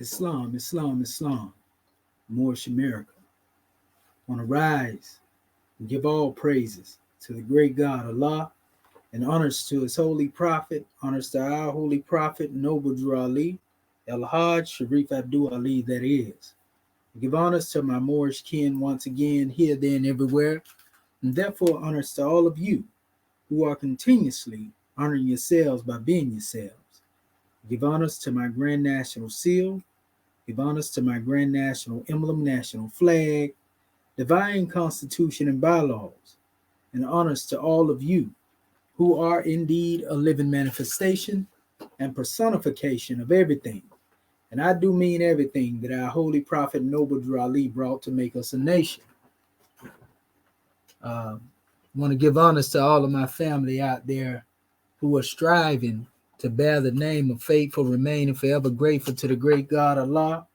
Islam, Islam, Islam, Moorish America. Want to rise and give all praises to the great God, Allah, and honors to his holy prophet, honors to our holy prophet, Noble Drew Ali, El-Hajj Sharif Abdul Ali, that is. Give honors to my Moorish kin once again, here, there, and everywhere, and therefore honors to all of you who are continuously honoring yourselves by being yourselves. Give honors to my Grand National Seal, give honors to my Grand National Emblem, National Flag, Divine Constitution and bylaws, and honors to all of you who are indeed a living manifestation and personification of everything. And I do mean everything that our holy prophet Noble Drew Ali brought to make us a nation. I want to give honors to all of my family out there who are striving to bear the name of faithful, remaining forever grateful to the great God Allah,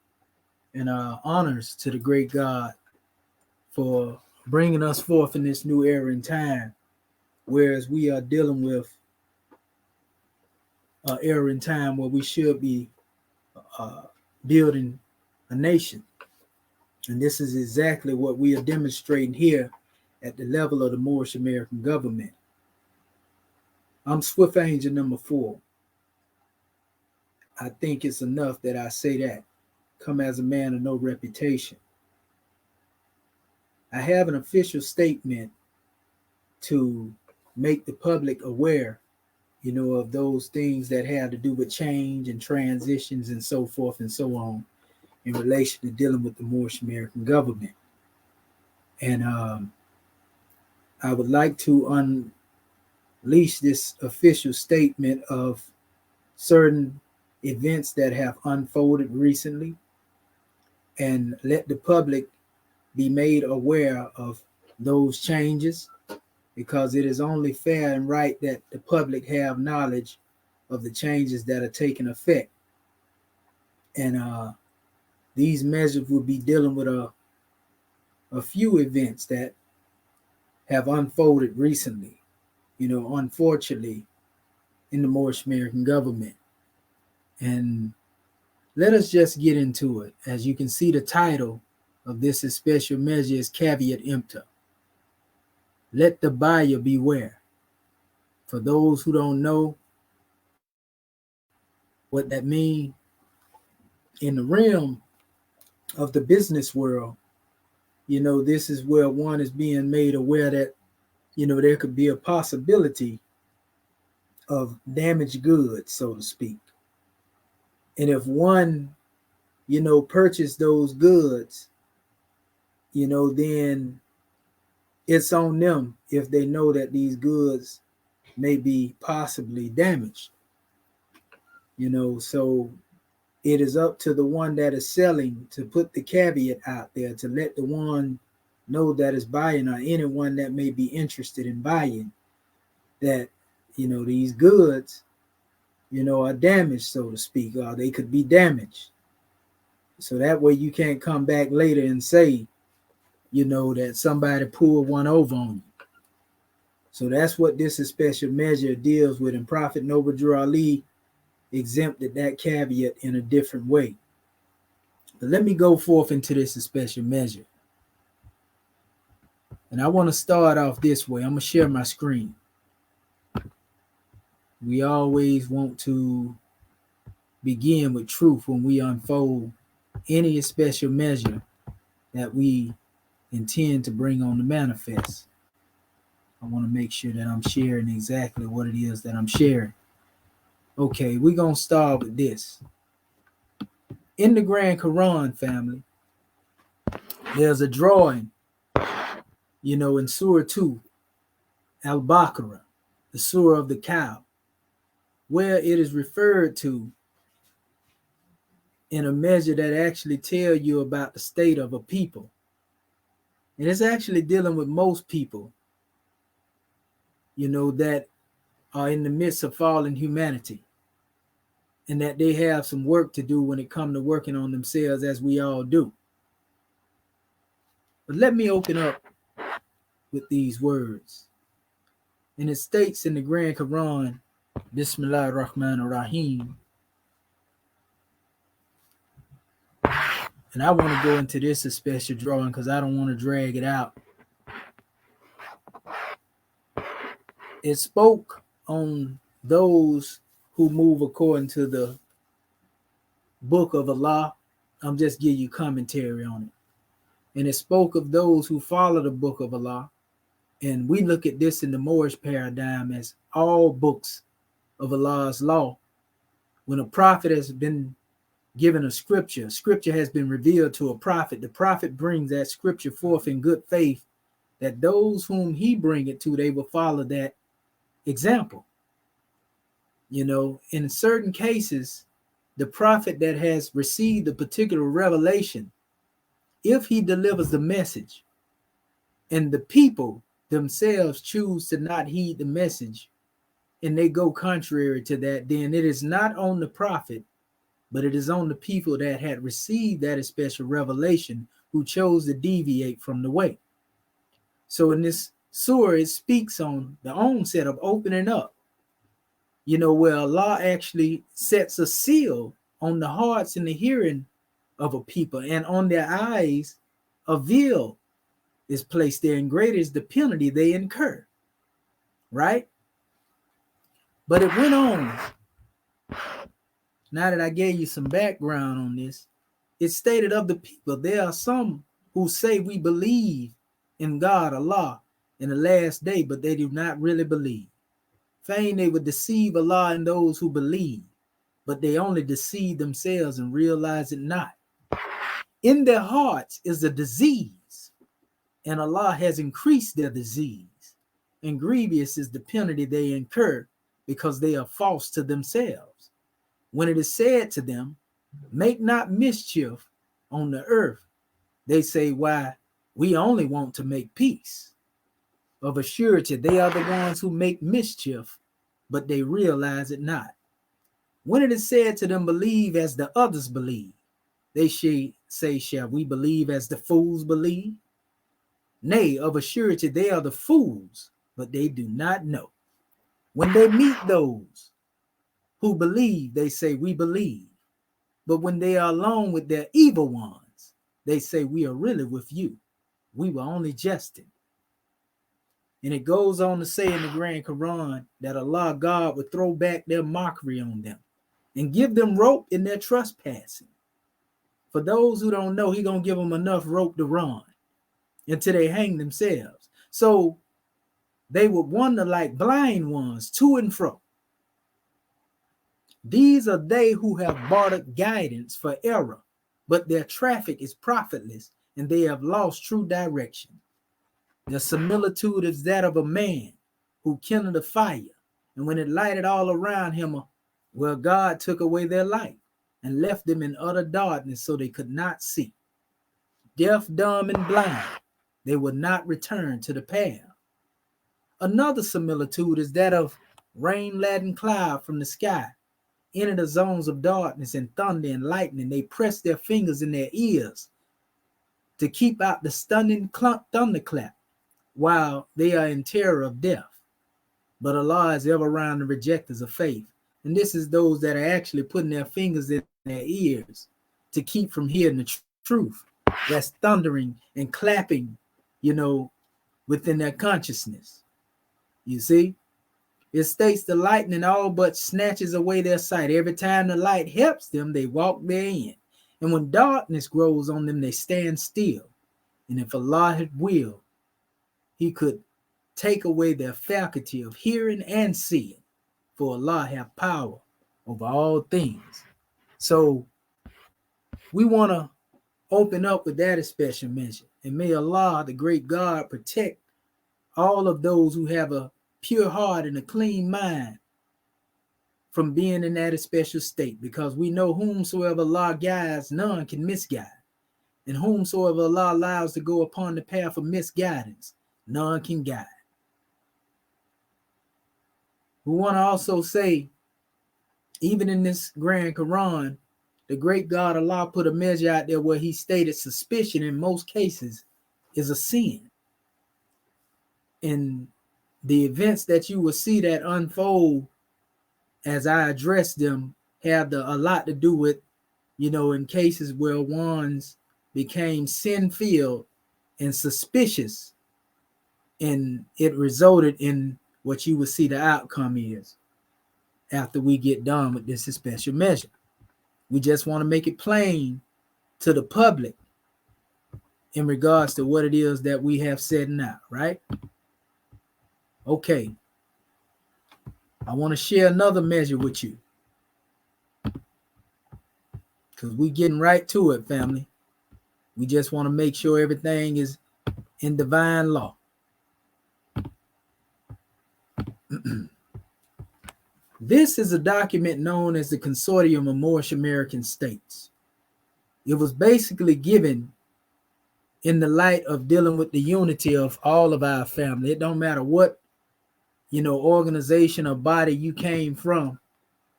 and honors to the great God for bringing us forth in this new era and time, whereas we are dealing with an era and time where we should be building a nation. And this is exactly what we are demonstrating here at the level of the Moorish American government. I'm Swift Angel number 4. I think it's enough that I say that. Come as a man of no reputation. I have an official statement to make the public aware, of those things that have to do with change and transitions and so forth and so on in relation to dealing with the Moorish American government. And I would like to unleash this official statement of certain events that have unfolded recently and let the public be made aware of those changes, because it is only fair and right that the public have knowledge of the changes that are taking effect. And these measures will be dealing with a few events that have unfolded recently, unfortunately, in the Moorish American government. And let us just get into it. As you can see, the title of this special measure is Caveat Empta. Let the buyer beware. For those who don't know what that means, in the realm of the business world, this is where one is being made aware that, there could be a possibility of damaged goods, so to speak. And if one, purchase those goods, then it's on them if they know that these goods may be possibly damaged. So it is up to the one that is selling to put the caveat out there to let the one know that is buying, or anyone that may be interested in buying, that, these goods, are damaged, so to speak, or they could be damaged. So that way you can't come back later and say, that somebody pulled one over on you. So that's what this special measure deals with. And Prophet Noble Drew Ali exempted that caveat in a different way. But let me go forth into this special measure. And I want to start off this way. I'm going to share my screen. We always want to begin with truth when we unfold any special measure that we intend to bring on the manifest. I want to make sure that I'm sharing exactly what it is that I'm sharing. Okay, we're going to start with this. In the Grand Quran, family, there's a drawing, in Surah 2, Al-Baqarah, the Surah of the cow, where it is referred to in a measure that actually tell you about the state of a people. And it's actually dealing with most people, that are in the midst of fallen humanity, and that they have some work to do when it comes to working on themselves, as we all do. But let me open up with these words. And it states in the Grand Quran, Bismillah ar-Rahman ar-Rahim, and I want to go into this special drawing because I don't want to drag it out. It spoke on those who move according to the book of Allah. I'm just giving you commentary on it. And it spoke of those who follow the book of Allah. And we look at this in the Moorish paradigm as all books of Allah's law. When a prophet has been given a scripture has been revealed to a prophet, the prophet brings that scripture forth in good faith, that those whom he bring it to, they will follow that example. You know, in certain cases, the prophet that has received a particular revelation, if he delivers the message and the people themselves choose to not heed the message and they go contrary to that, then it is not on the prophet, but it is on the people that had received that special revelation who chose to deviate from the way. So in this surah, it speaks on the onset of opening up, you know, where Allah actually sets a seal on the hearts and the hearing of a people, and on their eyes a veil is placed there, and great is the penalty they incur, right? But it went on. Now that I gave you some background on this, it stated of the people, there are some who say we believe in God, Allah, in the last day, but they do not really believe. Fain they would deceive Allah and those who believe, but they only deceive themselves and realize it not. In their hearts is a disease, and Allah has increased their disease, and grievous is the penalty they incur because they are false to themselves. When it is said to them, make not mischief on the earth, they say, why, we only want to make peace. Of a surety, they are the ones who make mischief, but they realize it not. When it is said to them, believe as the others believe, they say, shall we believe as the fools believe? Nay, of a surety, they are the fools, but they do not know. When they meet those who believe, they say, we believe. But when they are alone with their evil ones, they say, we are really with you. We were only jesting. And it goes on to say in the Grand Quran that Allah, God, would throw back their mockery on them and give them rope in their trespassing. For those who don't know, He's going to give them enough rope to run until they hang themselves. So they would wander like blind ones to and fro. These are they who have bartered guidance for error, but their traffic is profitless and they have lost true direction. The similitude is that of a man who kindled a fire, and when it lighted all around him, well, God took away their light and left them in utter darkness so they could not see. Deaf, dumb, and blind, they would not return to the path. Another similitude is that of rain-laden cloud from the sky. Enter the zones of darkness and thunder and lightning. They press their fingers in their ears to keep out the stunning thunderclap while they are in terror of death. But Allah is ever around the rejectors of faith. And this is those that are actually putting their fingers in their ears to keep from hearing the truth. That's thundering and clapping, you know, within their consciousness. You see? It states the lightning all but snatches away their sight. Every time the light helps them, they walk therein. And when darkness grows on them, they stand still. And if Allah had willed, He could take away their faculty of hearing and seeing, for Allah have power over all things. So we want to open up with that special mention. And may Allah, the great God, protect all of those who have a pure heart and a clean mind from being in that special state, because we know whomsoever Allah guides, none can misguide. And whomsoever Allah allows to go upon the path of misguidance, none can guide. We want to also say, even in this Grand Quran, the great God Allah put a measure out there where He stated suspicion in most cases is a sin. And the events that you will see that unfold as I address them have a lot to do with, you know, in cases where one's became sin-filled and suspicious, and it resulted in what you will see the outcome is after we get done with this special measure. We just want to make it plain to the public in regards to what it is that we have said now, right? Okay. I want to share another measure with you, because we're getting right to it, family. We just want to make sure everything is in divine law. This is a document known as the Consortium of Moorish American States. It was basically given in the light of dealing with the unity of all of our family. It don't matter what, organization or body you came from.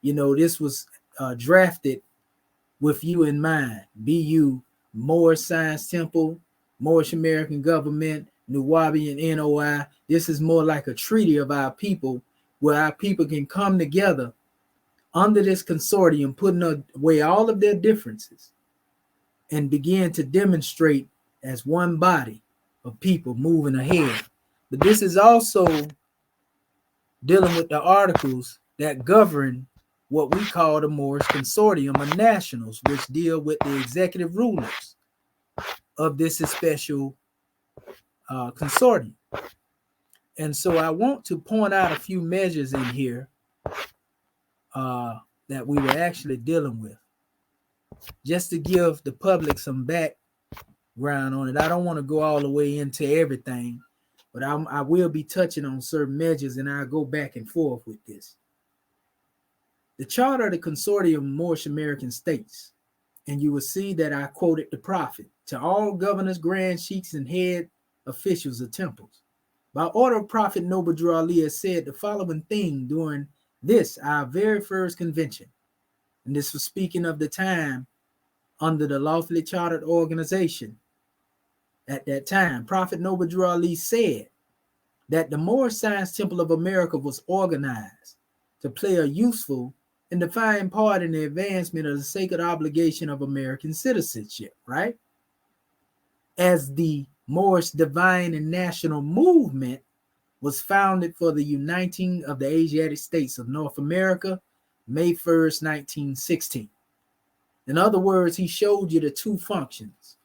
This was drafted with you in mind. Be you Moorish Science Temple, Moorish American Government, Nuwaubian NOI. This is more like a treaty of our people, where our people can come together under this consortium, putting away all of their differences and begin to demonstrate as one body of people moving ahead. But this is also dealing with the articles that govern what we call the Moorish Consortium of Nationals, which deal with the executive rulers of this special consortium. And so I want to point out a few measures in here that we were actually dealing with, just to give the public some background on it. I don't want to go all the way into everything, but I will be touching on certain measures, and I'll go back and forth with this. The Charter of the Consortium of Moorish American States, and you will see that I quoted the prophet, to all governors, grand sheiks, and head officials of temples. By order of Prophet Noble Drew Ali has said the following thing during this, our very first convention. And this was speaking of the time under the lawfully chartered organization. At that time, Prophet Noble Drew Ali said that the Moorish Science Temple of America was organized to play a useful and defining part in the advancement of the sacred obligation of American citizenship, right? As the Moorish Divine and National Movement was founded for the uniting of the Asiatic states of North America, May 1st, 1916. In other words, he showed you the two functions.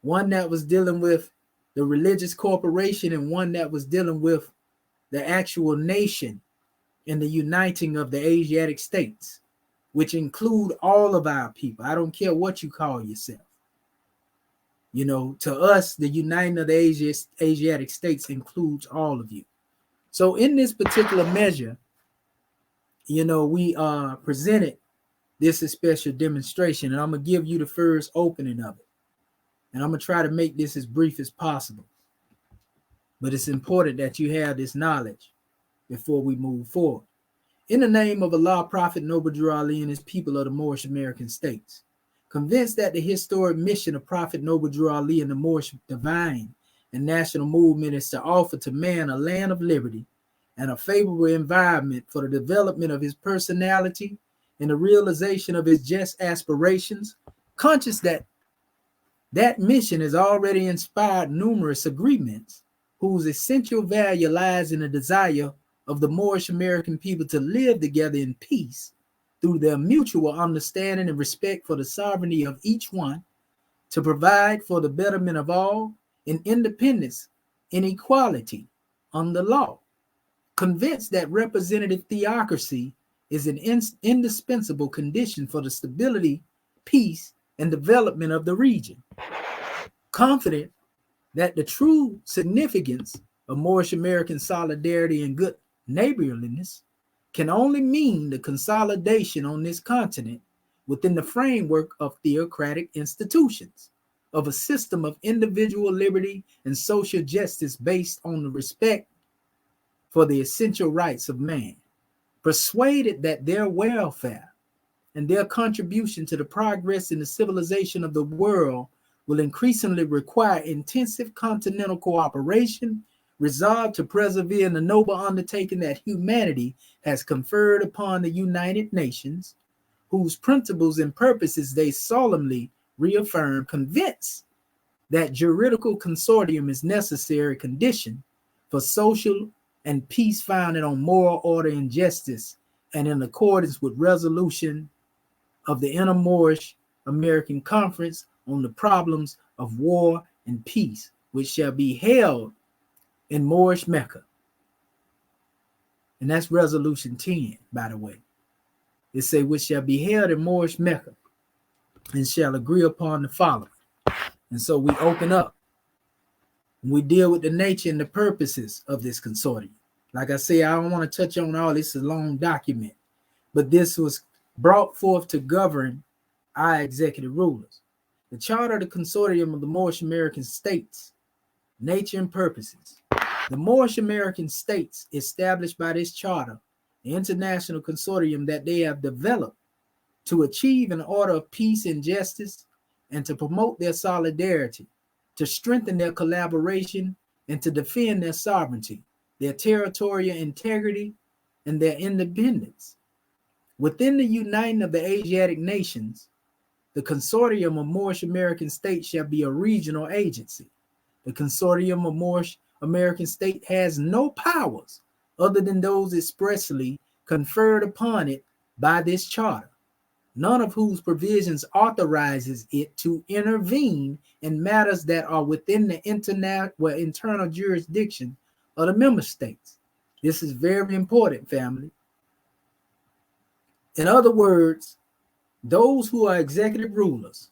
One that was dealing with the religious corporation, and one that was dealing with the actual nation and the uniting of the Asiatic states, which include all of our people. I don't care what you call yourself. To us, the uniting of the Asiatic states includes all of you. So in this particular measure, we presented this special demonstration, and I'm going to give you the first opening of it. And I'm going to try to make this as brief as possible. But it's important that you have this knowledge before we move forward. In the name of Allah, Prophet Noble Drew Ali and his people of the Moorish American States, convinced that the historic mission of Prophet Noble Drew Ali and the Moorish Divine and National Movement is to offer to man a land of liberty and a favorable environment for the development of his personality and the realization of his just aspirations, conscious that that mission has already inspired numerous agreements whose essential value lies in the desire of the Moorish American people to live together in peace through their mutual understanding and respect for the sovereignty of each one, to provide for the betterment of all in independence and equality under law. Convinced that representative theocracy is an indispensable condition for the stability, peace, and development of the region. Confident that the true significance of Moorish American solidarity and good neighborliness can only mean the consolidation on this continent within the framework of theocratic institutions, of a system of individual liberty and social justice based on the respect for the essential rights of man, persuaded that their welfare and their contribution to the progress in the civilization of the world will increasingly require intensive continental cooperation, resolved to persevere in the noble undertaking that humanity has conferred upon the United Nations, whose principles and purposes they solemnly reaffirmed, convinced that juridical consortium is necessary condition for social and peace founded on moral order and justice, and in accordance with resolution of the Moorish American Conference on the problems of war and peace, which shall be held in Moorish Mecca. And that's resolution 10, by the way. It say, which shall be held in Moorish Mecca, and shall agree upon the following. And so we open up and we deal with the nature and the purposes of this consortium. Like I say, I don't want to touch on all this, is a long document, but this was brought forth to govern our executive rulers. The Charter of the Consortium of the Moorish American States, nature and purposes. The Moorish American States, established by this charter, the international consortium that they have developed to achieve an order of peace and justice, and to promote their solidarity, to strengthen their collaboration, and to defend their sovereignty, their territorial integrity, and their independence. Within the uniting of the Asiatic nations, the Consortium of Moorish American States shall be a regional agency. The Consortium of Moorish American State has no powers other than those expressly conferred upon it by this charter, none of whose provisions authorizes it to intervene in matters that are within the internal jurisdiction of the member states. This is very important, family. In other words, those who are executive rulers,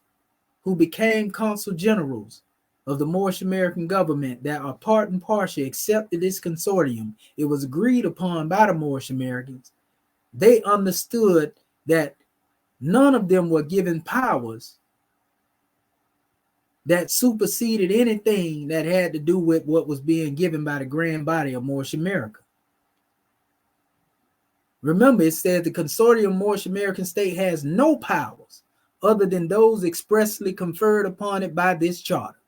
who became consul generals of the Moorish American government that are part and parcel accepted this consortium, it was agreed upon by the Moorish Americans. They understood that none of them were given powers that superseded anything that had to do with what was being given by the grand body of Moorish America. Remember, it said the Consortium of Moorish American State has no powers other than those expressly conferred upon it by this charter,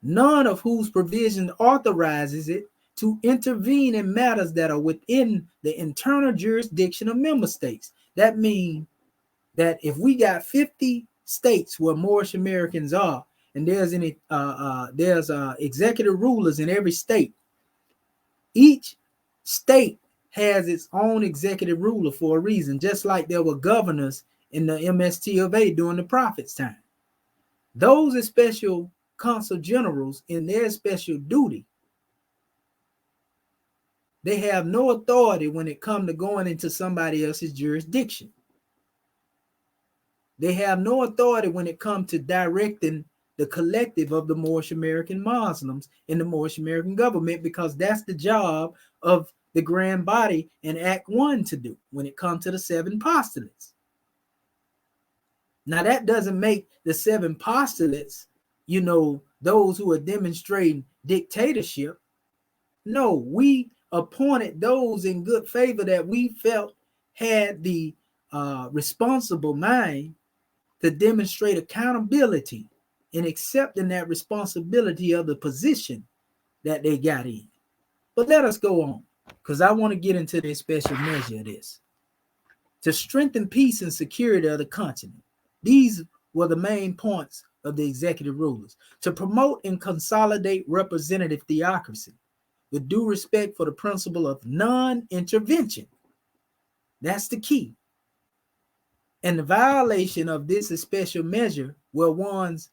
none of whose provision authorizes it to intervene in matters that are within the internal jurisdiction of member states. That means that if we got 50 states where Moorish Americans are, and there's executive rulers in every state, each state has its own executive ruler for a reason, just like there were governors in the MST of A during the Prophet's time. Those special consul generals, in their special duty, they have no authority when it comes to going into somebody else's jurisdiction. They have no authority when it comes to directing the collective of the Moorish American Muslims in the Moorish American government, because that's the job of the grand body in Act 1 to do when it comes to the 7 postulates. Now, that doesn't make the 7 postulates, those who are demonstrating dictatorship. No, we appointed those in good favor that we felt had the responsible mind to demonstrate accountability in accepting that responsibility of the position that they got in. But let us go on, because I want to get into this special measure of this. To strengthen peace and security of the continent. These were the main points of the executive rulers. To promote and consolidate representative theocracy with due respect for the principle of non-intervention. That's the key. And the violation of this special measure, where ones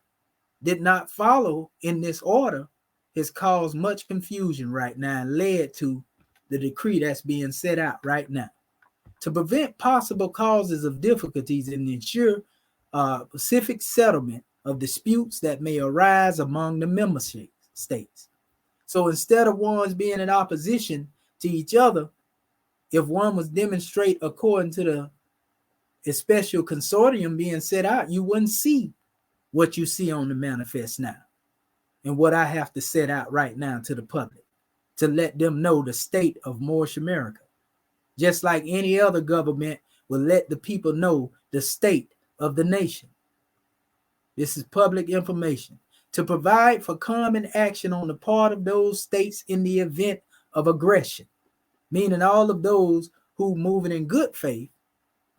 did not follow in this order, has caused much confusion right now and led to the decree that's being set out right now. To prevent possible causes of difficulties and ensure pacific settlement of disputes that may arise among the member states. So instead of ones being in opposition to each other, if one was demonstrate according to the special consortium being set out, you wouldn't see what you see on the manifest now and what I have to set out right now to the public to let them know the state of Moorish America. Just like any other government will let the people know the state of the nation. This is public information. To provide for common action on the part of those states in the event of aggression, meaning all of those who moving in good faith,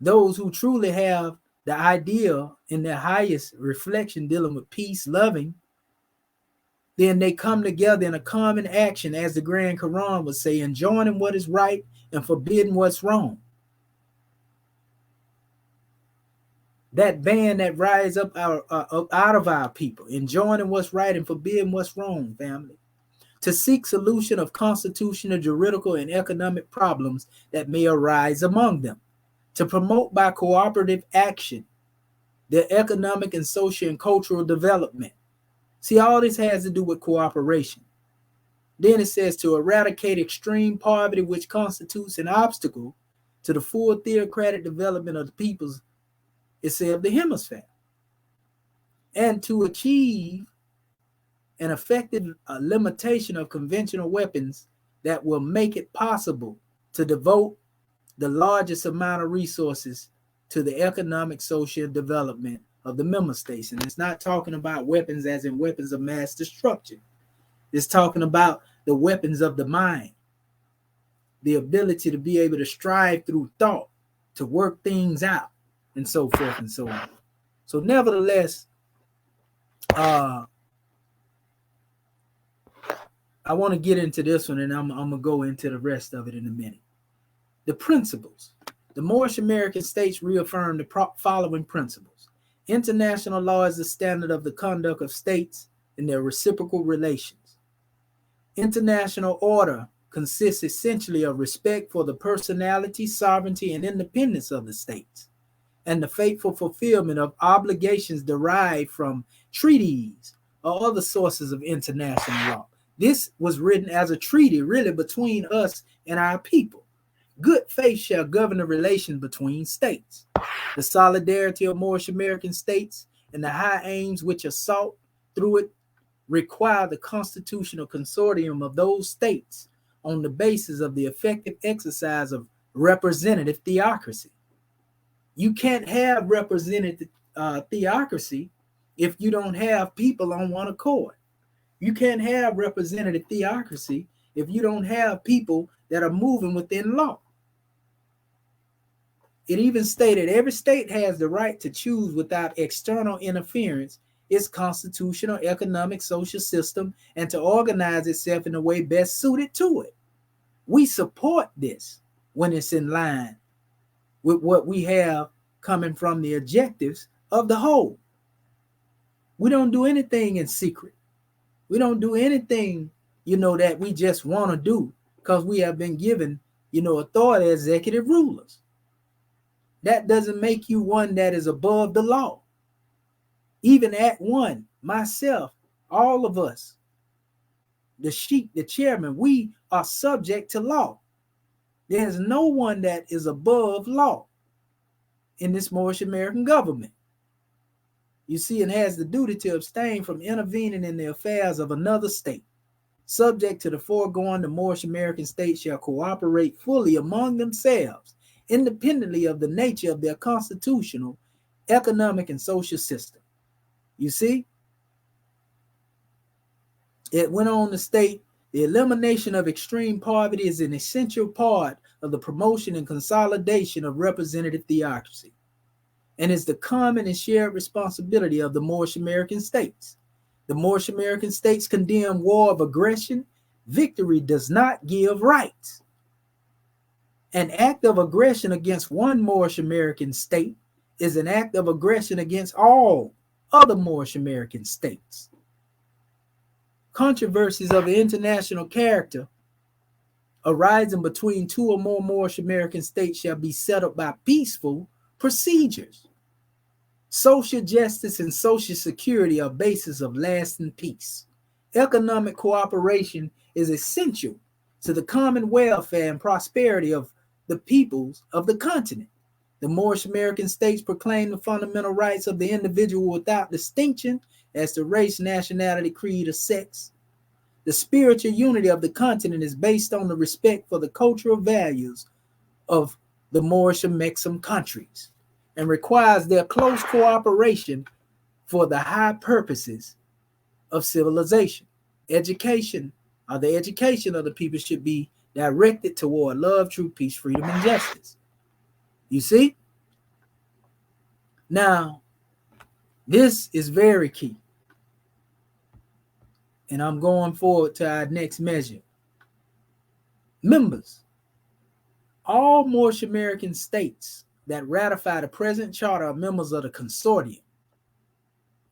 those who truly have the idea in their highest reflection dealing with peace, loving, then they come together in a common action, as the Grand Quran would say, enjoining what is right and forbidding what's wrong. That band that rise up out of our people, enjoining what's right and forbidding what's wrong, family. To seek solution of constitutional, juridical, and economic problems that may arise among them. To promote by cooperative action their economic and social and cultural development. See, all this has to do with cooperation. Then it says to eradicate extreme poverty, which constitutes an obstacle to the full theocratic development of the peoples, it said, of the hemisphere. And to achieve an effective limitation of conventional weapons that will make it possible to devote the largest amount of resources to the economic, social development of the member states. And it's not talking about weapons as in weapons of mass destruction. It's talking about the weapons of the mind, the ability to be able to strive through thought, to work things out, and so forth and so on. So nevertheless, I want to get into this one, and I'm going to go into the rest of it in a minute. The principles. The Moorish American states reaffirm the following principles. International law is the standard of the conduct of states in their reciprocal relations. International order consists essentially of respect for the personality, sovereignty, and independence of the states, and the faithful fulfillment of obligations derived from treaties or other sources of international law. This was written as a treaty, really, between us and our people. Good faith shall govern the relation between states. The solidarity of Moorish American states and the high aims which are sought through it require the constitutional consortium of those states on the basis of the effective exercise of representative theocracy. You can't have representative theocracy if you don't have people on one accord. You can't have representative theocracy if you don't have people that are moving within law. It even stated every state has the right to choose without external interference its constitutional, economic, social system and to organize itself in a way best suited to it. We support this when it's in line with what we have coming from the objectives of the whole. We don't do anything in secret. We don't do anything, that we just want to do because we have been given, authority as executive rulers. That doesn't make you one that is above the law. Even at one, myself, all of us, the sheik, the chairman, we are subject to law. There's no one that is above law in this Moorish American government. You see, it has the duty to abstain from intervening in the affairs of another state. Subject to the foregoing, the Moorish American states shall cooperate fully among themselves, independently of the nature of their constitutional, economic, and social system. You see, it went on to state the elimination of extreme poverty is an essential part of the promotion and consolidation of representative theocracy, and is the common and shared responsibility of the Moorish American states. The Moorish American states condemn war of aggression. Victory does not give rights. An act of aggression against one Moorish American state is an act of aggression against all other Moorish American states. Controversies of an international character arising between two or more Moorish American states shall be settled by peaceful procedures. Social justice and social security are bases of lasting peace. Economic cooperation is essential to the common welfare and prosperity of the peoples of the continent. The Moorish American states proclaim the fundamental rights of the individual without distinction as to race, nationality, creed, or sex. The spiritual unity of the continent is based on the respect for the cultural values of the Moorish and Mexican countries and requires their close cooperation for the high purposes of civilization. Education, or the education of the people, should be directed toward love, truth, peace, freedom, and justice. You see? Now, this is very key. And I'm going forward to our next measure. Members. All Moorish American states that ratify the present charter are members of the consortium.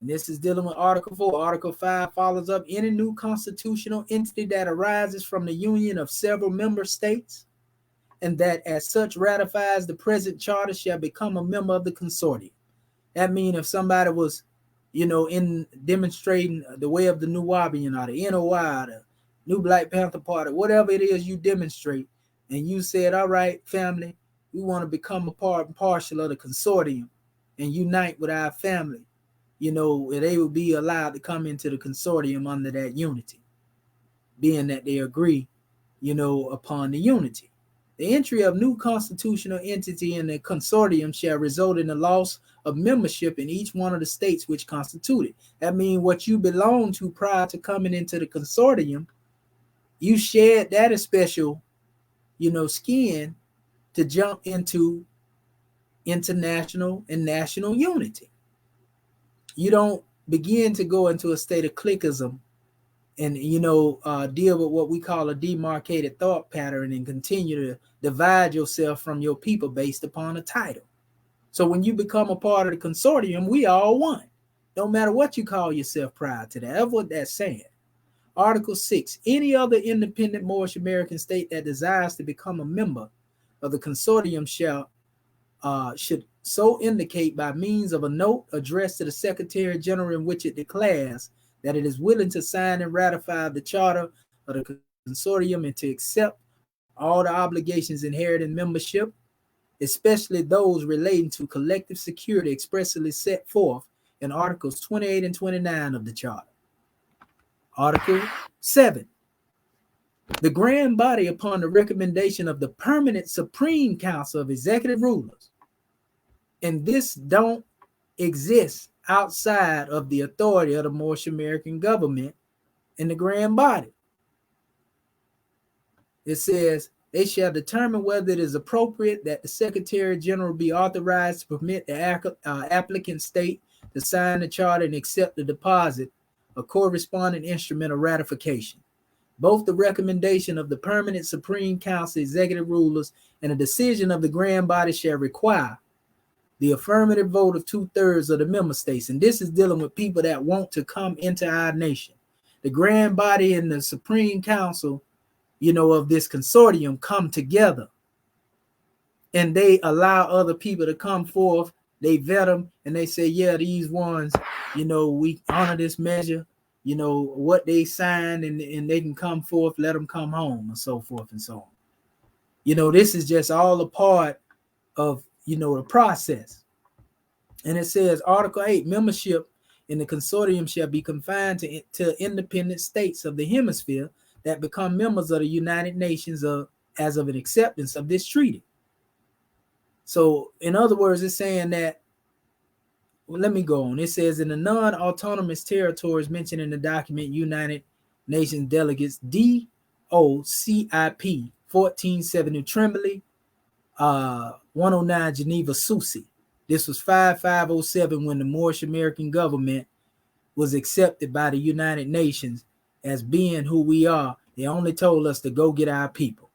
And this is dealing with Article 4. Article 5 follows up any new constitutional entity that arises from the union of several member states, and that as such ratifies the present charter shall become a member of the consortium. That means if somebody was, in demonstrating the way of the New Wabian or the NOI, the New Black Panther Party, whatever it is you demonstrate, and you said, all right, family, we want to become a part and partial of the consortium and unite with our family, they would be allowed to come into the consortium under that unity, being that they agree, upon the unity. The entry of new constitutional entity in the consortium shall result in the loss of membership in each one of the states which constitute it. That means what you belong to prior to coming into the consortium, you shared that special, skin to jump into international and national unity. You don't begin to go into a state of cliquism and deal with what we call a demarcated thought pattern and continue to divide yourself from your people based upon a title. So when you become a part of the consortium, we all one. No matter what you call yourself prior to that. That's what that's saying. Article 6, any other independent Moorish American state that desires to become a member of the consortium should so indicate by means of a note addressed to the Secretary General in which it declares that it is willing to sign and ratify the charter of the consortium and to accept all the obligations inherent in membership, especially those relating to collective security expressly set forth in Articles 28 and 29 of the charter. Article 7. The grand body, upon the recommendation of the Permanent Supreme Council of Executive Rulers, and this don't exist outside of the authority of the Moorish American government and the grand body. It says, they shall determine whether it is appropriate that the Secretary General be authorized to permit the applicant state to sign the charter and accept the deposit, a corresponding instrument of ratification. Both the recommendation of the Permanent Supreme Council Executive Rulers and a decision of the grand body shall require the affirmative vote of 2/3 of the member states. And this is dealing with people that want to come into our nation. The grand body and the Supreme Council, of this consortium come together and they allow other people to come forth. They vet them and they say, yeah, these ones, we honor this measure, what they signed, and they can come forth, let them come home, and so forth and so on. This is just all a part of, the process. And it says, Article 8, membership in the consortium shall be confined to independent states of the hemisphere that become members of the United Nations as of an acceptance of this treaty. So, in other words, it's saying that, let me go on. It says, in the non-autonomous territories mentioned in the document, United Nations Delegates DOCIP 1470 Tremblay, 109 Geneva Susi. This was 5507 when the Moorish American government was accepted by the United Nations as being who we are. They only told us to go get our people.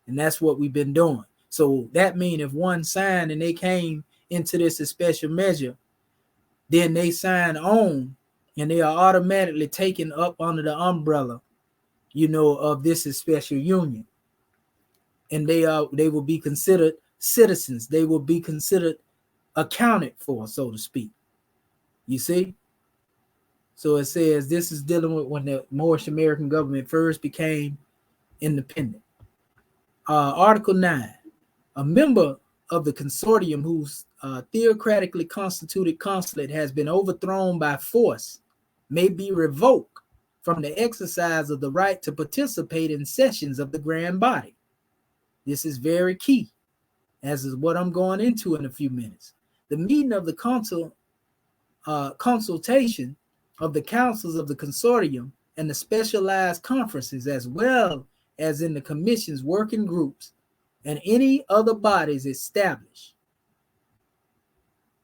And that's what we've been doing. So that means if one signed and they came into this special measure, then they sign on and they are automatically taken up under the umbrella, of this special union. And they will be considered citizens. They will be considered accounted for, so to speak. You see? So it says this is dealing with when the Moorish American government first became independent. Article 9. A member of the consortium whose theocratically constituted consulate has been overthrown by force may be revoked from the exercise of the right to participate in sessions of the grand body. This is very key, as is what I'm going into in a few minutes. The meeting of the consultation of the councils of the consortium and the specialized conferences, as well as in the commission's working groups and any other bodies established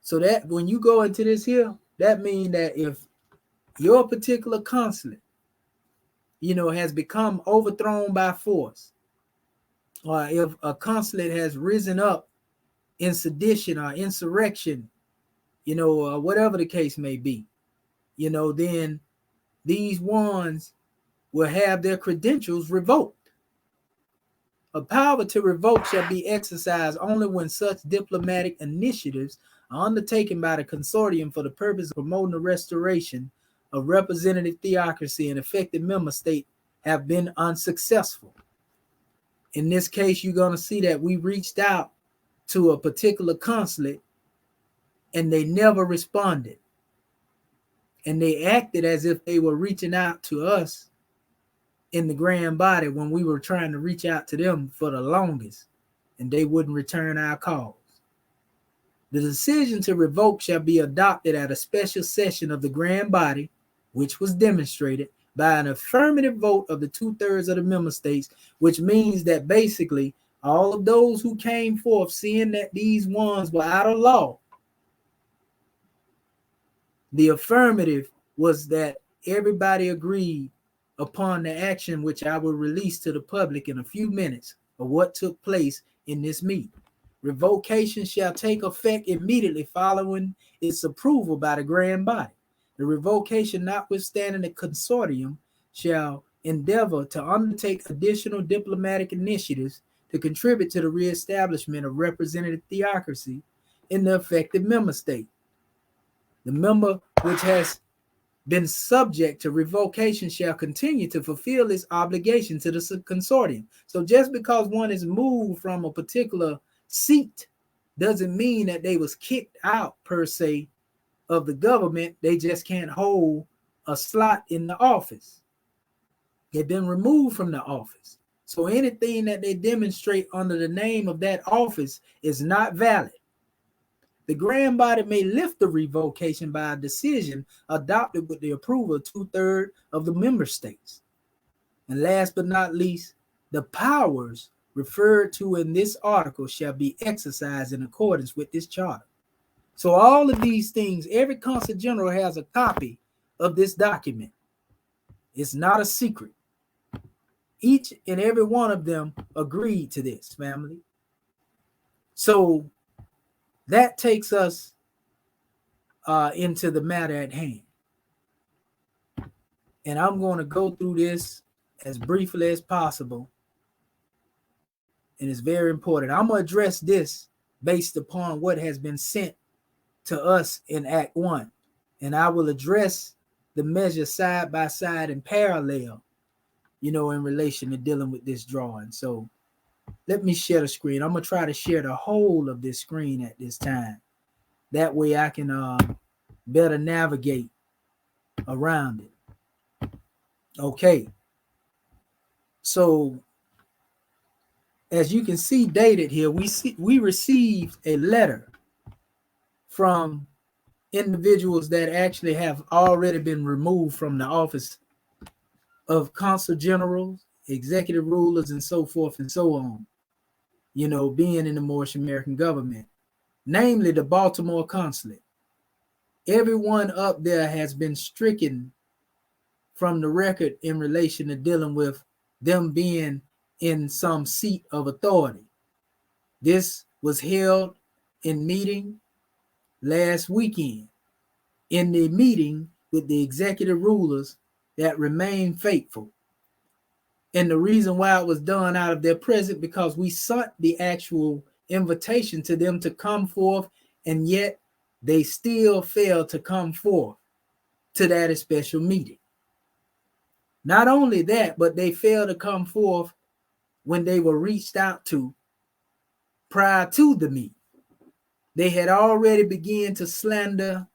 So that when you go into this here, that means that if your particular consulate, has become overthrown by force, or if a consulate has risen up in sedition or insurrection, or whatever the case may be, then these ones will have their credentials revoked. A power to revoke shall be exercised only when such diplomatic initiatives are undertaken by the consortium for the purpose of promoting the restoration of representative theocracy in affected member state have been unsuccessful. In this case, you're going to see that we reached out to a particular consulate and they never responded. And they acted as if they were reaching out to us in the grand body when we were trying to reach out to them for the longest, and they wouldn't return our calls. The decision to revoke shall be adopted at a special session of the grand body, which was demonstrated by an affirmative vote of the 2/3 of the member states, which means that basically all of those who came forth seeing that these ones were out of law, the affirmative was that everybody agreed upon the action, which I will release to the public in a few minutes, of what took place in this meeting. Revocation shall take effect immediately following its approval by the grand body. The revocation, notwithstanding the consortium, shall endeavor to undertake additional diplomatic initiatives to contribute to the reestablishment of representative theocracy in the affected member state. The member which has been subject to revocation shall continue to fulfill its obligation to the consortium. So just because one is moved from a particular seat doesn't mean that they was kicked out per se of the government. They just can't hold a slot in the office. They've been removed from the office. So anything that they demonstrate under the name of that office is not valid. The grand body may lift the revocation by a decision adopted with the approval of 2/3 of the member states. And last but not least, the powers referred to in this article shall be exercised in accordance with this charter. So all of these things, every consul general has a copy of this document. It's not a secret. Each and every one of them agreed to this, family. So that takes us into the matter at hand. And I'm going to go through this as briefly as possible. And it's very important. I'm going to address this based upon what has been sent to us in Act 1. And I will address the measure side by side in parallel, in relation to dealing with this drawing. So let me share the screen. I'm going to try to share the whole of this screen at this time. That way I can better navigate around it. Okay. So as you can see dated here, we received a letter from individuals that actually have already been removed from the office of consul generals, executive rulers, and so forth and so on, being in the Moorish American government, namely the Baltimore consulate. Everyone up there has been stricken from the record in relation to dealing with them being in some seat of authority. This was held in meeting last weekend, in the meeting with the executive rulers that remain faithful. And the reason why it was done out of their presence, because we sent the actual invitation to them to come forth, and yet they still failed to come forth to that special meeting. Not only that, but they failed to come forth when they were reached out to prior to the meeting. They had already begun to slander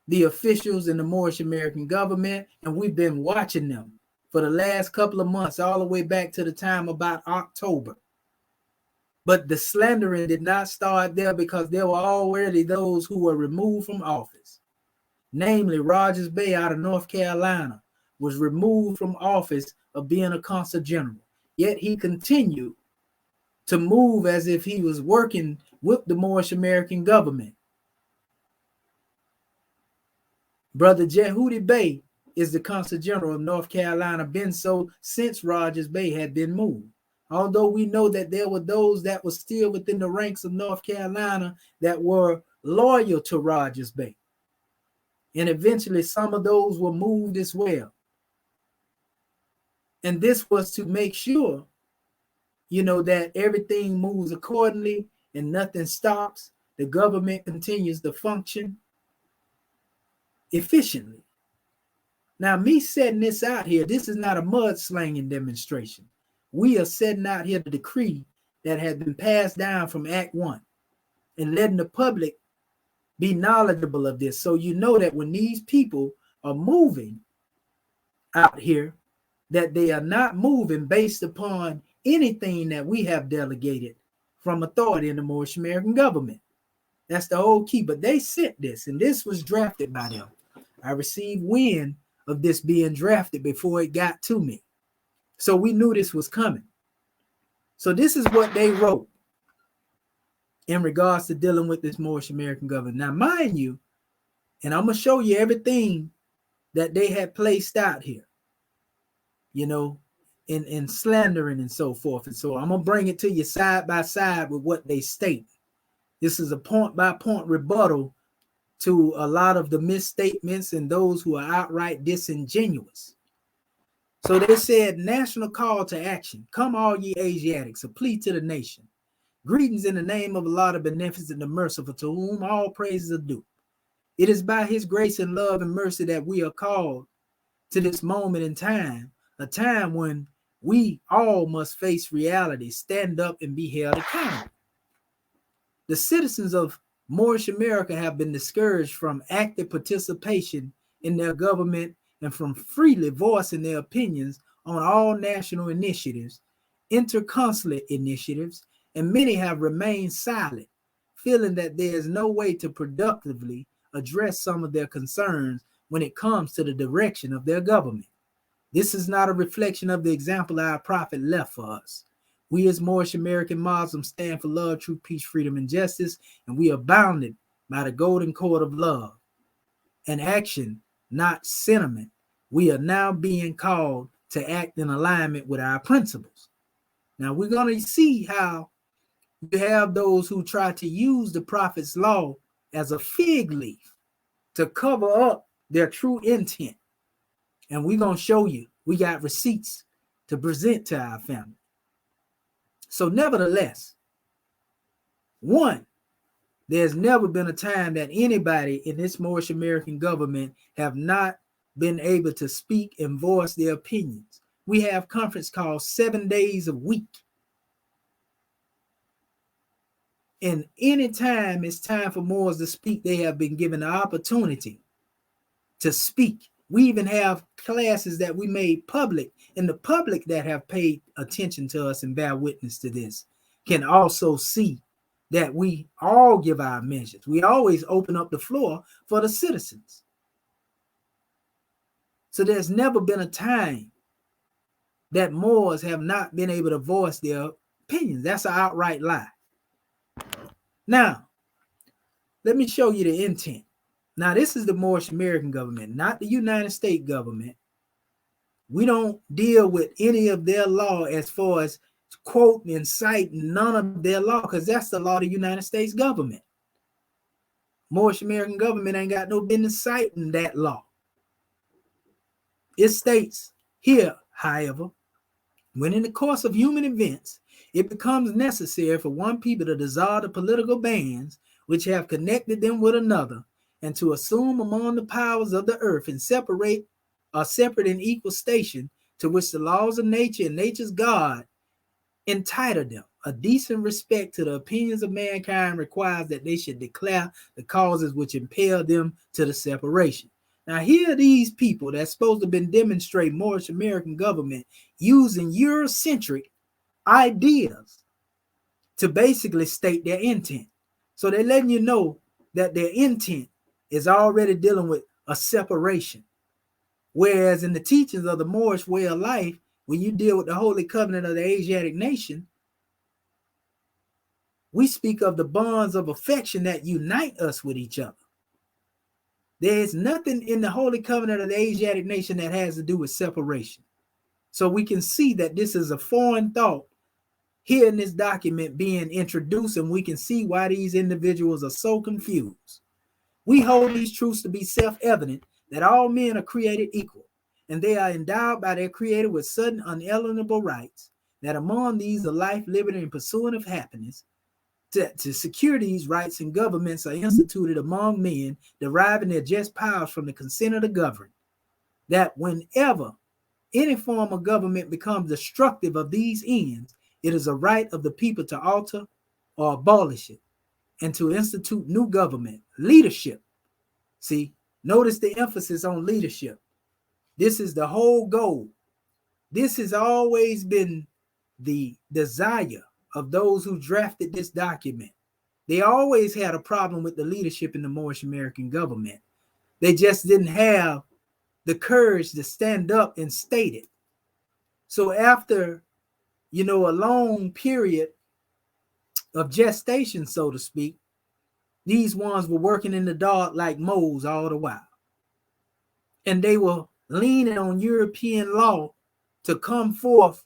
the officials in the Moorish American government, and we've been watching them for the last couple of months, all the way back to the time about October. But the slandering did not start there, because there were already those who were removed from office. Namely, Rogers Bay out of North Carolina was removed from office of being a consul general. Yet he continued to move as if he was working with the Moorish American government, Brother Jehudi Bey is the Consul General of North Carolina, been so since Rogers Bay had been moved. Although we know that there were those that were still within the ranks of North Carolina that were loyal to Rogers Bay. And eventually some of those were moved as well. And this was to make sure, that everything moves accordingly and nothing stops. The government continues to function efficiently. Now, me setting this out here, this is not a mudslinging demonstration. We are setting out here the decree that has been passed down from Act 1 and letting the public be knowledgeable of this. So you know that when these people are moving out here, that they are not moving based upon anything that we have delegated from authority in the Moorish American government. That's the whole key. But they sent this, and this was drafted by them. I received wind of this being drafted before it got to me. So we knew this was coming. So this is what they wrote in regards to dealing with this Moorish American government. Now, mind you, and I'm going to show you everything that they had placed out here, in slandering and so forth. And so I'm going to bring it to you side by side with what they state. This is a point by point rebuttal to a lot of the misstatements and those who are outright disingenuous. So they said, national call to action. Come all ye Asiatics, a plea to the nation. Greetings in the name of Allah, the beneficent, the merciful, to whom all praises are due. It is by his grace and love and mercy that we are called to this moment in time, a time when we all must face reality, stand up and be held accountable. The citizens of Moorish America have been discouraged from active participation in their government and from freely voicing their opinions on all national initiatives, interconsulate initiatives, and many have remained silent, feeling that there is no way to productively address some of their concerns when it comes to the direction of their government. This is not a reflection of the example our prophet left for us. We as Moorish American Muslims stand for love, truth, peace, freedom, and justice, and we are bounded by the golden cord of love and action, not sentiment. We are now being called to act in alignment with our principles. Now we're going to see how you have those who try to use the prophet's law as a fig leaf to cover up their true intent. And we're going to show you, we got receipts to present to our family. So nevertheless, one, there's never been a time that anybody in this Moorish American government have not been able to speak and voice their opinions. We have conference calls 7 days a week. And anytime it's time for Moors to speak, they have been given the opportunity to speak. We even have classes that we made public, and the public that have paid attention to us and bear witness to this can also see that we all give our measures. We always open up the floor for the citizens. So there's never been a time that Moors have not been able to voice their opinions. That's an outright lie. Now, let me show you the intent. Now, this is the Moorish American government, not the United States government. We don't deal with any of their law as far as quoting and citing none of their law, because that's the law of the United States government. Moorish American government ain't got no business citing that law. It states here, however, when in the course of human events, it becomes necessary for one people to dissolve the political bands which have connected them with another, and to assume among the powers of the earth and separate a separate and equal station to which the laws of nature and nature's God entitle them. A decent respect to the opinions of mankind requires that they should declare the causes which impel them to the separation. Now, here are these people that's supposed to have been demonstrating Moorish American government using Eurocentric ideas to basically state their intent. So they're letting you know that their intent is already dealing with a separation. Whereas in the teachings of the Moorish way of life, when you deal with the Holy Covenant of the Asiatic nation, we speak of the bonds of affection that unite us with each other. There is nothing in the Holy Covenant of the Asiatic nation that has to do with separation. So we can see that this is a foreign thought here in this document being introduced, and we can see why these individuals are so confused. We hold these truths to be self-evident, that all men are created equal, and they are endowed by their Creator with certain unalienable rights, that among these are life, liberty, and pursuit of happiness. To secure these rights, and governments are instituted among men, deriving their just powers from the consent of the governed, that whenever any form of government becomes destructive of these ends, it is a right of the people to alter or abolish it, and to institute new government, leadership. See, notice the emphasis on leadership. This is the whole goal. This has always been the desire of those who drafted this document. They always had a problem with the leadership in the Moorish American government. They just didn't have the courage to stand up and state it. So after, a long period of gestation, so to speak, these ones were working in the dark like moles all the while. And they were leaning on European law to come forth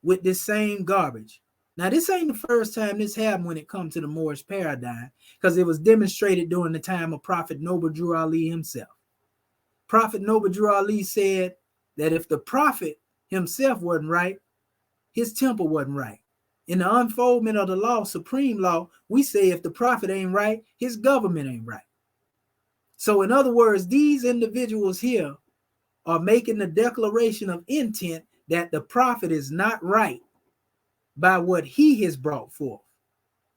with this same garbage. Now, this ain't the first time this happened when it comes to the Moorish paradigm, because it was demonstrated during the time of Prophet Noble Drew Ali himself. Prophet Noble Drew Ali said that if the prophet himself wasn't right, his temple wasn't right. In the unfoldment of the law, supreme law, we say if the prophet ain't right, his government ain't right. So in other words, these individuals here are making the declaration of intent that the prophet is not right by what he has brought forth,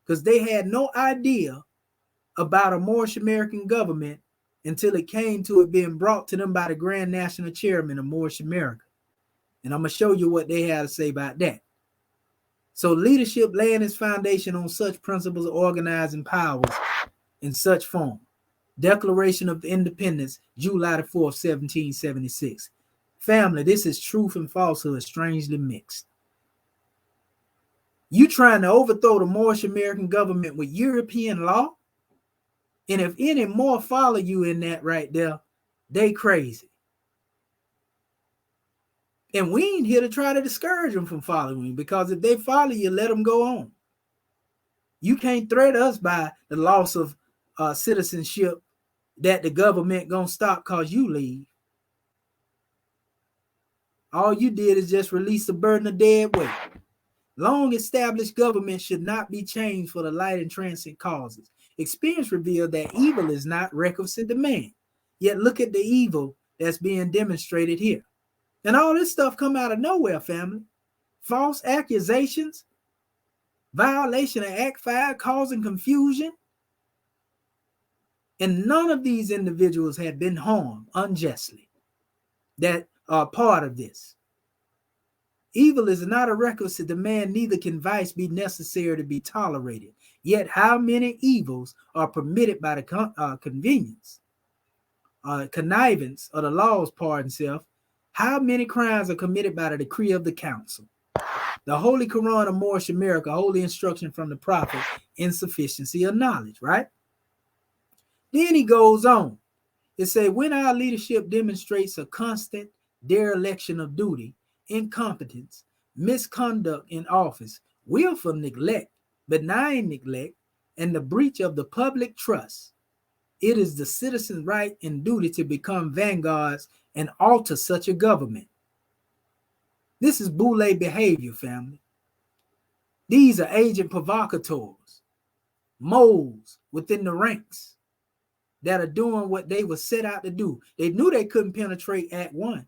because they had no idea about a Moorish American government until it came to it being brought to them by the Grand National Chairman of Moorish America. And I'm going to show you what they have to say about that. So leadership laying its foundation on such principles of organizing powers in such form. Declaration of Independence, July the 4th, 1776. Family, this is truth and falsehood strangely mixed. You trying to overthrow the Moorish American government with European law? And if any more follow you in that right there, they crazy. And we ain't here to try to discourage them from following you, because if they follow you, let them go on. You can't threat us by the loss of citizenship that the government gonna stop because you leave. All you did is just release the burden of dead weight. Long established government should not be changed for the light and transient causes. Experience revealed that evil is not requisite to man. Yet look at the evil that's being demonstrated here. And all this stuff come out of nowhere, family. False accusations, violation of Act 5, causing confusion. And none of these individuals had been harmed unjustly that are part of this. Evil is not a requisite to man, neither can vice be necessary to be tolerated. Yet how many evils are permitted by the connivance of the laws, pardon self? How many crimes are committed by the decree of the council? The Holy Quran of Moorish America, holy instruction from the prophet, insufficiency of knowledge, right? Then he goes on. It says, when our leadership demonstrates a constant dereliction of duty, incompetence, misconduct in office, willful neglect, benign neglect, and the breach of the public trust, it is the citizen's right and duty to become vanguards and alter such a government. This is boule behavior, family. These are agent provocateurs, moles within the ranks that are doing what they were set out to do. They knew they couldn't penetrate Act 1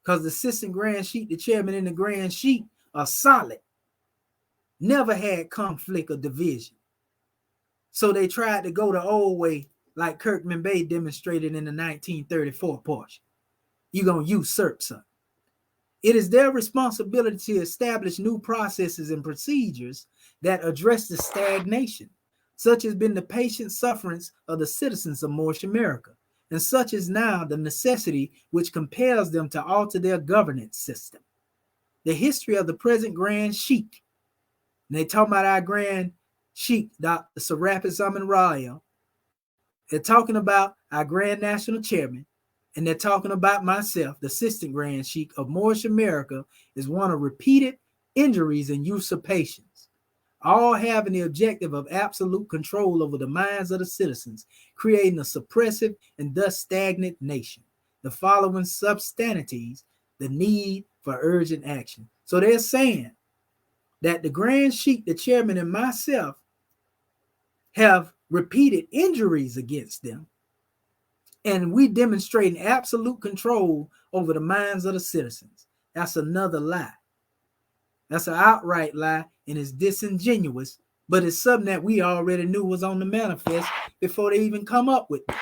because the assistant grand sheik, the chairman, and the grand sheik are solid. Never had conflict or division. So they tried to go the old way, like Kirkman Bay demonstrated in the 1934 portion. You're going to usurp something. It is their responsibility to establish new processes and procedures that address the stagnation, such has been the patient sufferance of the citizens of Moorish America, and such is now the necessity which compels them to alter their governance system. The history of the present Grand Sheik, and they talk about our Grand Sheik, Dr. Serapis Amin Raya, they're talking about our Grand National Chairman, and they're talking about myself, the Assistant Grand Sheik of Moorish America, is one of repeated injuries and usurpations, all having the objective of absolute control over the minds of the citizens, creating a suppressive and thus stagnant nation. The following substantities the need for urgent action. So they're saying that the Grand Sheik, the chairman, and myself have repeated injuries against them, and we demonstrating absolute control over the minds of the citizens. That's another lie. That's an outright lie, and it's disingenuous, but it's something that we already knew was on the manifest before they even come up with this.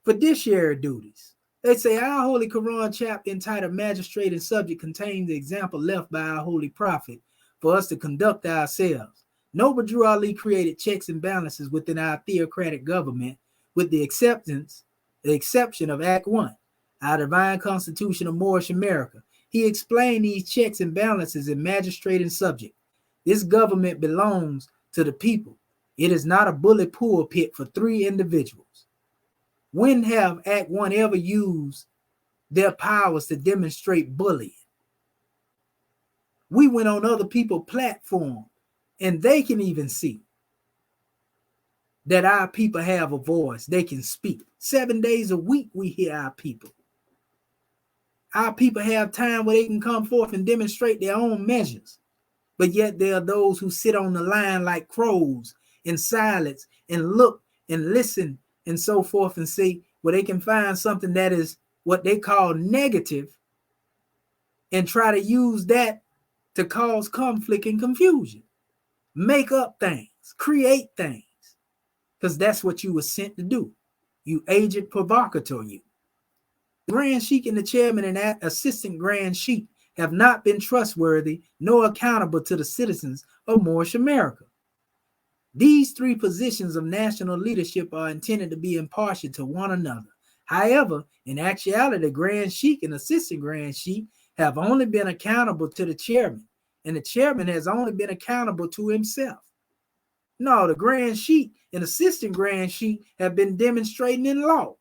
Fiduciary duties. They say our Holy Quran chapter entitled Magistrate and Subject contains the example left by our Holy Prophet for us to conduct ourselves. Noble Drew Ali created checks and balances within our theocratic government, with the exception of Act 1, our divine constitution of Moorish America. He explained these checks and balances in magistrate and subject. This government belongs to the people. It is not a bullet pulpit for three individuals. When have Act 1 ever used their powers to demonstrate bullying? We went on other people's platform, and they can even see that our people have a voice. They can speak. 7 days a week, we hear our people. Our people have time where they can come forth and demonstrate their own measures. But yet there are those who sit on the line like crows in silence and look and listen and so forth and see where they can find something that is what they call negative and try to use that to cause conflict and confusion. Make up things, create things, because that's what you were sent to do. You agent provocateur, you. Grand Sheik and the chairman and assistant Grand Sheik have not been trustworthy nor accountable to the citizens of Moorish America. These three positions of national leadership are intended to be impartial to one another. However, in actuality, the Grand Sheik and assistant Grand Sheik have only been accountable to the chairman, and the chairman has only been accountable to himself. No, the Grand Sheik and assistant Grand Sheik have been demonstrating in law.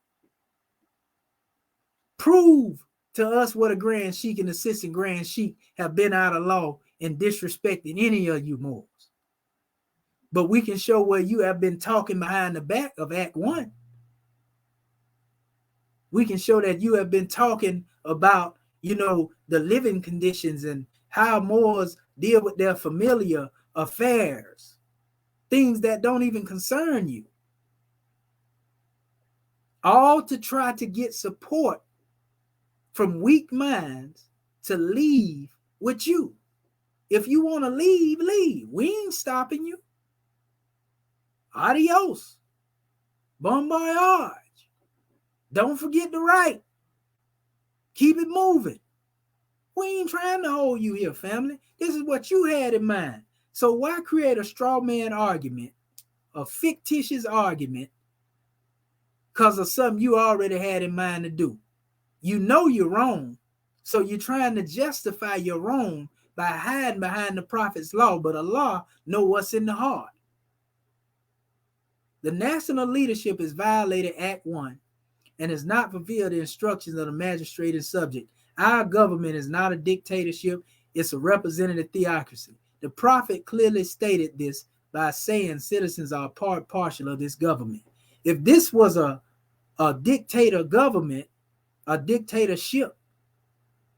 Prove to us what a Grand Sheik and assistant Grand Sheik have been out of law and disrespecting any of you Moors. But we can show where you have been talking behind the back of Act 1. We can show that you have been talking about, the living conditions and how Moors deal with their familiar affairs, things that don't even concern you. All to try to get support from weak minds to leave with you. If you want to leave, leave. We ain't stopping you. Adios. Bon voyage. Don't forget to write. Keep it moving. We ain't trying to hold you here, family. This is what you had in mind. So why create a straw man argument, a fictitious argument, because of something you already had in mind to do? You know you're wrong, so you're trying to justify your wrong by hiding behind the prophet's law, but Allah knows what's in the heart. The national leadership has violated Act 1 and has not fulfilled the instructions of the magistrate and subject. Our government is not a dictatorship, it's a representative theocracy. The prophet clearly stated this by saying citizens are part partial of this government. If this was a dictator government, a dictatorship,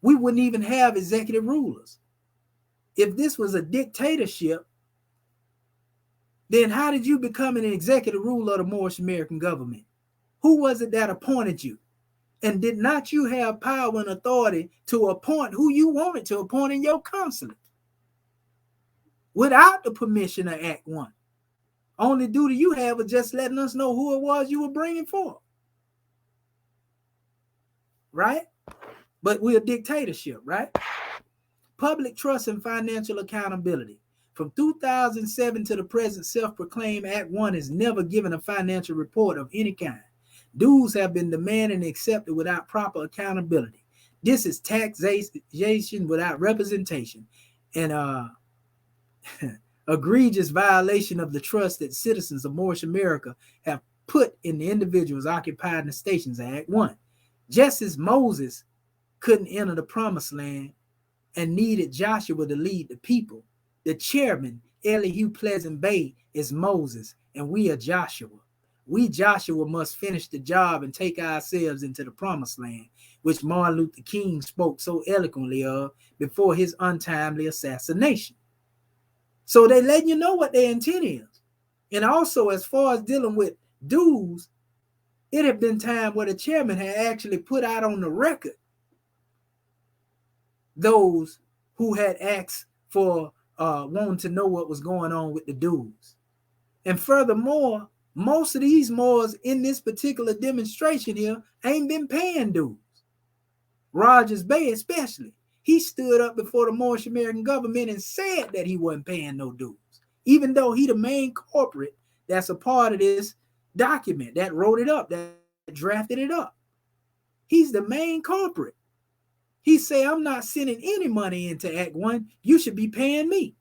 we wouldn't even have executive rulers. If this was a dictatorship, then how did you become an executive ruler of the Moorish American government? Who was it that appointed you? And did not you have power and authority to appoint who you wanted to appoint in your consulate without the permission of Act 1? Only duty you have was just letting us know who it was you were bringing forth. Right? But we're a dictatorship, right? Public trust and financial accountability. From 2007 to the present, self-proclaimed Act 1 has never given a financial report of any kind. Dues have been demanded and accepted without proper accountability. This is taxation without representation and egregious violation of the trust that citizens of Moorish America have put in the individuals occupying the stations, Act 1. Just as Moses couldn't enter the promised land and needed Joshua to lead the people, the chairman, Elihu Pleasant Bay, is Moses, and we are Joshua. We, Joshua, must finish the job and take ourselves into the promised land, which Martin Luther King spoke so eloquently of before his untimely assassination. So they letting you know what their intent is. And also, as far as dealing with dues, it had been time where the chairman had actually put out on the record those who had asked for wanting to know what was going on with the dues. And furthermore, most of these Moors in this particular demonstration here ain't been paying dues. Rogers Bay especially. He stood up before the Moorish American government and said that he wasn't paying no dues, even though he the main corporate that's a part of this document, that wrote it up, that drafted it up. He's the main corporate. He said, I'm not sending any money into Act 1. You should be paying me.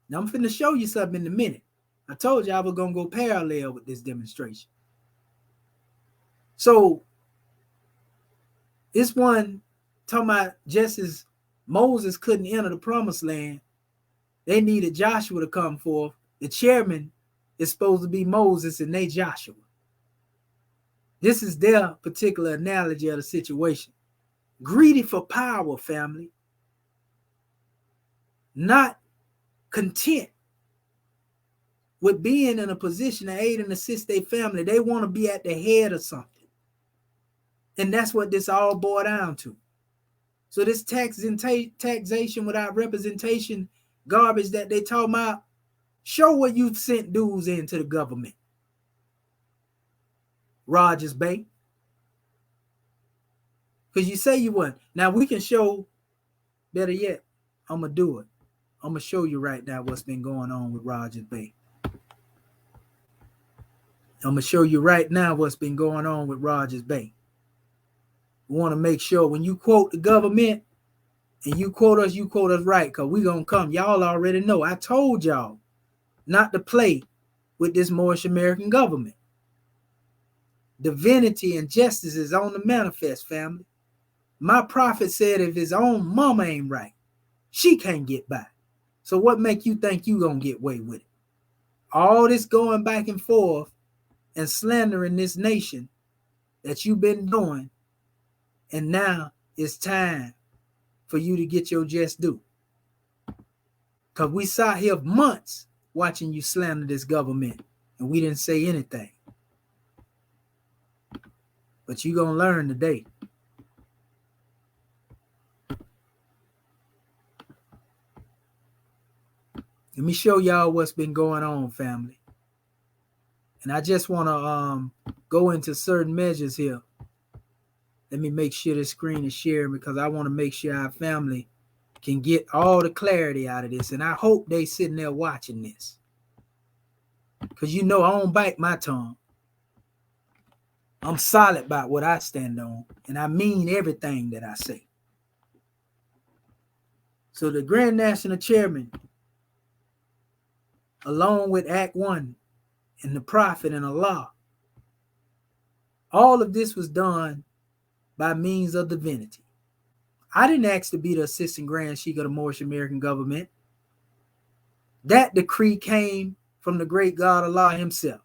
Now, I'm finna show you something in a minute. I told you I was going to go parallel with this demonstration. So, this one talking about just as Moses couldn't enter the promised land, they needed Joshua to come forth. The chairman is supposed to be Moses and they Joshua. This is their particular analogy of the situation. Greedy for power, family. Not content with being in a position to aid and assist their family. They want to be at the head of something. And that's what this all boiled down to. So this taxation without representation garbage that they talk about, show where you've sent dues into the government. Rogers Bay. Because you say you wouldn't. Now we can show, better yet, I'm going to do it. I'm going to show you right now what's been going on with Rogers Bay. I'm going to show you right now what's been going on with Rogers Bay. We want to make sure when you quote the government and you quote us right, because we're going to come. Y'all already know. I told y'all not to play with this Moorish American government. Divinity and justice is on the manifest, family. My prophet said if his own mama ain't right, she can't get by. So what make you think you going to get away with it? All this going back and forth and slandering this nation that you've been doing, and now it's time for you to get your just due. Because we sat here months watching you slander this government, and we didn't say anything. But you're going to learn today. Let me show y'all what's been going on, family. And I just want to go into certain measures here. Let me make sure the screen is shared because I want to make sure our family can get all the clarity out of this. And I hope they sitting there watching this. Because you know I don't bite my tongue. I'm solid about what I stand on. And I mean everything that I say. So the Grand National Chairman, along with Act 1 and the Prophet and Allah, all of this was done by means of divinity. I didn't ask to be the Assistant Grand Sheikh of the Moorish American government. That decree came from the great God Allah himself.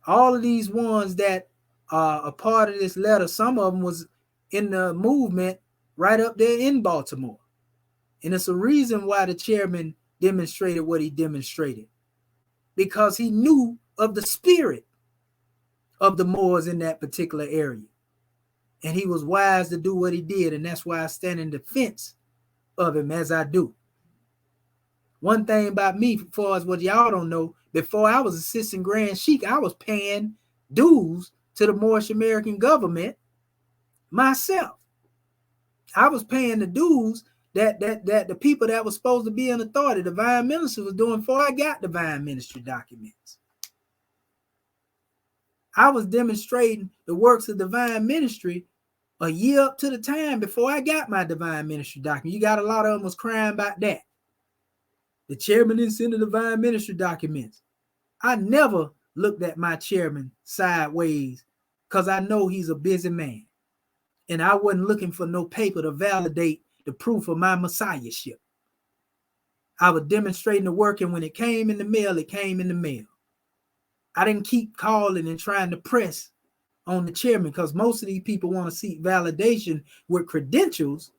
All of these ones that are a part of this letter, some of them was in the movement right up there in Baltimore. And it's a reason why the chairman demonstrated what he demonstrated. Because he knew of the spirit of the Moors in that particular area. And he was wise to do what he did. And that's why I stand in defense of him as I do. One thing about me, as far as what y'all don't know, before I was Assistant Grand Sheikh, I was paying dues to the Moorish American government myself. I was paying the dues that the people that was supposed to be in authority, the divine minister, was doing before I got divine ministry documents. I was demonstrating the works of divine ministry a year up to the time before I got my divine ministry document. You got a lot of them was crying about that. The chairman didn't send the divine ministry documents. I never looked at my chairman sideways because I know he's a busy man. And I wasn't looking for no paper to validate the proof of my messiahship. I was demonstrating the work, and when it came in the mail, it came in the mail. I didn't keep calling and trying to press on the chairman because most of these people want to seek validation with credentials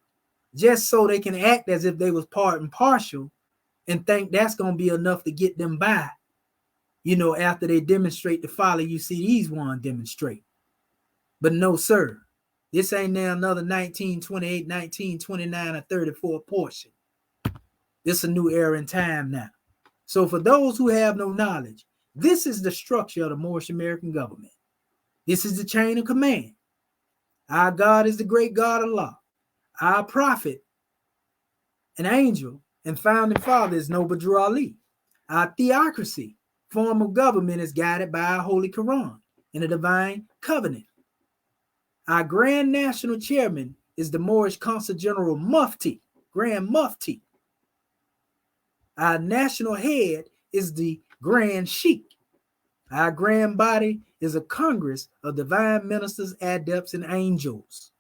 just so they can act as if they was part and partial and think that's going to be enough to get them by, after they demonstrate the folly you see these ones demonstrate. But no, sir. This ain't now another 1928, 1929, or 34 portion. This is a new era in time now. So for those who have no knowledge, this is the structure of the Moorish American government. This is the chain of command. Our God is the great God Allah. Our prophet, an angel, and founding father is Noble Drew Ali. Our theocracy, form of government, is guided by our Holy Quran and the divine covenant. Our Grand National Chairman is the Moorish Consul General Mufti, Grand Mufti. Our national head is the Grand Sheikh. Our grand body is a Congress of divine ministers, adepts, and angels.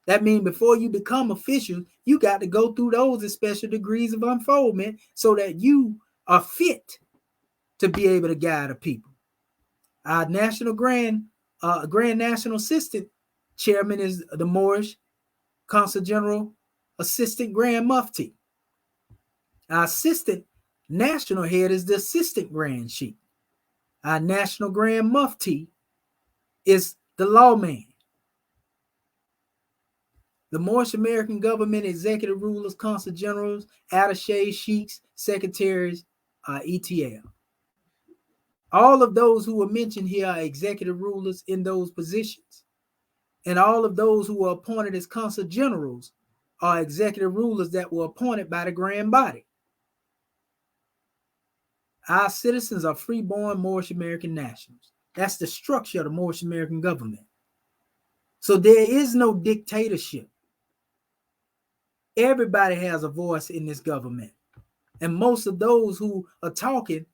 That means before you become official, you got to go through those special degrees of unfoldment so that you are fit to be able to guide the people. Our national Grand National Assistant Chairman is the Moorish Consul General Assistant Grand Mufti. Our Assistant National Head is the Assistant Grand Sheikh. Our National Grand Mufti is the lawman. The Moorish American government executive rulers, consul generals, attaches, sheiks, secretaries, ETL. All of those who were mentioned here are executive rulers in those positions. And all of those who were appointed as consul generals are executive rulers that were appointed by the grand body. Our citizens are free-born Moorish American nationals. That's the structure of the Moorish American government. So there is no dictatorship. Everybody has a voice in this government. And most of those who are talking,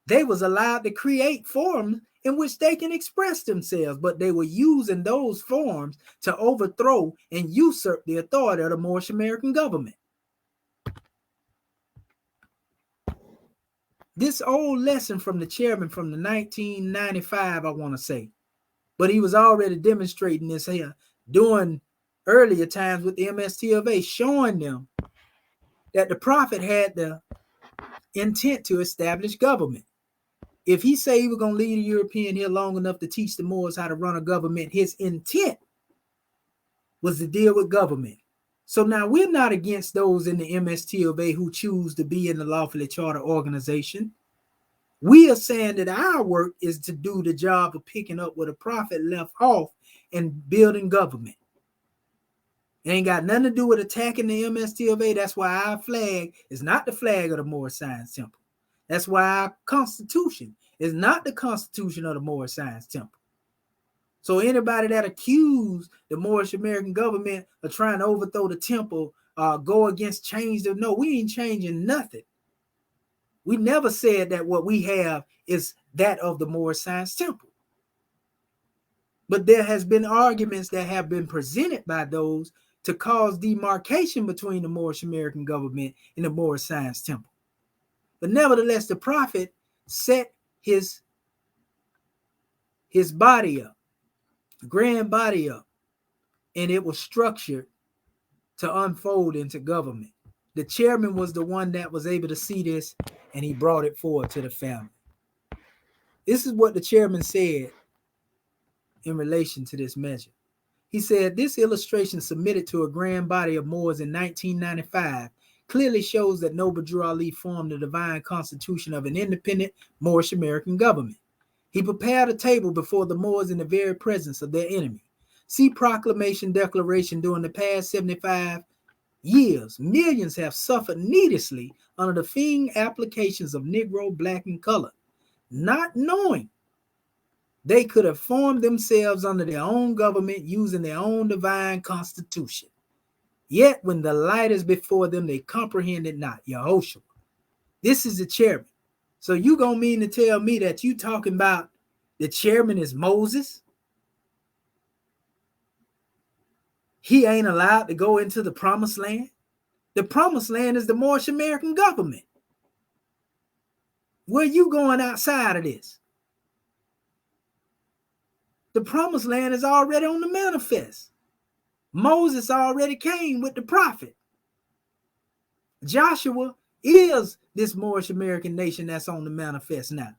they was allowed to create forums in which they can express themselves, but they were using those forms to overthrow and usurp the authority of the Moorish American government. This old lesson from the chairman from the 1995, I want to say, but he was already demonstrating this here during earlier times with the MSTFA, showing them that the prophet had the intent to establish government. If he say he was going to leave the European here long enough to teach the Moors how to run a government, his intent was to deal with government. So now we're not against those in the MSTFA who choose to be in the lawfully chartered organization. We are saying that our work is to do the job of picking up where the prophet left off and building government. It ain't got nothing to do with attacking the MSTFA. That's why our flag is not the flag of the Moorish Science Temple. That's why our Constitution is not the Constitution of the Moorish Science Temple. So anybody that accused the Moorish American government of trying to overthrow the temple, go against change, no, we ain't changing nothing. We never said that what we have is that of the Moorish Science Temple. But there has been arguments that have been presented by those to cause demarcation between the Moorish American government and the Moorish Science Temple. But nevertheless, the prophet set his body up, grand body up, and it was structured to unfold into government. The chairman was the one that was able to see this, and he brought it forward to the family. This is what the chairman said in relation to this measure. He said, this illustration submitted to a grand body of Moors in 1995 clearly shows that Noble Drew Ali formed the divine constitution of an independent Moorish American government. He prepared a table before the Moors in the very presence of their enemy. See proclamation declaration during the past 75 years. Millions have suffered needlessly under the fiend applications of Negro, black, and color, not knowing they could have formed themselves under their own government using their own divine constitution. Yet when the light is before them, they comprehend it not. Yehoshua. This is the chairman. So you gonna mean to tell me that you talking about the chairman is Moses? He ain't allowed to go into the promised land? The promised land is the Moorish American government. Where you going outside of this? The promised land is already on the manifest. Moses already came with the prophet. Joshua is this Moorish American nation that's on the manifest now.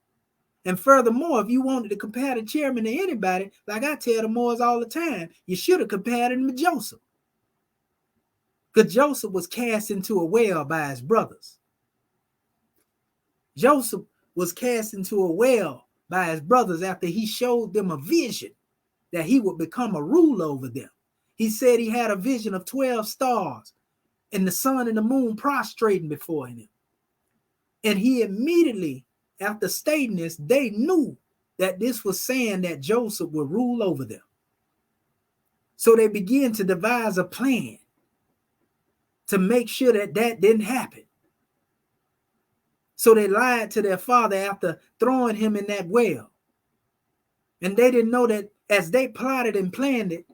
And furthermore, if you wanted to compare the chairman to anybody, like I tell the Moors all the time, you should have compared him to Joseph. Because Joseph was cast into a well by his brothers. Joseph was cast into a well by his brothers after he showed them a vision that he would become a ruler over them. He said he had a vision of 12 stars and the sun and the moon prostrating before him. And he immediately, after stating this, they knew that this was saying that Joseph would rule over them. So they began to devise a plan to make sure that that didn't happen. So they lied to their father after throwing him in that well. And they didn't know that as they plotted and planned it,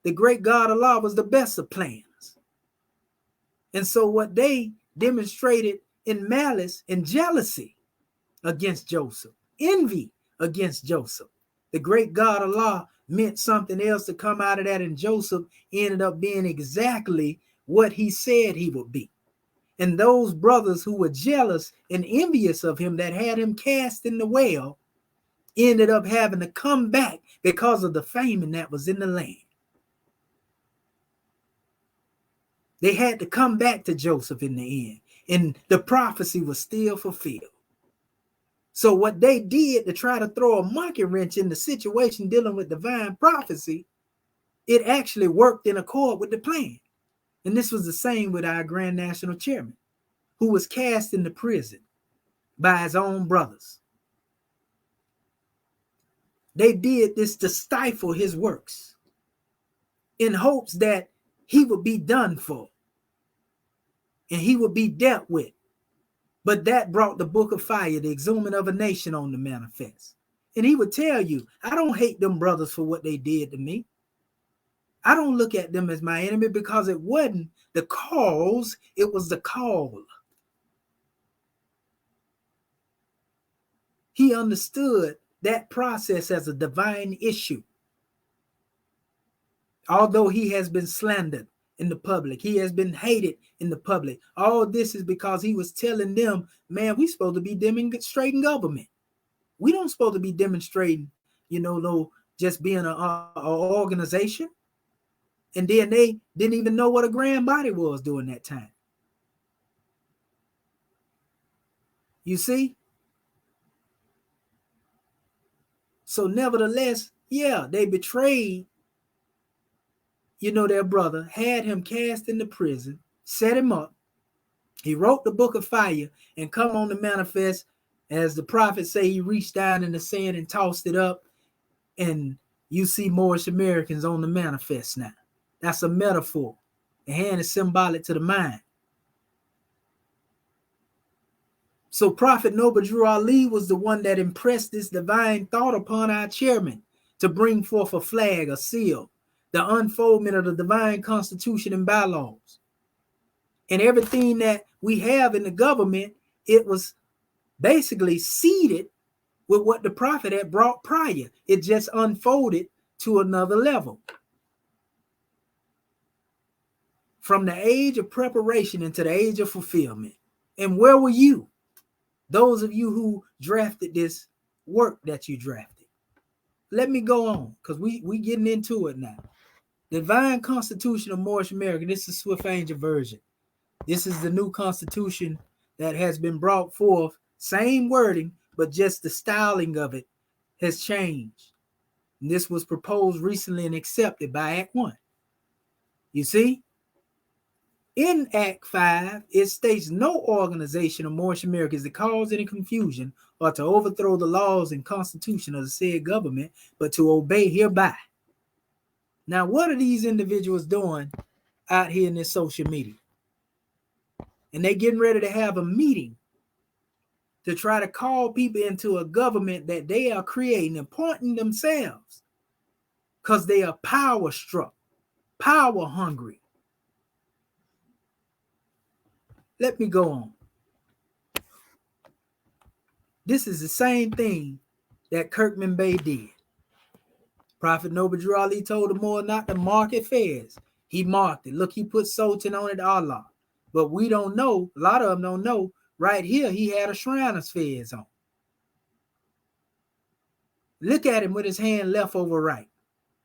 the great God Allah was the best of plans. And so what they demonstrated in malice and jealousy against Joseph, envy against Joseph, the great God Allah meant something else to come out of that, and Joseph ended up being exactly what he said he would be. And those brothers who were jealous and envious of him that had him cast in the well ended up having to come back because of the famine that was in the land. They had to come back to Joseph in the end, and the prophecy was still fulfilled. So what they did to try to throw a monkey wrench in the situation dealing with divine prophecy, it actually worked in accord with the plan. And this was the same with our Grand National Chairman, who was cast into prison by his own brothers. They did this to stifle his works in hopes that he would be done for and he would be dealt with. But that brought the book of fire, the exhuming of a nation, on the manifest. And he would tell you, I don't hate them brothers for what they did to me. I don't look at them as my enemy because it wasn't the cause, it was the call. He understood that process as a divine issue. Although he has been slandered in the public, he has been hated in the public. All this is because he was telling them, man, we supposed to be demonstrating government. We don't supposed to be demonstrating, no, just being an organization. And then they didn't even know what a grand body was during that time. You see? So nevertheless, yeah, they betrayed, their brother, had him cast into prison, set him up. He wrote the book of fire and come on the manifest. As the prophets say, he reached down in the sand and tossed it up. And you see Moorish Americans on the manifest now. That's a metaphor. The hand is symbolic to the mind. So Prophet Noble Drew Ali was the one that impressed this divine thought upon our chairman to bring forth a flag, a seal, the unfoldment of the divine constitution and bylaws. And everything that we have in the government, it was basically seeded with what the prophet had brought prior. It just unfolded to another level. From the age of preparation into the age of fulfillment. And where were you? Those of you who drafted this work that you drafted. Let me go on, because we getting into it now. Divine Constitution of Moorish America. This is Swift Angel version. This is the new constitution that has been brought forth. Same wording, but just the styling of it has changed. And this was proposed recently and accepted by Act 1. You see? In Act 5, it states no organization of Moorish America is to cause any confusion or to overthrow the laws and constitution of the said government, but to obey hereby. Now, what are these individuals doing out here in this social media? And they're getting ready to have a meeting to try to call people into a government that they are creating, appointing themselves, because they are power struck, power hungry. Let me go on. This is the same thing that Kirkman Bey did. Prophet Noble Drew Ali told the Moor not to mark it fairs. He marked it. Look, he put Sultan on it, Allah. But we don't know, a lot of them don't know, right here he had a Shriner's fez on. Look at him with his hand left over right.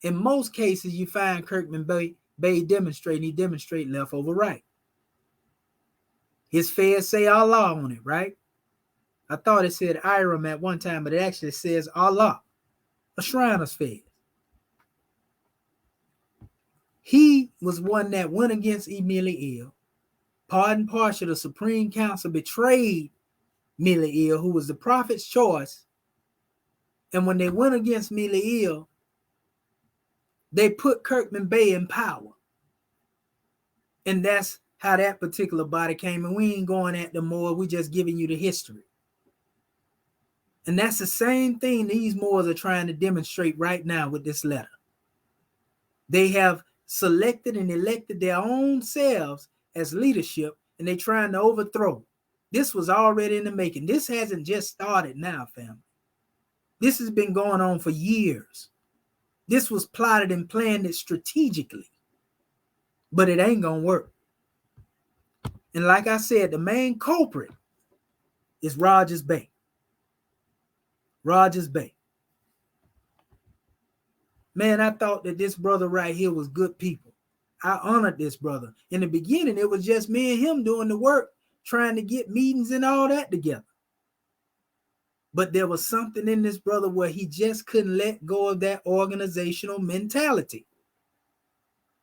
In most cases, you find Kirkman Bey demonstrating, he demonstrate left over right. His fez say Allah on it, right? I thought it said Iram at one time, but it actually says Allah, a Shriner's fez. He was one that went against Emil. Part and parcel, the Supreme Council betrayed Emil, who was the prophet's choice. And when they went against Emil, they put Kirkman Bey in power. And that's how that particular body came. And we ain't going at them more. We just giving you the history. And that's the same thing these Moors are trying to demonstrate right now with this letter. They have selected and elected their own selves as leadership, and they're trying to overthrow. This was already in the making. This hasn't just started now, family. This has been going on for years. This was plotted and planned strategically, but it ain't gonna work. And like I said, the main culprit is Rogers Bey. Rogers Bey. Man, I thought that this brother right here was good people. I honored this brother. In the beginning, it was just me and him doing the work, trying to get meetings and all that together. But there was something in this brother where he just couldn't let go of that organizational mentality,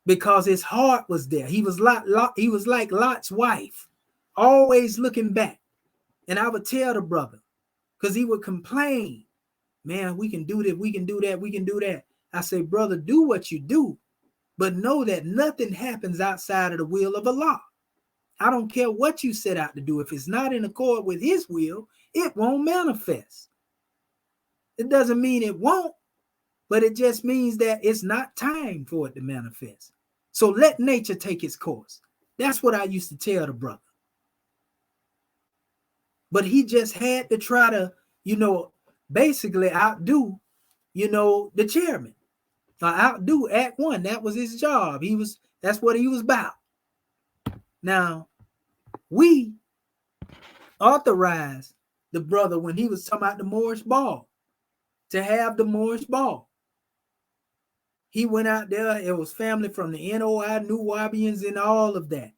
because his heart was there. He was like Lot's wife, always looking back. And I would tell the brother, because he would complain, man, we can do this, we can do that, we can do that. I say, brother, do what you do, but know that nothing happens outside of the will of Allah. I don't care what you set out to do. If it's not in accord with his will, it won't manifest. It doesn't mean it won't, but it just means that it's not time for it to manifest. So let nature take its course. That's what I used to tell the brother. But he just had to try to, basically outdo, the chairman. Outdo Act One. That was his job. That's what he was about. Now, we authorized the brother when he was talking about the Moorish ball, to have the Moorish ball. He went out there. It was family from the NOI, New Wabians, and all of that.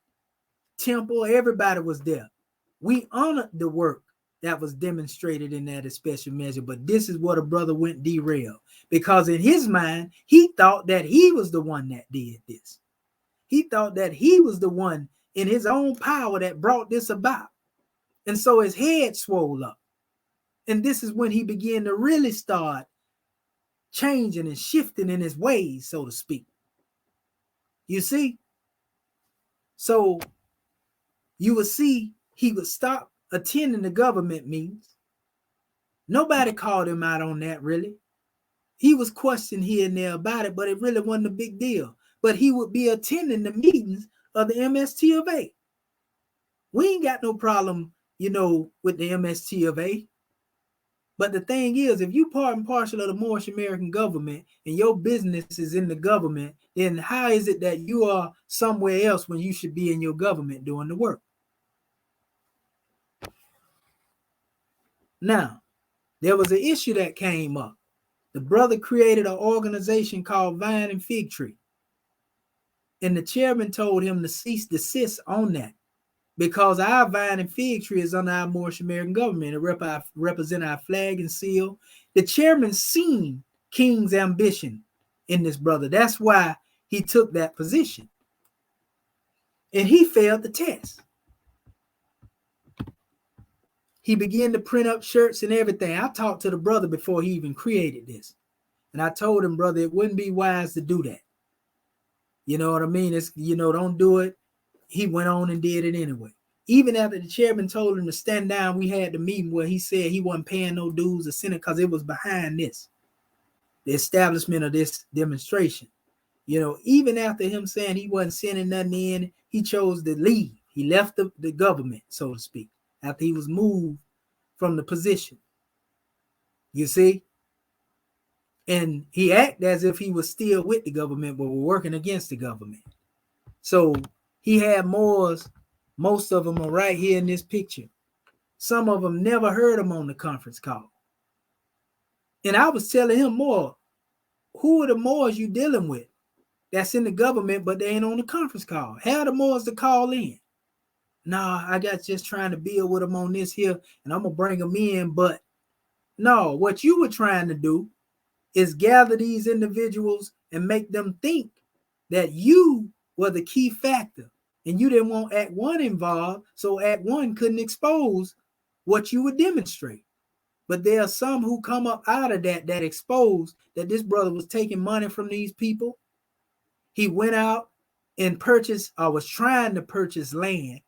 Temple, everybody was there. We honored the work that was demonstrated in that special measure, but this is what a brother went derailed, because in his mind, he thought that he was the one that did this. He thought that he was the one in his own power that brought this about. And so his head swole up. And this is when he began to really start changing and shifting in his ways, so to speak. You see? So you would see he would stop attending the government meetings. Nobody called him out on that, really. He was questioned here and there about it, but it really wasn't a big deal. But he would be attending the meetings of the MST of A. We ain't got no problem, with the MST of A. But the thing is, if you part and parcel of the Moorish American government and your business is in the government, then how is it that you are somewhere else when you should be in your government doing the work? Now, there was an issue that came up. The brother created an organization called Vine and Fig Tree. And the chairman told him to cease desist on that, because our Vine and Fig Tree is under our Moorish American government. It represent our flag and seal. The chairman seen King's ambition in this brother. That's why he took that position. And he failed the test. He began to print up shirts and everything. I talked to the brother before he even created this. And I told him, brother, it wouldn't be wise to do that. You know what I mean? It's, don't do it. He went on and did it anyway. Even after the chairman told him to stand down, we had the meeting where he said he wasn't paying no dues or Senate because it was behind this, the establishment of this demonstration. Even after him saying he wasn't sending nothing in, he chose to leave. He left the government, so to speak, after he was moved from the position. You see? And he acted as if he was still with the government, but were working against the government. So he had Moors. Most of them are right here in this picture. Some of them never heard him on the conference call. And I was telling him, Moore, who are the Moors you dealing with that's in the government, but they ain't on the conference call? Have the Moors to call in. Nah, I got just trying to build with them on this here, and I'm going to bring them in. But no, what you were trying to do is gather these individuals and make them think that you were the key factor. And you didn't want Act 1 involved, so Act 1 couldn't expose what you would demonstrate. But there are some who come up out of that exposed that this brother was taking money from these people. He went out and purchased, or was trying to purchase land.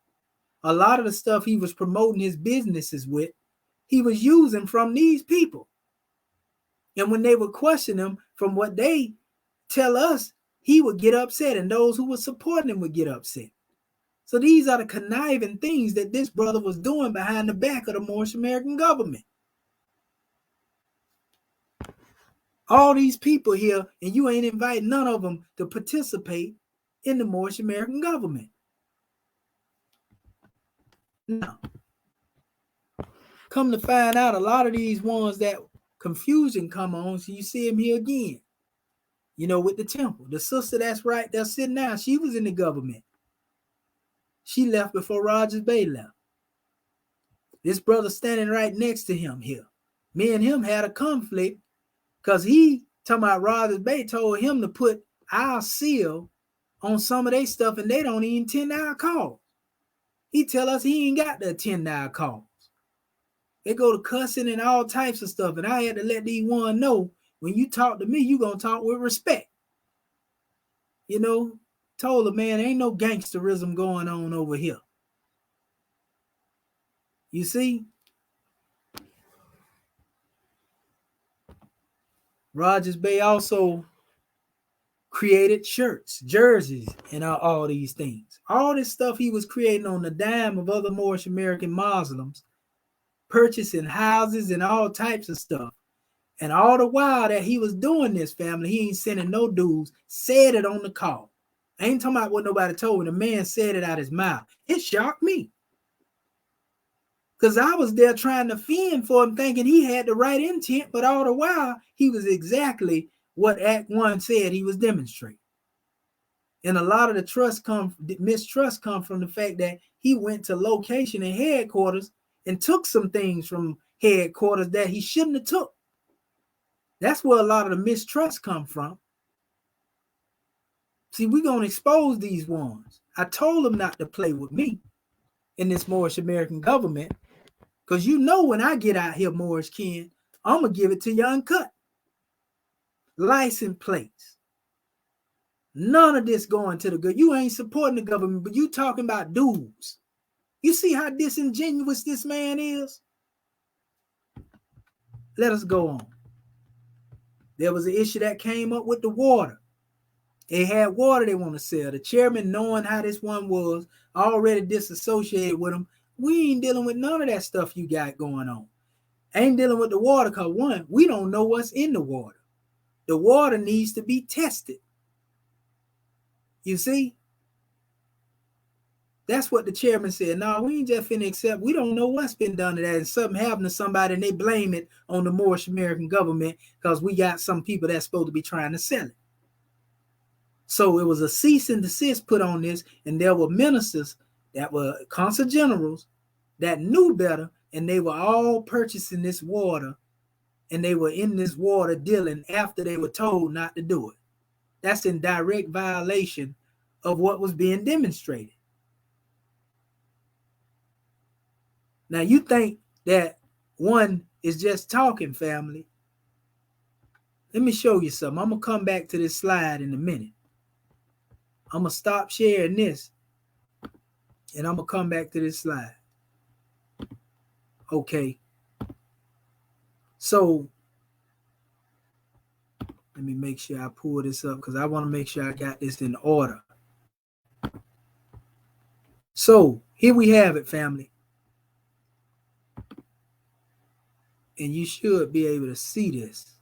A lot of the stuff he was promoting his businesses with, he was using from these people. And when they would question him, from what they tell us, he would get upset, and those who were supporting him would get upset. So these are the conniving things that this brother was doing behind the back of the Moorish American government. All these people here, and you ain't inviting none of them to participate in the Moorish American government. Now, come to find out, a lot of these ones that confusion come on, so you see him here again, with the temple. The sister that's right there sitting down, she was in the government. She left before Rogers Bay left. This brother standing right next to him here. Me and him had a conflict because he, talking about Rogers Bay, told him to put our seal on some of their stuff, and they don't even attend our calls. He tell us he ain't got to attend our calls. They go to cussing and all types of stuff, and I had to let these one know, when you talk to me, you going to talk with respect. Told him, man, ain't no gangsterism going on over here. You see? Rogers Bay also created shirts, jerseys, and all these things. All this stuff he was creating on the dime of other Moorish American Muslims, purchasing houses and all types of stuff. And all the while that he was doing this, family, he ain't sending no dues, said it on the call. I ain't talking about what nobody told me. The man said it out his mouth. It shocked me. Because I was there trying to fend for him, thinking he had the right intent, but all the while, he was exactly what Act 1 said he was demonstrating. And a lot of the mistrust come from the fact that he went to location and headquarters and took some things from headquarters that he shouldn't have took. That's where a lot of the mistrust come from. See, we're going to expose these ones. I told them not to play with me in this Moorish American government, because when I get out here, Moorish kin, I'm going to give it to you uncut. License plates. None of this going to the good. You ain't supporting the government, but you talking about dues. You see how disingenuous this man is? Let us go on. There was an issue that came up with the water. They had water they want to sell. The chairman, knowing how this one was, already disassociated with him. We ain't dealing with none of that stuff you got going on. Ain't dealing with the water because, one, we don't know what's in the water. The water needs to be tested. You see? That's what the chairman said. No, we ain't just finna accept. We don't know what's been done to that. And something happened to somebody and they blame it on the Moorish American government because we got some people that's supposed to be trying to sell it. So it was a cease and desist put on this, and there were ministers that were consul generals that knew better, and they were all purchasing this water, and they were in this water dealing after they were told not to do it. That's in direct violation of what was being demonstrated. Now, you think that one is just talking, family. Let me show you something. I'm going to come back to this slide in a minute. I'm going to stop sharing this, And I'm going to come back to this slide. Okay. So let me make sure I pull this up because I want to make sure I got this in order. So here we have it, family. And you should be able to see this.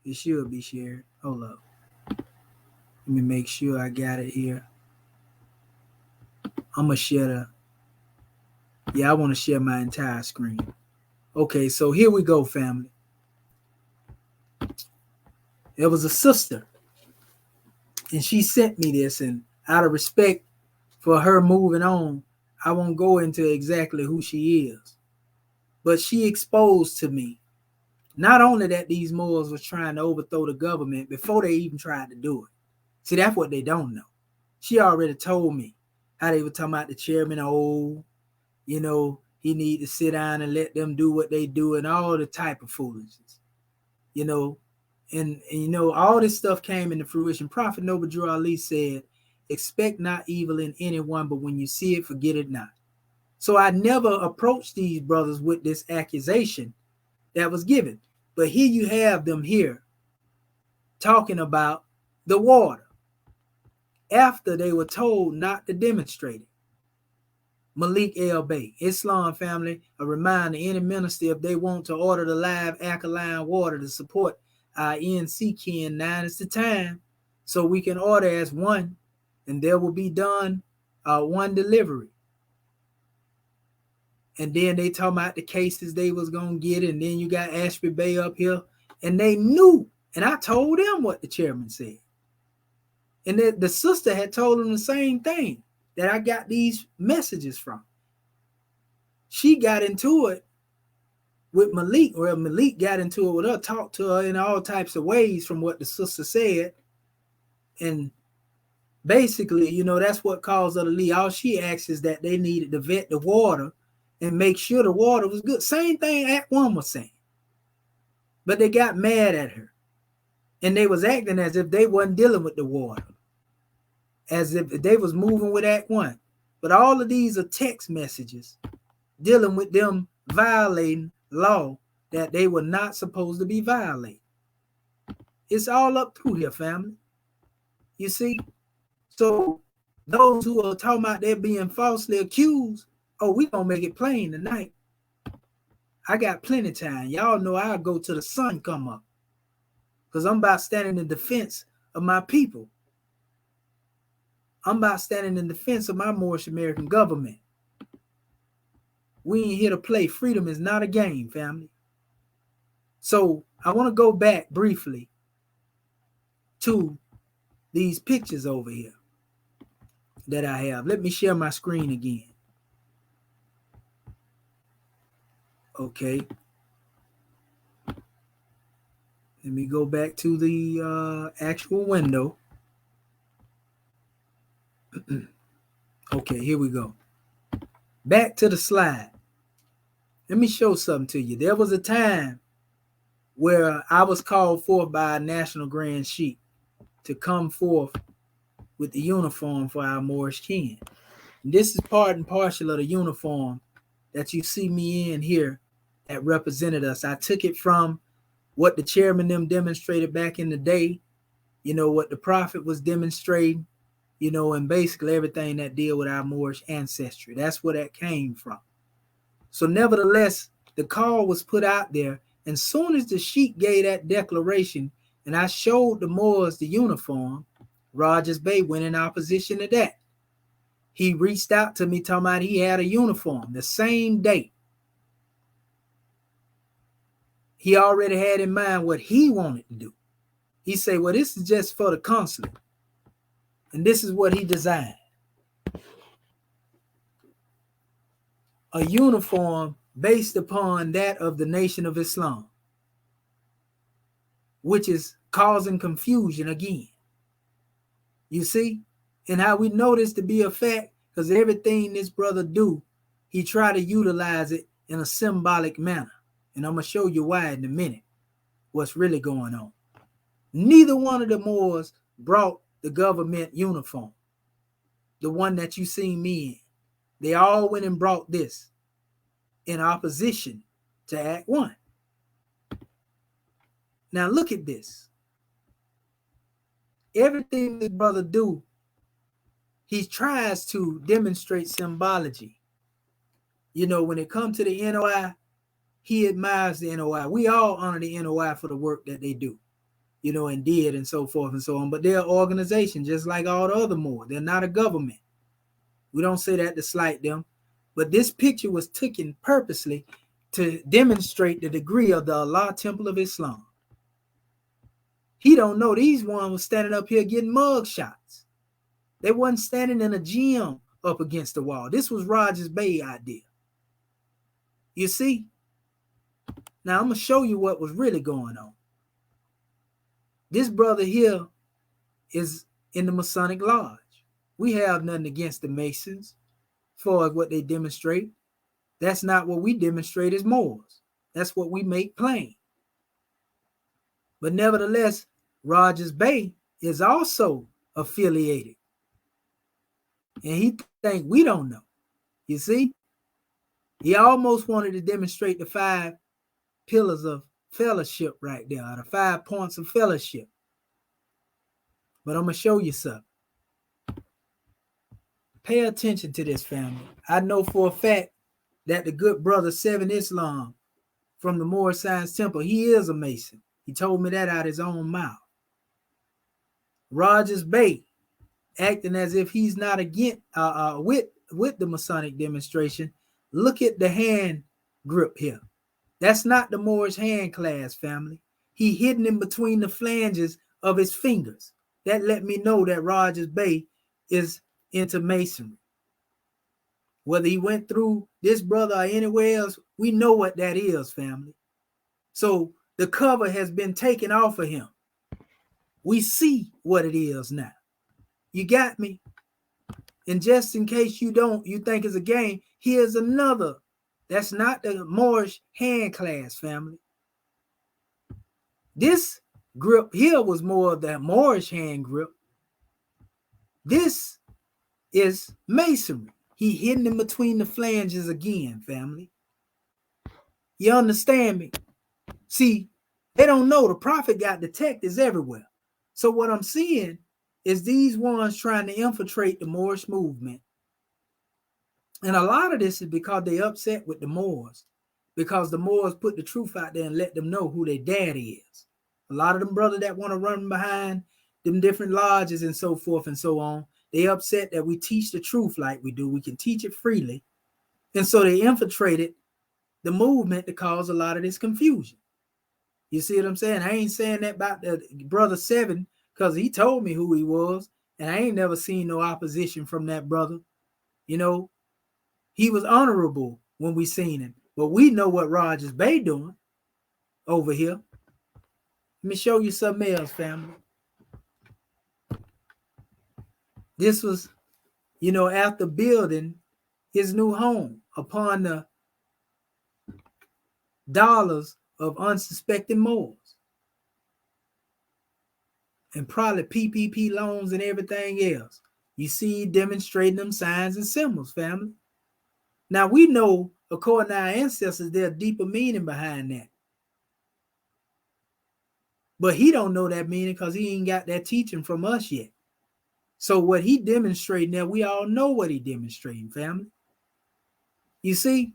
It should be shared. Hold up. Let me make sure I got it here. I'm going to share the... Yeah, I want to share my entire screen. Okay, so here we go, family. There was a sister, and she sent me this, and out of respect for her moving on, I won't go into exactly who she is. But she exposed to me, not only that these Moors was trying to overthrow the government before they even tried to do it. See, that's what they don't know. She already told me how they were talking about the chairman old, you know, he need to sit down and let them do what they do and all the type of foolishness, you know. And you know, all this stuff came into fruition. Prophet Noble Drew Ali said, expect not evil in anyone, but when you see it, forget it not. So I never approached these brothers with this accusation that was given. But here you have them here talking about the water after they were told not to demonstrate it. Malik El-Bey, Islam family, a reminder any minister, if they want to order the live alkaline water to support our ENC kin, now is the time, so we can order as one, and there will be done one delivery. And then they talk about the cases they was gonna get, and then you got Ashby Bay up here, and they knew, and I told them what the chairman said. And the sister had told them the same thing that I got these messages from. She got into it with Malik, or Malik got into it with her, talked to her in all types of ways from what the sister said. And basically, you know, that's what caused her to leave. All she asked is that they needed to vet the water and make sure the water was good. Same thing Act One was saying. But they got mad at her. And they was acting as if they wasn't dealing with the water, as if they was moving with Act One. But all of these are text messages dealing with them violating law that they were not supposed to be violating. It's all up through here, family. You see? So those who are talking about they're being falsely accused, oh, we gonna make it plain tonight. I got plenty of time. Y'all know I'll go till the sun come up, because I'm about standing in defense of my people. I'm about standing in defense of my Moorish American government. We ain't here to play. Freedom is not a game, family. So I want to go back briefly to these pictures over here that I have. Let me share my screen again. Okay. Let me go back to the actual window. Okay, here we go. Back to the slide. Let me show something to you. There was a time where I was called forth by a national grand sheik to come forth with the uniform for our Moorish kin. And this is part and parcel of the uniform that you see me in here that represented us. I took it from what the chairman them demonstrated back in the day, you know, what the prophet was demonstrating, you know, and basically everything that deal with our Moorish ancestry. That's where that came from. So nevertheless, the call was put out there, and soon as the sheik gave that declaration and I showed the Moors the uniform, Rogers Bay went in opposition to that. He reached out to me talking about he had a uniform the same day. He already had in mind what he wanted to do. He said, well, this is just for the consulate. And this is what he designed. A uniform based upon that of the Nation of Islam, which is causing confusion again. You see? And how we know this to be a fact, because everything this brother do, he try to utilize it in a symbolic manner. And I'm going to show you why in a minute, what's really going on. Neither one of the Moors brought the government uniform. the one that you seen me in. They all went and brought this in opposition to Act 1. Now look at this. Everything this brother do, he tries to demonstrate symbology. You know, when it comes to the NOI, he admires the NOI. We all honor the NOI for the work that they do, you know, and did and so forth and so on. But they're an organization just like all the other Moors. They're not a government. We don't say that to slight them. But this picture was taken purposely to demonstrate the degree of the Allah Temple of Islam. He don't know these ones was standing up here getting mug shots. They wasn't standing in a gym up against the wall. This was Rogers Bay idea. You see? Now I'm going to show you what was really going on. This brother here is in the Masonic Lodge. We have nothing against the Masons for what they demonstrate. That's not what we demonstrate as Moors. That's what we make plain. But nevertheless, Rogers Bay is also affiliated. And he think we don't know. You see? He almost wanted to demonstrate the 5 pillars of fellowship right there, or the 5 points of fellowship. But I'm going to show you something. Pay attention to this, family. I know for a fact that the good brother 7 Islam from the Moorish Science Temple, he is a Mason. He told me that out of his own mouth. Rogers Bay, acting as if he's not against with the Masonic demonstration. Look at the hand grip here. That's not the Moorish hand clasp, family. He hidden in between the flanges of his fingers. That let me know that Rogers Bay is into Masonry. Whether he went through this brother or anywhere else, we know what that is, family. So the cover has been taken off of him. We see what it is now. You got me? And just in case you think it's a game, here's another. That's not the Moorish hand clasp, family. This grip here was more of the Moorish hand grip. This is Masonry. He hidden in between the flanges again, family. You understand me? See, they don't know the prophet got detectives everywhere. So what I'm seeing is these ones trying to infiltrate the Moorish movement. And a lot of this is because they upset with the Moors, because the Moors put the truth out there and let them know who their daddy is. A lot of them brothers that want to run behind them different lodges and so forth and so on, they upset that we teach the truth like we do. We can teach it freely. And so they infiltrated the movement to cause a lot of this confusion. You see what I'm saying? I ain't saying that about the brother 7 because he told me who he was, and I ain't never seen no opposition from that brother. You know, he was honorable when we seen him, but we know what Rogers Bay doing over here. Let me show you something else, family. This was, you know, after building his new home upon the dollars of unsuspecting Moors. And probably PPP loans and everything else. You see demonstrating them signs and symbols, family. Now we know, according to our ancestors, there's a deeper meaning behind that. But he don't know that meaning because he ain't got that teaching from us yet. So what he demonstrating there, we all know what he demonstrating, family. You see?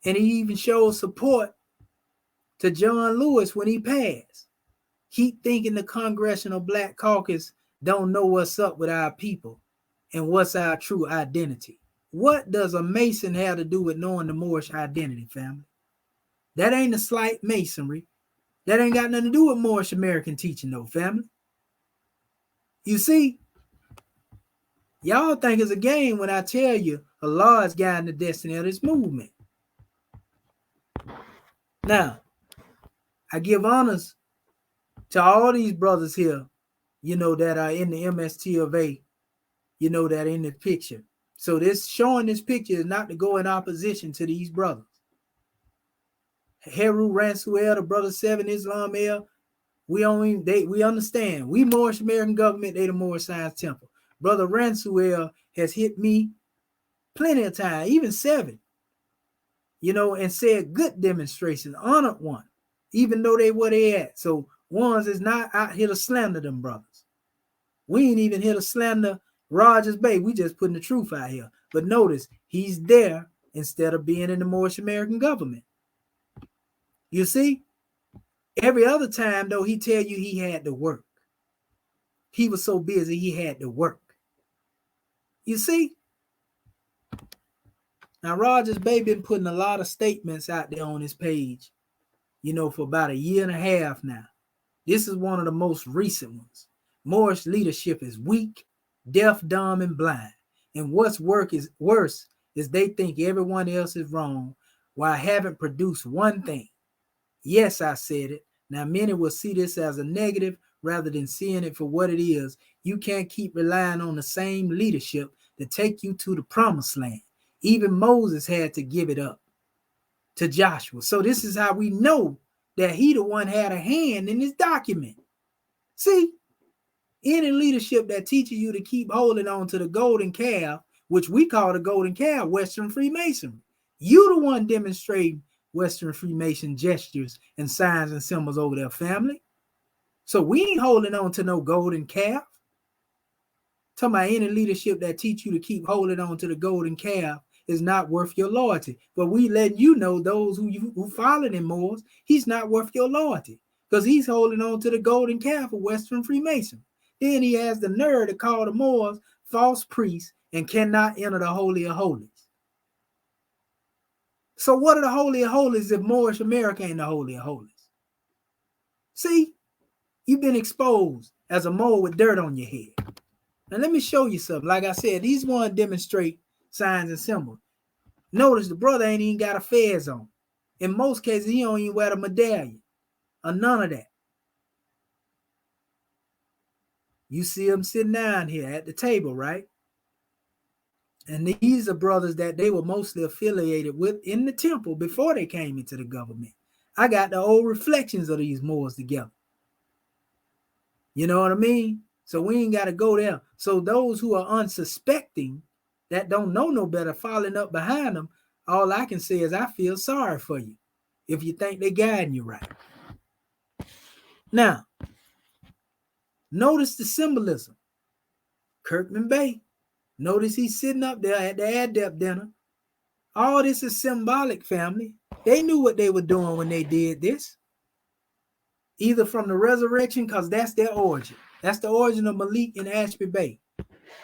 And he even showed support to John Lewis when he passed. Keep thinking the Congressional Black Caucus don't know what's up with our people and what's our true identity. What does a Mason have to do with knowing the Moorish identity, family? That ain't a slight Masonry. That ain't got nothing to do with Moorish American teaching, though, family. You see, y'all think it's a game when I tell you Allah is guiding the destiny of this movement. Now, I give honors to all these brothers here, you know, that are in the MST of A, you know, that are in the picture. So this showing this picture is not to go in opposition to these brothers. Heru Ransuel, the brother 7 Islam El, we understand. We Moorish American government, they the Moorish Science Temple. Brother Ransuel has hit me plenty of time, even 7, and said good demonstration, honored one, even though they were they at. So ones is not out here to slander them brothers. We ain't even here to slander Rogers Bay. We just putting the truth out here. But notice, he's there instead of being in the Moorish American government. You see? Every other time, though, he tell you he had to work. He was so busy, he had to work. You see? Now, Rogers Bay been putting a lot of statements out there on his page, for about a year and a half now. This is one of the most recent ones. Moorish leadership is weak, deaf, dumb, and blind. And what's worse is they think everyone else is wrong while haven't produced one thing. Yes, I said it. Now, many will see this as a negative rather than seeing it for what it is. You can't keep relying on the same leadership to take you to the promised land. Even Moses had to give it up to Joshua. So this is how we know that he the one had a hand in this document. See, any leadership that teaches you to keep holding on to the golden calf, which we call the golden calf, Western Freemasonry. You the one demonstrating Western Freemason gestures and signs and symbols over their family. So we ain't holding on to no golden calf. Talking about any leadership that teach you to keep holding on to the golden calf is not worth your loyalty. But we letting you know, those who follow them Moors, he's not worth your loyalty because he's holding on to the golden calf of Western Freemason. Then he has the nerve to call the Moors false priests and cannot enter the Holy of Holies. So what are the Holy of Holies if Moorish America ain't the Holy of Holies? See, you've been exposed as a mole with dirt on your head. Now let me show you something. Like I said, these ones demonstrate signs and symbols. Notice the brother ain't even got a fez on. In most cases, he don't even wear the medallion or none of that. You see him sitting down here at the table, right? And these are brothers that they were mostly affiliated with in the temple before they came into the government. I got the old reflections of these Moors together. You know what I mean? So we ain't got to go there. So those who are unsuspecting, that don't know no better, following up behind them, all I can say is I feel sorry for you if you think they're guiding you right. Now, notice the symbolism. Kirkman Bay. Notice he's sitting up there at the adept dinner. All this is symbolic, family. They knew what they were doing when they did this. Either from the resurrection, because that's their origin. That's the origin of Malik and Ashby Bay.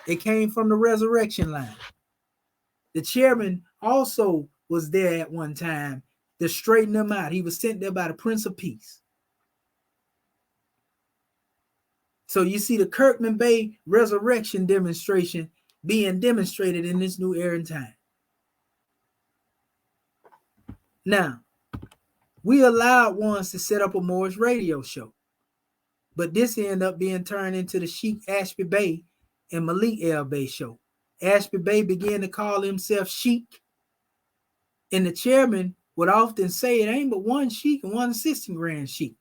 It came from the resurrection line. The chairman also was there at one time to straighten them out. He was sent there by the Prince of Peace. So you see the Kirkman Bay resurrection demonstration being demonstrated in this new era and time. Now, we allowed ones to set up a Moorish radio show, but this ended up being turned into the Sheikh Ashby Bay and Malik El Bay show. Ashby Bay began to call himself Sheikh, and the chairman would often say it ain't but one Sheikh and one assistant grand Sheikh.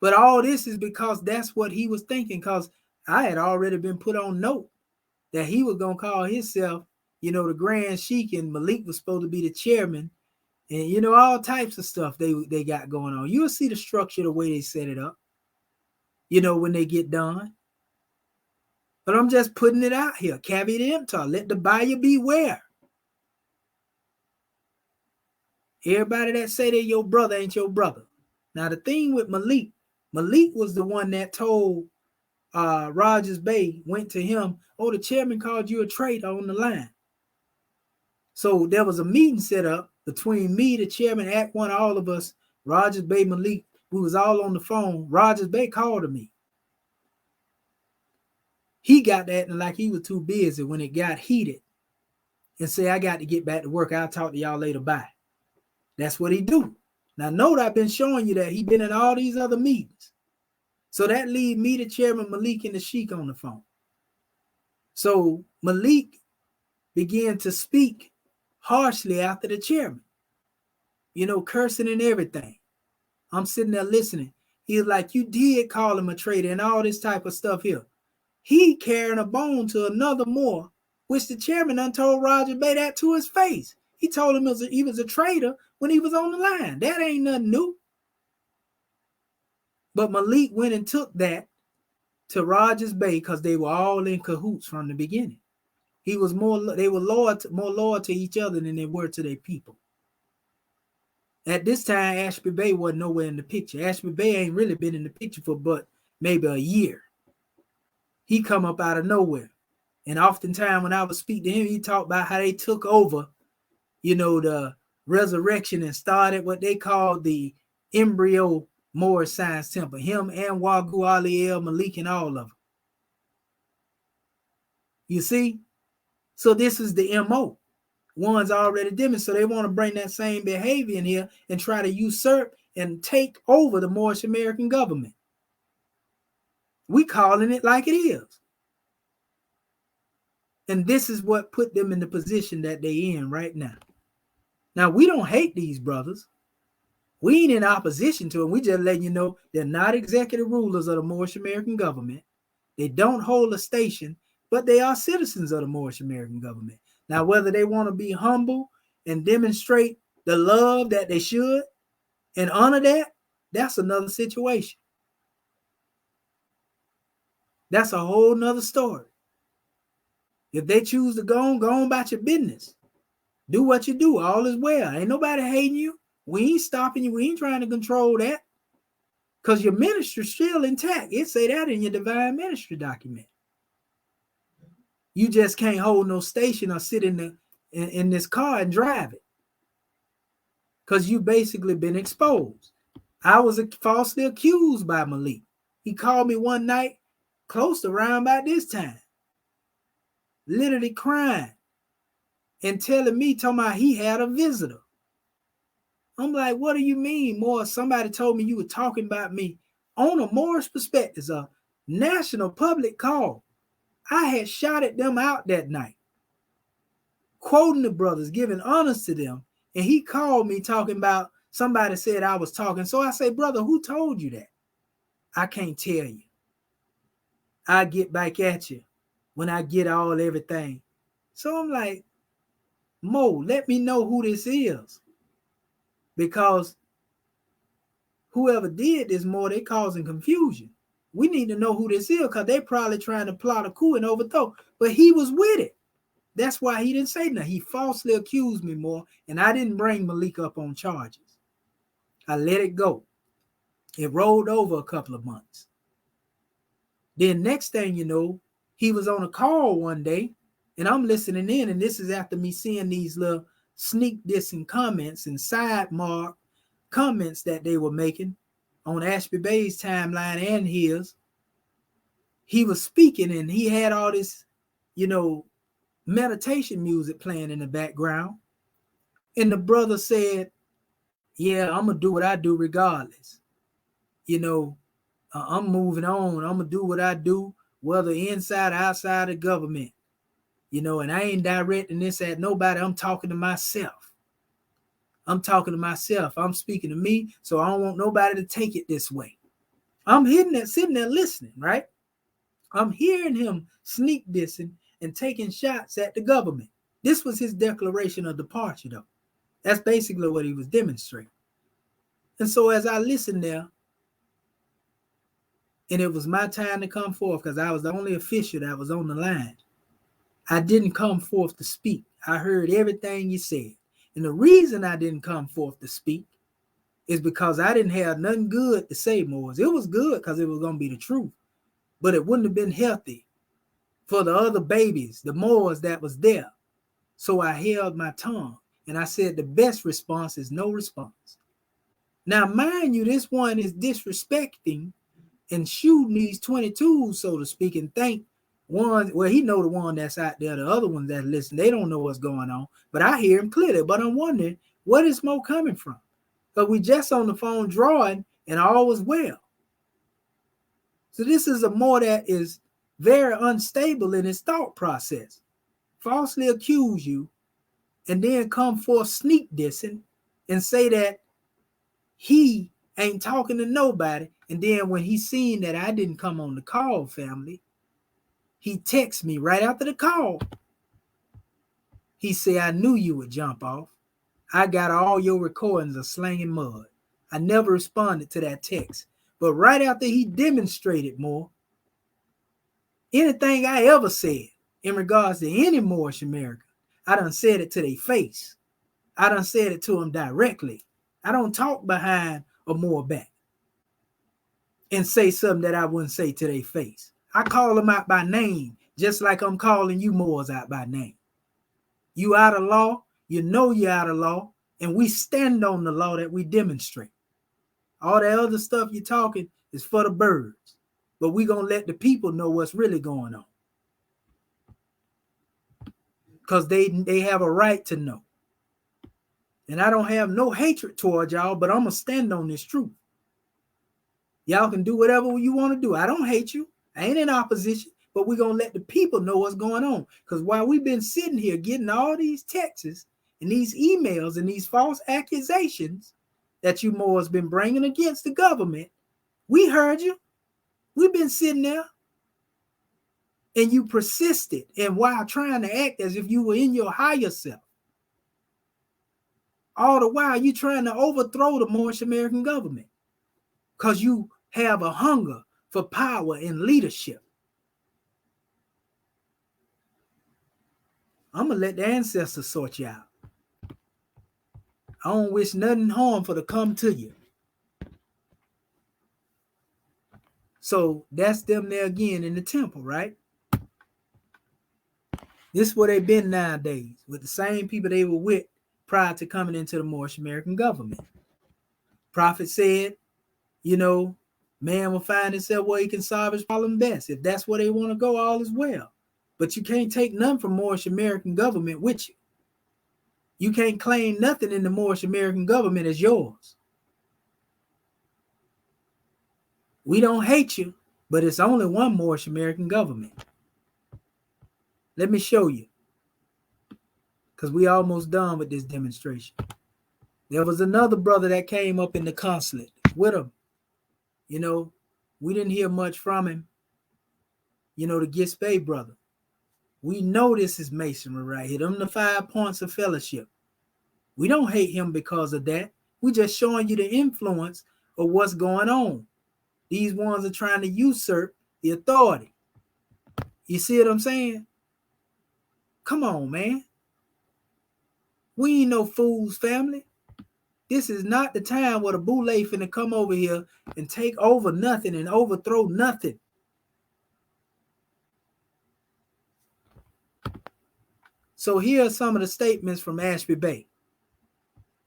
But all this is because that's what he was thinking, because I had already been put on note that he was going to call himself, the Grand Sheikh, and Malik was supposed to be the chairman, and, all types of stuff they got going on. You'll see the structure, the way they set it up, when they get done. But I'm just putting it out here. Caveat emptor, let the buyer beware. Everybody that say they're your brother ain't your brother. Now, the thing with Malik was the one that told Rogers Bay, went to him, the chairman called you a traitor on the line. So there was a meeting set up between me, the chairman, Act One, all of us, Rogers Bay, Malik. We was all on the phone. Rogers Bay called to me. He got that like he was too busy when it got heated and say, I got to get back to work. I'll talk to y'all later. Bye. That's what he do. Now, note I've been showing you that he been in all these other meetings. So that leave me, the chairman, Malik, and the Sheikh on the phone. So Malik began to speak harshly after the chairman, cursing and everything. I'm sitting there listening. He was like, you did call him a traitor and all this type of stuff here. he carrying a bone to another Moor, which the chairman done told Roger Bay that to his face. He told him he was a traitor when he was on the line. That ain't nothing new. But Malik went and took that to Rogers Bay because they were all in cahoots from the beginning. They were more loyal to each other than they were to their people. At this time, Ashby Bay wasn't nowhere in the picture. Ashby Bay ain't really been in the picture for but maybe a year. He come up out of nowhere. And oftentimes when I would speak to him, he talked about how they took over, the resurrection and started what they called the embryo Moorish Science Temple. Him and Wagu Ali El Malik and all of them. You see? So this is the MO. One's already demonstrated. So they want to bring that same behavior in here and try to usurp and take over the Moorish American government. We calling it like it is. And this is what put them in the position that they in right now. Now, we don't hate these brothers. We ain't in opposition to them. We just letting you know they're not executive rulers of the Moorish American government. They don't hold a station, but they are citizens of the Moorish American government. Now, whether they want to be humble and demonstrate the love that they should and honor that, that's another situation. That's a whole nother story. If they choose to go on about your business. Do what you do. All is well. Ain't nobody hating you. We ain't stopping you. We ain't trying to control that. Because your ministry's still intact. It say that in your divine ministry document. You just can't hold no station or sit in this car and drive it. Because you basically been exposed. I was falsely accused by Malik. He called me one night, close to around about this time. Literally crying. And talking about he had a visitor. I'm like, what do you mean, Moore? Somebody told me you were talking about me on a Moorish perspective, a national public call. I had shouted them out that night, quoting the brothers, giving honors to them. And he called me talking about somebody said I was talking. So I say, brother, who told you that? I can't tell you. I get back at you when I get everything. So I'm like, Mo, let me know who this is. Because whoever did this more, they causing confusion. We need to know who this is because they probably trying to plot a coup and overthrow. But he was with it. That's why he didn't say nothing. He falsely accused me more, and I didn't bring Malik up on charges. I let it go. It rolled over a couple of months. Then next thing you know, he was on a call one day, and I'm listening in, and this is after me seeing these little sneak dissing comments and sidemark comments that they were making on Ashby Bay's timeline and his. He was speaking and he had all this, meditation music playing in the background. And the brother said, yeah, I'm going to do what I do regardless. I'm moving on. I'm going to do what I do, whether inside or outside of government. And I ain't directing this at nobody. I'm talking to myself. I'm speaking to me, so I don't want nobody to take it this way. I'm sitting there listening, right? I'm hearing him sneak dissing and taking shots at the government. This was his declaration of departure, though. That's basically what he was demonstrating. And so as I listened there, and it was my time to come forth because I was the only official that was on the line, I didn't come forth to speak. I heard everything you said. And the reason I didn't come forth to speak is because I didn't have nothing good to say, Moors. It was good because it was going to be the truth. But it wouldn't have been healthy for the other babies, the Moors that was there. So I held my tongue. And I said the best response is no response. Now, mind you, this one is disrespecting and shooting these 22s, so to speak, and think one, well, he know the one that's out there, the other ones that listen, they don't know what's going on. But I hear him clearly. But I'm wondering, where is Mo coming from? Because we just on the phone drawing and all was well. So this is a Mo that is very unstable in his thought process. Falsely accuse you and then come forth sneak dissing and say that he ain't talking to nobody. And then when he seen that I didn't come on the call, family, He texted me right after the call. He said, I knew you would jump off. I got all your recordings of slanging mud. I never responded to that text. But right after he demonstrated more, anything I ever said in regards to any Moorish American, I done said it to their face. I done said it to them directly. I don't talk behind a Moor back and say something that I wouldn't say to their face. I call them out by name, just like I'm calling you Moors out by name. You out of law, you know you're out of law, and we stand on the law that we demonstrate. All that other stuff you're talking is for the birds, but we gonna let the people know what's really going on, because they have a right to know. And I don't have no hatred towards y'all, but I'm gonna stand on this truth. Y'all can do whatever you want to do. I don't hate you. I ain't in opposition, but we're going to let the people know what's going on. Because while we've been sitting here getting all these texts and these emails and these false accusations that you Moors been bringing against the government, we heard you. We've been sitting there. And you persisted, and while trying to act as if you were in your higher self. All the while you trying to overthrow the Moorish American government because you have a hunger for power and leadership. I'm going to let the ancestors sort you out. I don't wish nothing harmful to come to you. So that's them there again in the temple, right? This is where they've been nowadays, with the same people they were with prior to coming into the Moorish American government. Prophet said, you know, man will find himself where he can solve his problem best. If that's where they want to go, all is well. But you can't take none from Moorish American government with you. You can't claim nothing in the Moorish American government as yours. We don't hate you, but it's only one Moorish American government. Let me show you, because we almost done with this demonstration. There was another brother that came up in the consulate with him. You know, we didn't hear much from him. You know, the Gispe brother. We know this is masonry right here. Them the 5 points of fellowship. We don't hate him because of that. We just showing you the influence of what's going on. These ones are trying to usurp the authority. You see what I'm saying? Come on, man. We ain't no fools, family. This is not the time where the boule finna come over here and take over nothing and overthrow nothing. So here are some of the statements from Ashby Bay.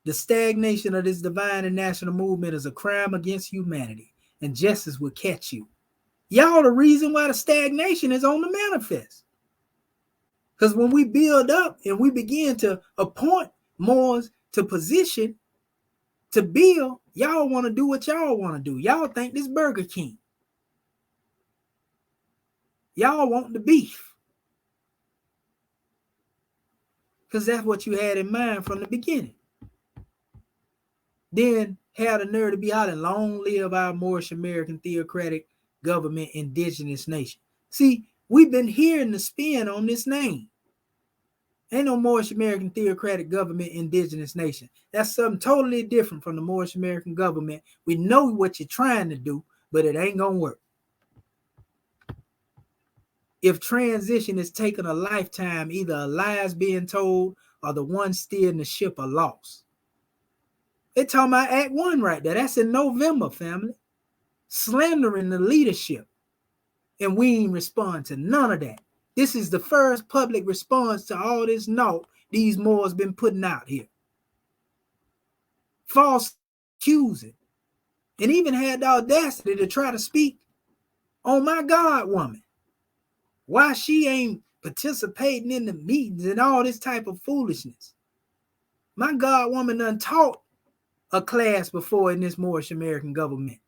The stagnation of this divine and national movement is a crime against humanity, and justice will catch you. Y'all the reason why the stagnation is on the manifest. Because when we build up and we begin to appoint Moors to position to build, y'all want to do what y'all want to do. Y'all think this Burger King. Y'all want the beef. Because that's what you had in mind from the beginning. Then had the nerve to be out and long live our Moorish American theocratic government indigenous nation. See, we've been hearing the spin on this name. Ain't no Moorish American theocratic government indigenous nation. That's something totally different from the Moorish American government. We know what you're trying to do, but it ain't gonna work. If transition is taking a lifetime, either a lie is being told or the one steering the ship are lost. They're talking about Act 1 right there. That's in November, family. Slandering the leadership. And we ain't respond to none of that. This is the first public response to all this note these Moors been putting out here. False accusing. And even had the audacity to try to speak on my God woman. Why she ain't participating in the meetings and all this type of foolishness. My God woman done taught a class before in this Moorish American government.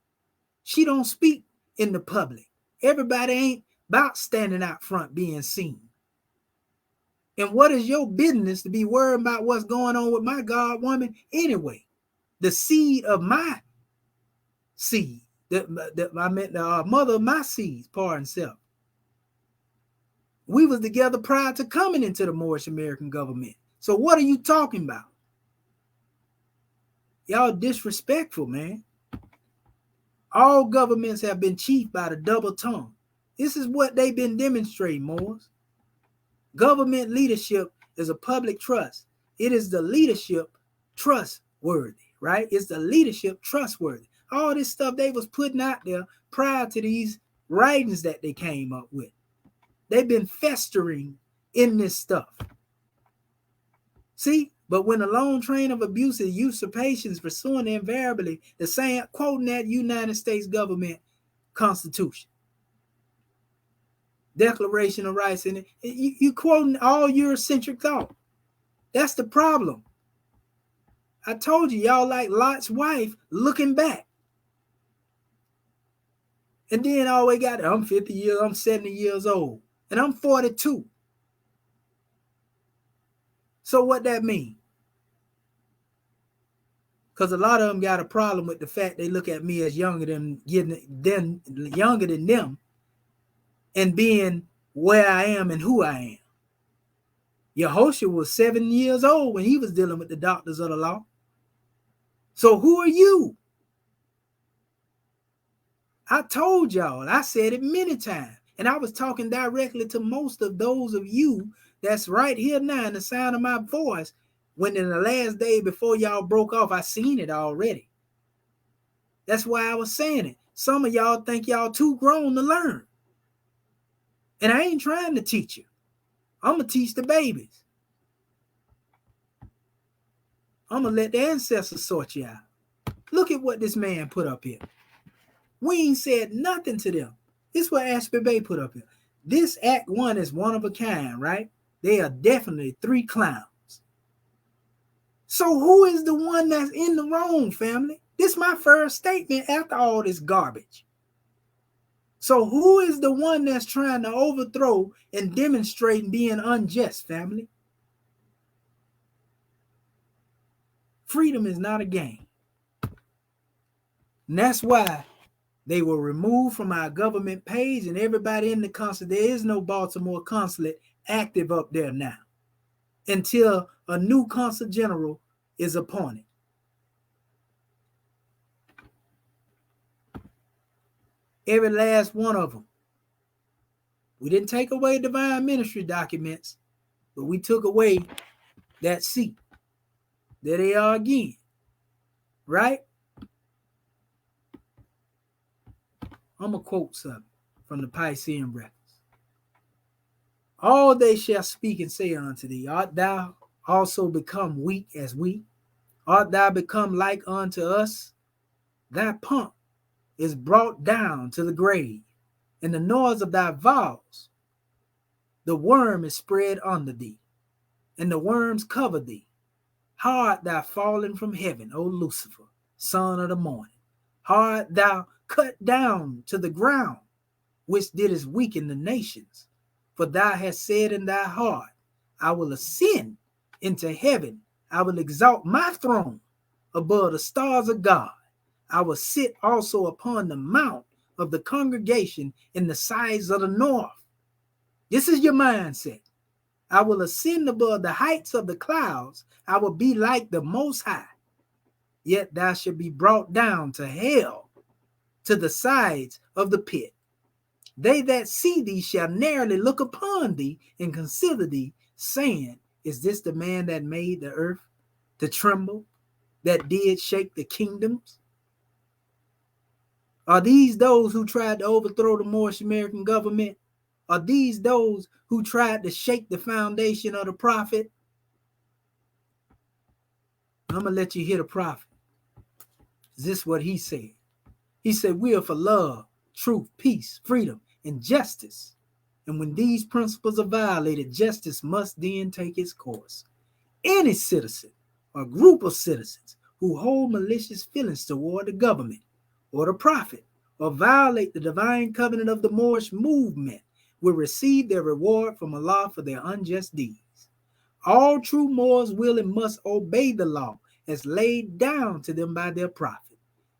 She don't speak in the public. Everybody ain't about standing out front being seen. And what is your business to be worried about what's going on with my God woman anyway? The seed of my seed. I meant the mother of my seeds, pardon self. We was together prior to coming into the Moorish American government. So what are you talking about? Y'all disrespectful, man. All governments have been chiefed by the double tongue. This is what they've been demonstrating, Moors. Government leadership is a public trust. It is the leadership trustworthy, right? It's the leadership trustworthy. All this stuff they was putting out there prior to these writings that they came up with. They've been festering in this stuff. See, but when a long train of abuse and usurpations pursuing invariably the same, quoting that United States government constitution, Declaration of Rights, and you quoting all Eurocentric thought. That's the problem. I told you, y'all like Lot's wife looking back. And then always got, I'm 50 years, I'm 70 years old, and I'm 42. So what that mean? Because a lot of them got a problem with the fact they look at me as younger than them, and being where I am and who I am. Yehoshua was 7 years old when he was dealing with the doctors of the law. So who are you? I told y'all, I said it many times, and I was talking directly to most of those of you that's right here now in the sound of my voice, when in the last day before y'all broke off, I seen it already. That's why I was saying it. Some of y'all think y'all too grown to learn. And I ain't trying to teach you. I'm going to teach the babies. I'm going to let the ancestors sort you out. Look at what this man put up here. We ain't said nothing to them. This is what Ashby Bay put up here. This Act 1 is one of a kind, right? They are definitely three clowns. So who is the one that's in the wrong, family? This is my first statement after all this garbage. So who is the one that's trying to overthrow and demonstrate being unjust, family? Freedom is not a game. And that's why they were removed from our government page, and everybody in the consulate, there is no Baltimore consulate active up there now until a new consul general is appointed. Every last one of them. We didn't take away divine ministry documents, but we took away that seat. There they are again, right? I'm going to quote something from the Piscean Records. All they shall speak and say unto thee, art thou also become weak as we? Art thou become like unto us? Thy pomp is brought down to the grave, and the noise of thy vows, the worm is spread under thee, and the worms cover thee. How art thou fallen from heaven, O Lucifer, son of the morning? How art thou cut down to the ground, which didst weaken the nations? For thou hast said in thy heart, I will ascend into heaven. I will exalt my throne above the stars of God. I will sit also upon the mount of the congregation in the sides of the north. This is your mindset. I will ascend above the heights of the clouds. I will be like the Most High. Yet thou shalt be brought down to hell, to the sides of the pit. They that see thee shall narrowly look upon thee and consider thee, saying, is this the man that made the earth to tremble, that did shake the kingdoms? Are these those who tried to overthrow the Moorish American government? Are these those who tried to shake the foundation of the prophet? I'm going to let you hear the prophet. Is this what he said? He said, we are for love, truth, peace, freedom, and justice. And when these principles are violated, justice must then take its course. Any citizen or group of citizens who hold malicious feelings toward the government or the prophet or violate the divine covenant of the Moorish movement will receive their reward from Allah for their unjust deeds. All true Moors will and must obey the law as laid down to them by their prophet.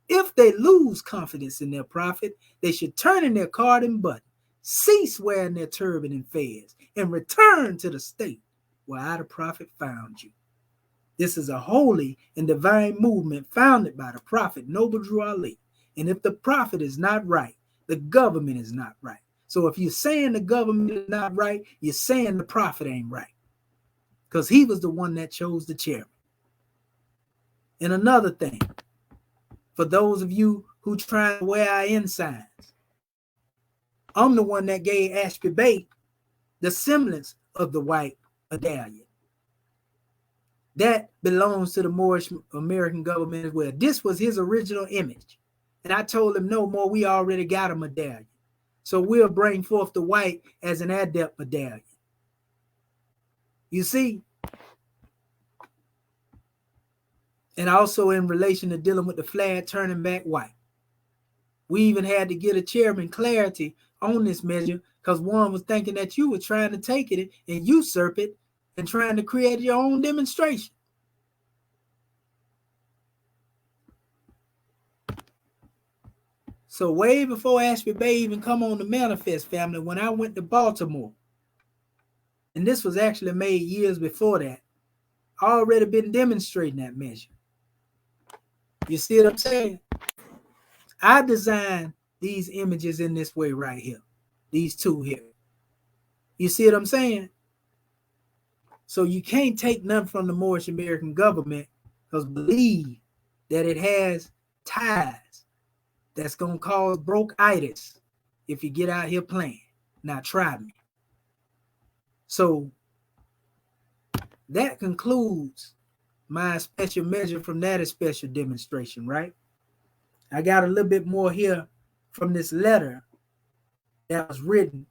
If they lose confidence in their prophet, they should turn in their card and button, cease wearing their turban and fez, and return to the state where I, the prophet, found you. This is a holy and divine movement founded by the prophet Noble Drew Ali. And if the prophet is not right, the government is not right. So if you're saying the government is not right, you're saying the prophet ain't right, because he was the one that chose the chairman. And another thing, for those of you who try to wear our ensigns, I'm the one that gave Ashby Bey the semblance of the white medallion. That belongs to the Moorish American government as well. This was his original image. And I told him, no more, we already got a medallion. So we'll bring forth the white as an adept medallion. You see? And also in relation to dealing with the flag turning back white. We even had to get a chairman clarity on this measure, because one was thinking that you were trying to take it and usurp it and trying to create your own demonstration. So way before Ashby Bey even come on the manifest, family, when I went to Baltimore, and this was actually made years before that, I already been demonstrating that measure. You see what I'm saying? I designed these images in this way right here. These two here. You see what I'm saying? So you can't take nothing from the Moorish American government, because believe that it has ties that's going to cause broke-itis if you get out here playing. Now try me. So that concludes my special measure from that special demonstration, right? I got a little bit more here from this letter that was written.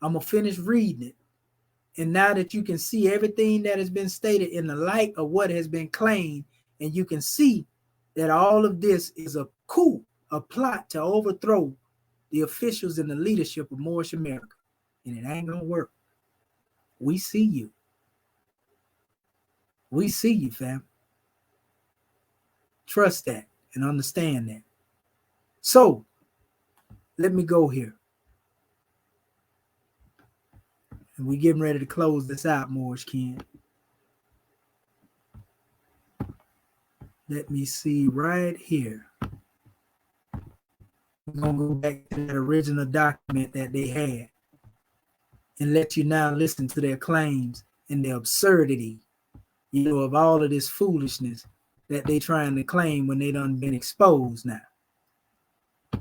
I'm going to finish reading it. And now that you can see everything that has been stated in the light of what has been claimed, and you can see that all of this is a coup, a plot to overthrow the officials and the leadership of Moorish America. And it ain't going to work. We see you. We see you, fam. Trust that and understand that. So, let me go here. And we're getting ready to close this out, Moorish Ken. Let me see right here. I'm going to go back to that original document that they had and let you now listen to their claims and the absurdity, of all of this foolishness that they trying to claim when they done been exposed now.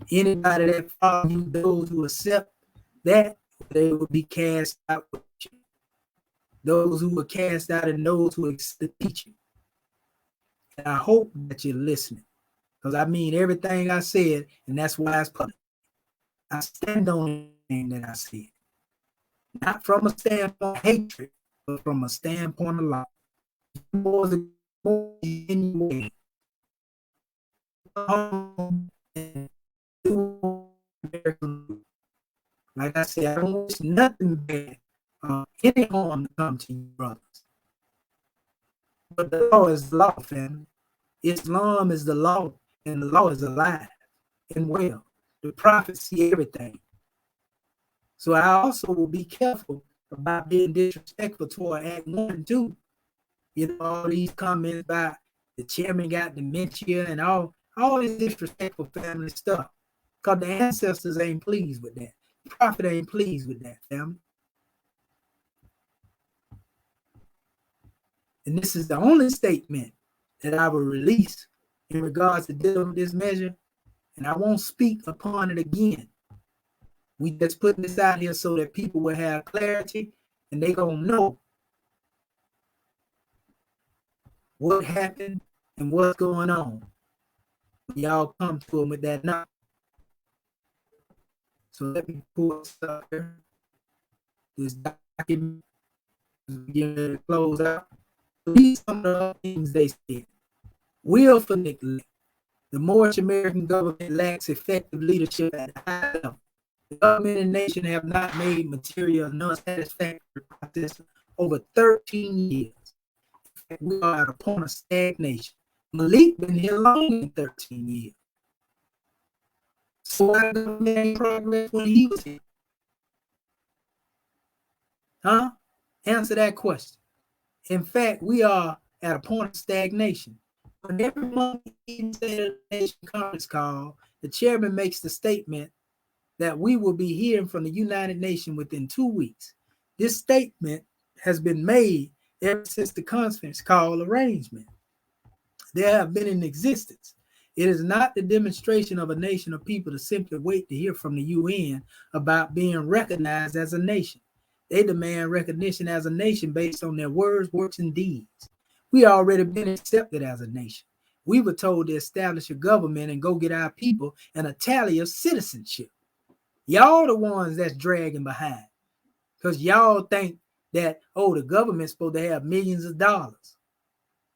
Anybody that follow you, those who accept that, they will be cast out with you. Those who were cast out and those who accept the teaching. And I hope that you're listening, because I mean everything I said, and that's why it's public. I stand on anything that I said. Not from a standpoint of hatred, but from a standpoint of love. Anyway. Like I said, I don't wish nothing bad, any harm to come to you, brothers. But the law is the law, family. Islam is the law, and the law is alive and well. The prophets see everything. So I also will be careful about being disrespectful toward Act 1 and 2. All these comments about the chairman got dementia and all this disrespectful family stuff. Because the ancestors ain't pleased with that. The prophet ain't pleased with that, family. And this is the only statement that I will release in regards to dealing with this measure. And I won't speak upon it again. We just putting this out here so that people will have clarity and they gonna know what happened and what's going on. Y'all come to them with that knowledge. So let me pull this up here. This document is getting ready to close out. These are some of the things they said. Willful neglect. The Moorish American government lacks effective leadership at a high level. The government and nation have not made material non-satisfactory process over 13 years. We are at a point of stagnation. Malik been here longer than 13 years. So why the government ain't progress when he was here? Huh? Answer that question. In fact, we are at a point of stagnation. When every month in State of the Nation conference call, the chairman makes the statement that we will be hearing from the United Nations within 2 weeks. This statement has been made ever since the conference call arrangement. They have been in existence. It is not the demonstration of a nation of people to simply wait to hear from the UN about being recognized as a nation. They demand recognition as a nation based on their words, works, and deeds. We already been accepted as a nation. We were told to establish a government and go get our people and a tally of citizenship. Y'all the ones that's dragging behind because y'all think that, oh, the government's supposed to have millions of dollars.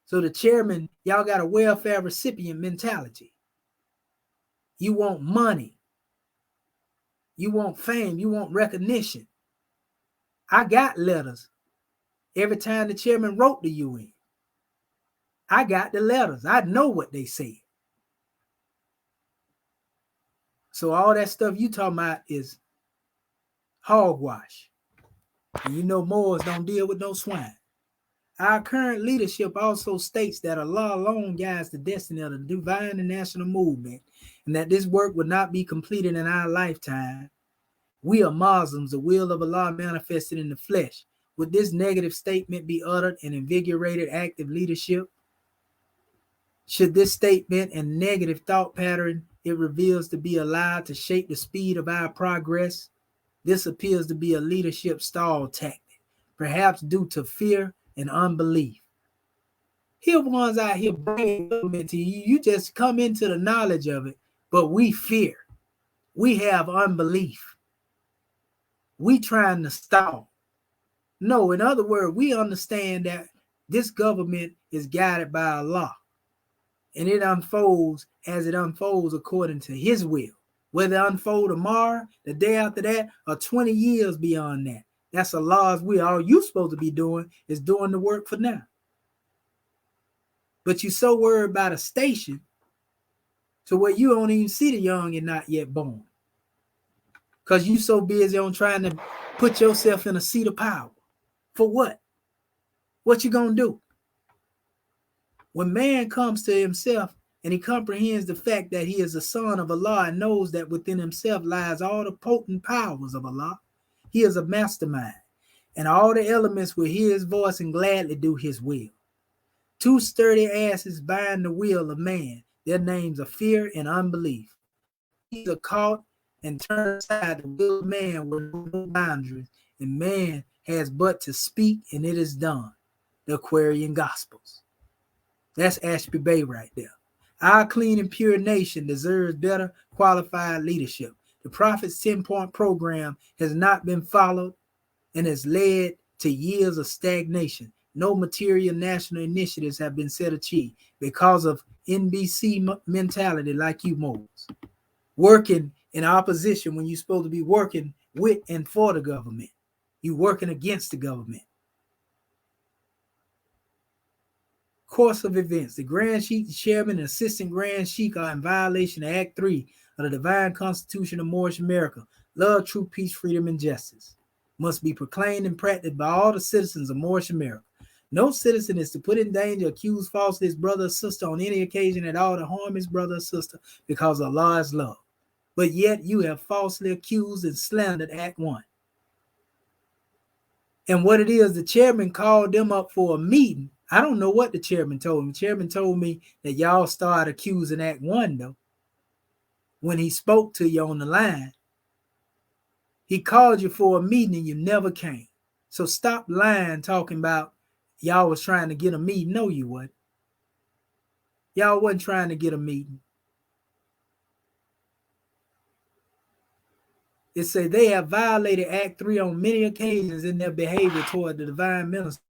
So the chairman, y'all got a welfare recipient mentality. You want money. You want fame. You want recognition. I got letters every time the chairman wrote the UN. I got the letters. I know what they said. So all that stuff you talking about is hogwash. And you know Moors don't deal with no swine. Our current leadership also states that Allah alone guides the destiny of the divine and national movement, and that this work would not be completed in our lifetime. We are Muslims, the will of Allah manifested in the flesh. Would this negative statement be uttered in invigorated active leadership? Should this statement and negative thought pattern it reveals to be allowed to shape the speed of our progress? This appears to be a leadership stall tactic, perhaps due to fear and unbelief. Here ones out here bringing government to you. You just come into the knowledge of it, but we fear. We have unbelief. We trying to stall. No, in other words, we understand that this government is guided by Allah. And it unfolds as it unfolds according to his will. Whether it unfold tomorrow, the day after that, or 20 years beyond that. That's Allah's will. All you're supposed to be doing is doing the work for now. But you're so worried about a station to where you don't even see the young and not yet born. Because you so busy on trying to put yourself in a seat of power. For what? What you gonna do? When man comes to himself and he comprehends the fact that he is a son of Allah and knows that within himself lies all the potent powers of Allah, he is a mastermind, and all the elements will hear his voice and gladly do his will. Two sturdy asses bind the will of man. Their names are fear and unbelief. These are caught and turned aside the will of man with no boundaries, and man has but to speak and it is done. The Aquarian Gospels. That's Ashby Bay right there. Our clean and pure nation deserves better qualified leadership. The Prophet's 10-point program has not been followed and has led to years of stagnation. No material national initiatives have been set achieved because of NBC mentality like you Moors. Working in opposition when you're supposed to be working with and for the government. You're working against the government. Course of events. The Grand Sheikh, the Chairman, and Assistant Grand Sheikh are in violation of Act 3 of the Divine Constitution of Moorish America. Love, truth, peace, freedom, and justice must be proclaimed and practiced by all the citizens of Moorish America. No citizen is to put in danger, accuse falsely his brother or sister on any occasion at all to harm his brother or sister because Allah is love. But yet you have falsely accused and slandered Act 1. And what it is, the chairman called them up for a meeting. I don't know what the chairman told me. The chairman told me that y'all started accusing Act 1, though. When he spoke to you on the line, he called you for a meeting and you never came. So stop lying, talking about y'all was trying to get a meeting. No, you wasn't. Y'all wasn't trying to get a meeting. It says they have violated Act 3 on many occasions in their behavior toward the divine ministers.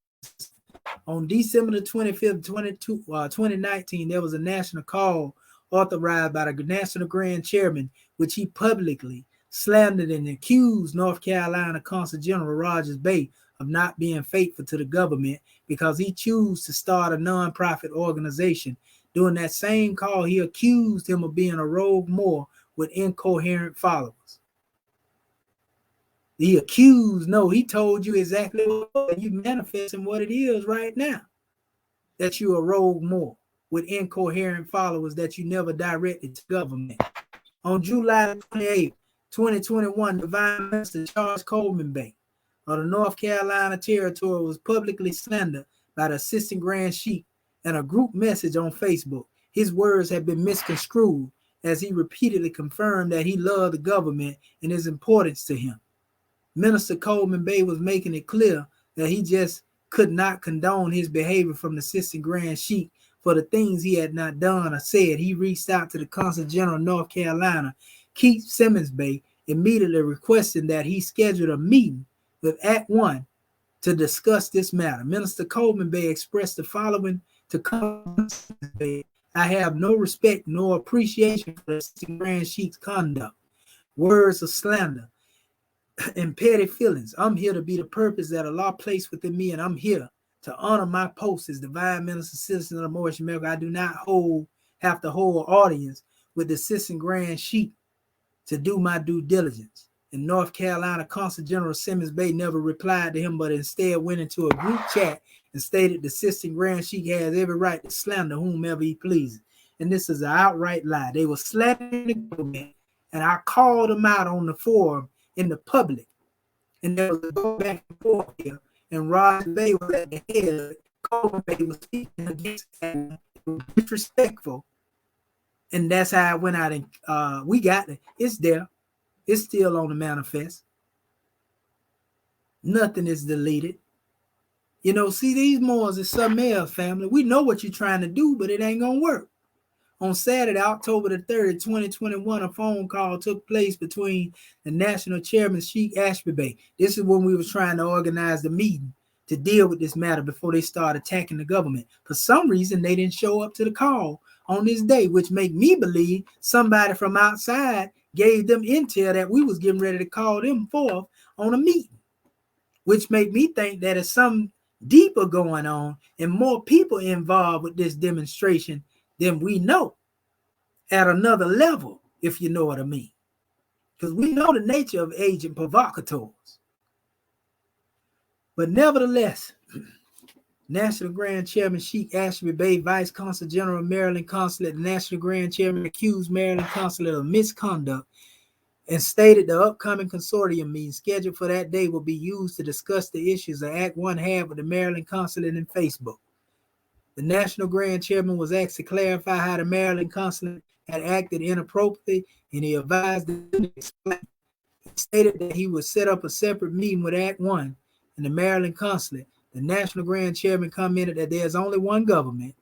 On December the 25th, 2019, there was a national call authorized by the National Grand Chairman, which he publicly slandered and accused North Carolina Consul General Rogers Bay of not being faithful to the government because he chose to start a nonprofit organization. During that same call, he accused him of being a rogue Moor with incoherent followers. The accused, no, he told you exactly what you manifesting what it is right now. That you a rogue Moor with incoherent followers that you never directed to government. On July 28, 2021, Divine Minister Charles Coleman Bay of the North Carolina Territory was publicly slandered by the Assistant Grand Sheik in a group message on Facebook. His words have been misconstrued as he repeatedly confirmed that he loved the government and its importance to him. Minister Coleman Bay was making it clear that he just could not condone his behavior from the Assistant Grand Sheik for the things he had not done or said. He reached out to the Consul General of North Carolina, Keith Simmons Bay, immediately requesting that he schedule a meeting with Act 1 to discuss this matter. Minister Coleman Bay expressed the following to Consul Bay: I have no respect nor appreciation for the Assistant Grand Sheik's conduct, words of slander, and petty feelings. I'm here to be the purpose that Allah placed within me, and I'm here to honor my post as Divine Minister, citizen of the Moorish America. I do not have to hold audience with the Assistant Grand Sheik to do my due diligence. In North Carolina, Consul General Simmons Bay never replied to him, but instead went into a group chat and stated the Assistant Grand Sheik has every right to slander whomever he pleases. And this is an outright lie. They were slandering the government, and I called them out on the forum in the public, and there was a go back and forth here, and Raj Bay was at the head of it. Coleman Bay was speaking against that. It was disrespectful, and that's how I went out and we got it. It's there. It's still on the manifest. Nothing is deleted. You know, see, these Moors is something else, family. We know what you're trying to do, but it ain't gonna work. On Saturday, October the 3rd, 2021, a phone call took place between the National Chairman, Sheikh Ashby Bay. This is when we were trying to organize the meeting to deal with this matter before they start attacking the government. For some reason, they didn't show up to the call on this day, which make me believe somebody from outside gave them intel that we was getting ready to call them forth on a meeting, which make me think that it's something deeper going on and more people involved with this demonstration than we know, at another level, if you know what I mean. Because we know the nature of agent provocateurs. But nevertheless, National Grand Chairman Sheikh Ashby Bay, Vice Consul General of Maryland Consulate, the National Grand Chairman accused Maryland Consulate of misconduct and stated the upcoming consortium meeting scheduled for that day will be used to discuss the issues that Act 1 had with the Maryland Consulate and Facebook. The National Grand Chairman was asked to clarify how the Maryland Consulate had acted inappropriately, and he advised them to explain. He stated that he would set up a separate meeting with Act 1 and the Maryland Consulate. The National Grand Chairman commented that there's only one government,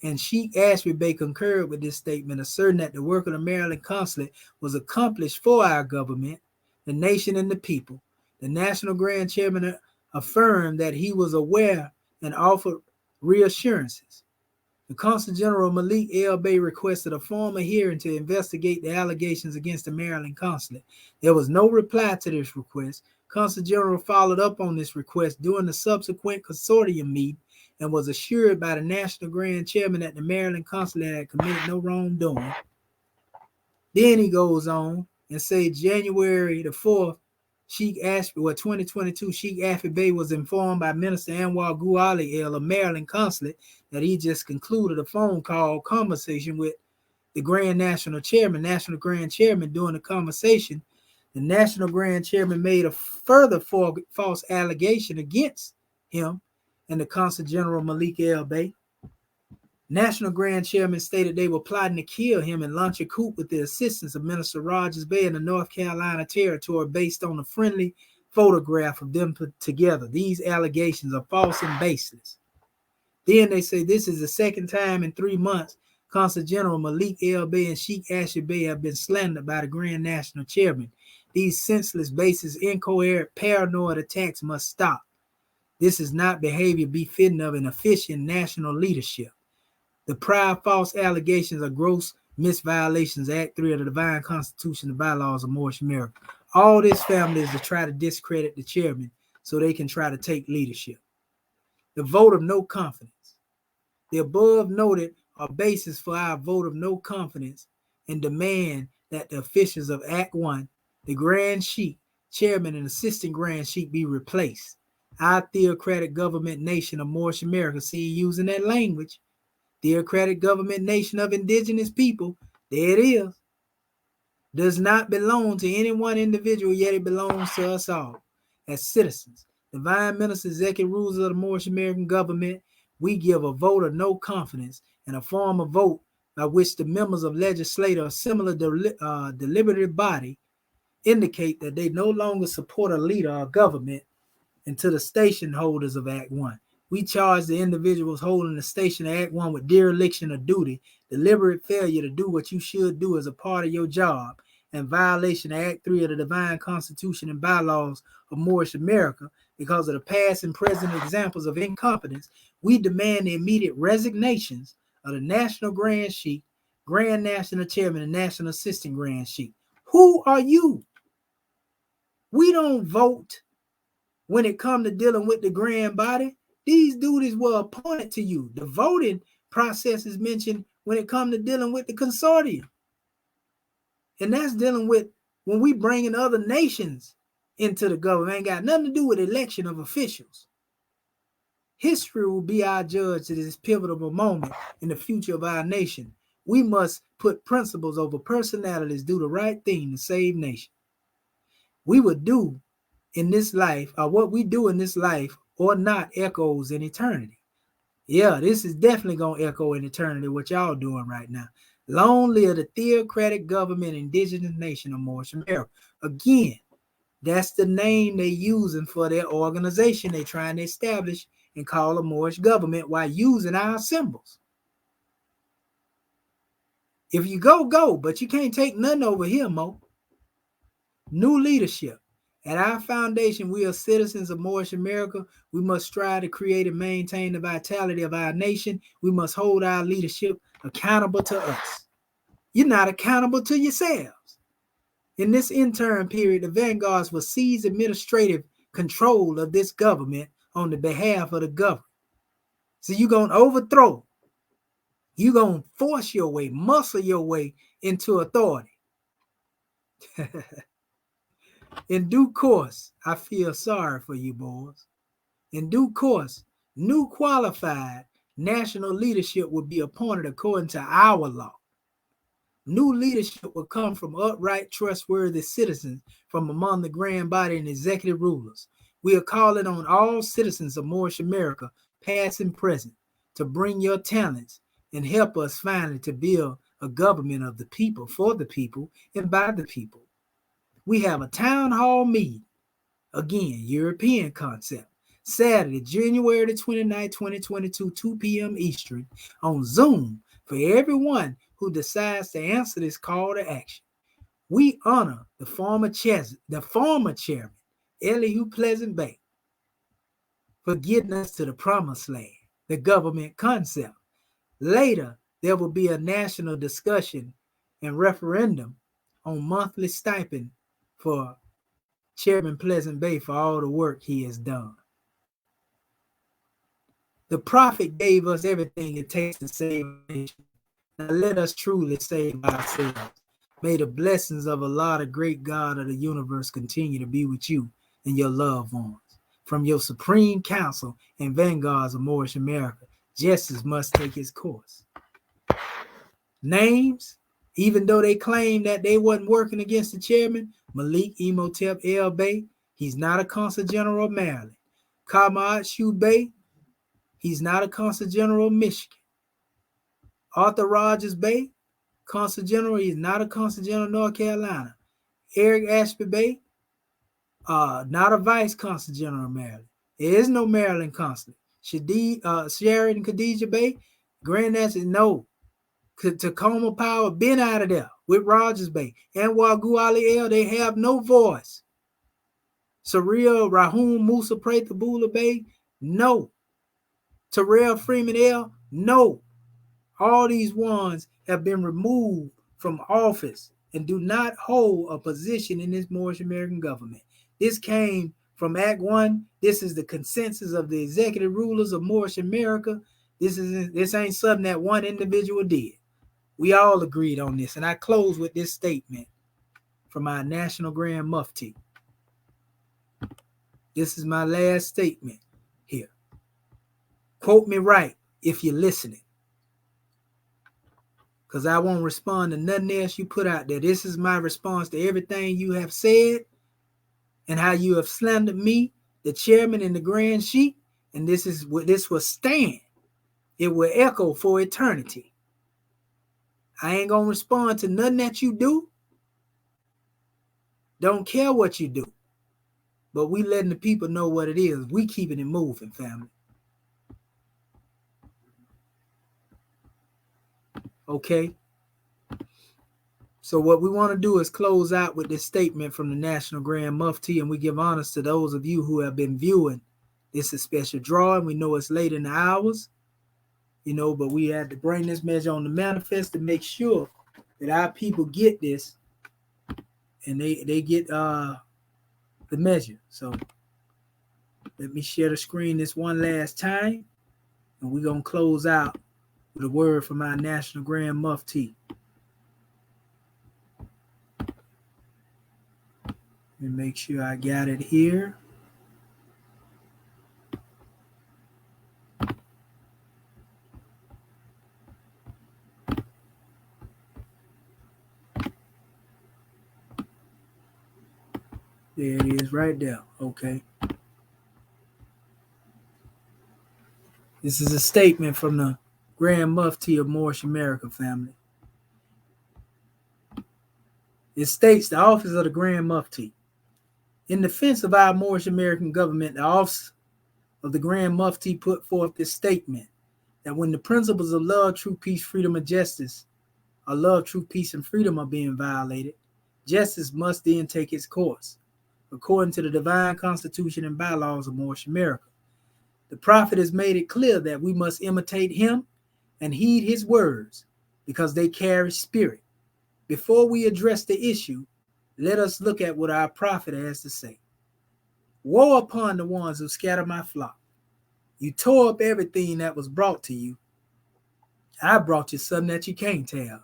and Sheikh Ashby Bay concurred with this statement, asserting that the work of the Maryland Consulate was accomplished for our government, the nation, and the people. The National Grand Chairman affirmed that he was aware and offered reassurances. The Consul General Malik L. Bay requested a formal hearing to investigate the allegations against the Maryland Consulate. There was no reply to this request. Consul General followed up on this request during the subsequent consortium meeting and was assured by the National Grand Chairman that the Maryland Consulate had committed no wrongdoing. Then he goes on and says January the 4th, 2022, Sheikh Ashby Bay was informed by Minister Anwar Guali El of Maryland Consulate that he just concluded a phone call conversation with the National Grand Chairman. During the conversation, the National Grand Chairman made a further false allegation against him and the Consul General Malik El Bay. National Grand Chairman stated they were plotting to kill him and launch a coup with the assistance of Minister Rogers Bay in the North Carolina Territory based on a friendly photograph of them put together. These allegations are false and baseless. Then they say this is the second time in 3 months Consul General Malik El Bay and Sheikh Ashby Bay have been slandered by the Grand National Chairman. These senseless, baseless, incoherent, paranoid attacks must stop. This is not behavior befitting of an efficient national leadership. The prior false allegations are gross misviolations of Act 3 of the Divine Constitution and bylaws of Moorish America. All this, family, is to try to discredit the chairman so they can try to take leadership. The vote of no confidence. The above noted are basis for our vote of no confidence and demand that the officials of Act 1, the Grand Sheikh, chairman and assistant grand sheik be replaced. Our theocratic government nation of Moorish America, see, using that language, theocratic government nation of indigenous people, there it is, does not belong to any one individual, yet it belongs to us all as citizens. Divine minister, executive rulers of the Moorish American government, we give a vote of no confidence and a form of vote by which the members of legislative or similar deliberative body indicate that they no longer support a leader or government and to the station holders of Act 1. We charge the individuals holding the station of Act 1 with dereliction of duty, deliberate failure to do what you should do as a part of your job, and violation of Act 3 of the Divine Constitution and bylaws of Moorish America because of the past and present examples of incompetence. We demand the immediate resignations of the National Grand Sheik, Grand National Chairman, and National Assistant Grand Sheik. Who are you? We don't vote when it comes to dealing with the grand body. These duties were appointed to you. The voting process is mentioned when it comes to dealing with the consortium. And that's dealing with when we bring in other nations into the government. Ain't got nothing to do with election of officials. History will be our judge to this pivotal moment in the future of our nation. We must put principles over personalities, do the right thing to save nation. We would do in this life, or what we do in this life or not, echoes in eternity. Yeah, this is definitely going to echo in eternity, what y'all doing right now. Long live the theocratic government, indigenous nation of Moorish America. Again, that's the name they're using for their organization they're trying to establish and call a Moorish government while using our symbols. If you go, but you can't take nothing over here, Mo. New leadership. At our foundation, we are citizens of Moorish America. We must strive to create and maintain the vitality of our nation. We must hold our leadership accountable to us. You're not accountable to yourselves. In this interim period, the vanguards will seize administrative control of this government on the behalf of the government. So you're going to overthrow. You're going to force your way, muscle your way into authority. In due course, I feel sorry for you boys. In due course, new qualified national leadership will be appointed according to our law. New leadership will come from upright, trustworthy citizens from among the grand body and executive rulers. We are calling on all citizens of Moorish America, past and present, to bring your talents and help us finally to build a government of the people, for the people, and by the people. We have a town hall meeting, again, European concept, Saturday, January the 29th, 2022, 2 p.m. Eastern, on Zoom for everyone who decides to answer this call to action. We honor the former chairman, Elihu Pleasant Bay, for getting us to the promised land, the government concept. Later, there will be a national discussion and referendum on monthly stipend for Chairman Pleasant Bay for all the work he has done. The prophet gave us everything it takes to save a nation. Now let us truly save ourselves. May the blessings of Allah, the great God of the universe, continue to be with you and your loved ones. From your Supreme Council and vanguards of Moorish America, justice must take its course. Names, even though they claim that they wasn't working against the chairman, Malik Imhotep El Bey, he's not a Consul General of Maryland. Kamad Shu Bey, he's not a Consul General of Michigan. Arthur Rogers Bey, Consul General, he's not a Consul General of North Carolina. Eric Ashby Bey, not a Vice Consul General of Maryland. There is no Maryland Consulate. Sharon Khadijah Bey, Grand National, no. Tacoma Power been out of there with Rogers Bay. Anwar Guali El, they have no voice. Surreal Rahum Musa Prathabula Bay, no. Terrell Freeman El, no. All these ones have been removed from office and do not hold a position in this Moorish American government. This came from Act 1. This is the consensus of the executive rulers of Moorish America. This ain't something that one individual did. We all agreed on this. And I close with this statement from our National Grand Mufti. This is my last statement here. Quote me right if you're listening, because I won't respond to nothing else you put out there. This is my response to everything you have said and how you have slandered me, the chairman and the grand sheik, and this is what this will stand. It will echo for eternity. I ain't gonna respond to nothing that you do. Don't care what you do. But we letting the people know what it is. We keeping it moving, family. Okay? So what we want to do is close out with this statement from the National Grand Mufti, and we give honors to those of you who have been viewing. This is a special drawing. We know it's late in the hours, but we had to bring this measure on the manifest to make sure that our people get this and they get the measure. So let me share the screen this one last time, and we're going to close out with a word from our National Grand Mufti. And make sure I got it here. There it is right there. Okay. This is a statement from the Grand Mufti of Moorish America, family. It states the office of the Grand Mufti. In defense of our Moorish American government, the office of the Grand Mufti put forth this statement that when the principles of love, truth, peace, freedom, and justice, or love, truth, peace, and freedom are being violated, justice must then take its course, according to the divine constitution and bylaws of Moorish America. The prophet has made it clear that we must imitate him and heed his words because they carry spirit. Before we address the issue, let us look at what our prophet has to say. Woe upon the ones who scatter my flock. You tore up everything that was brought to you. I brought you something that you can't tell.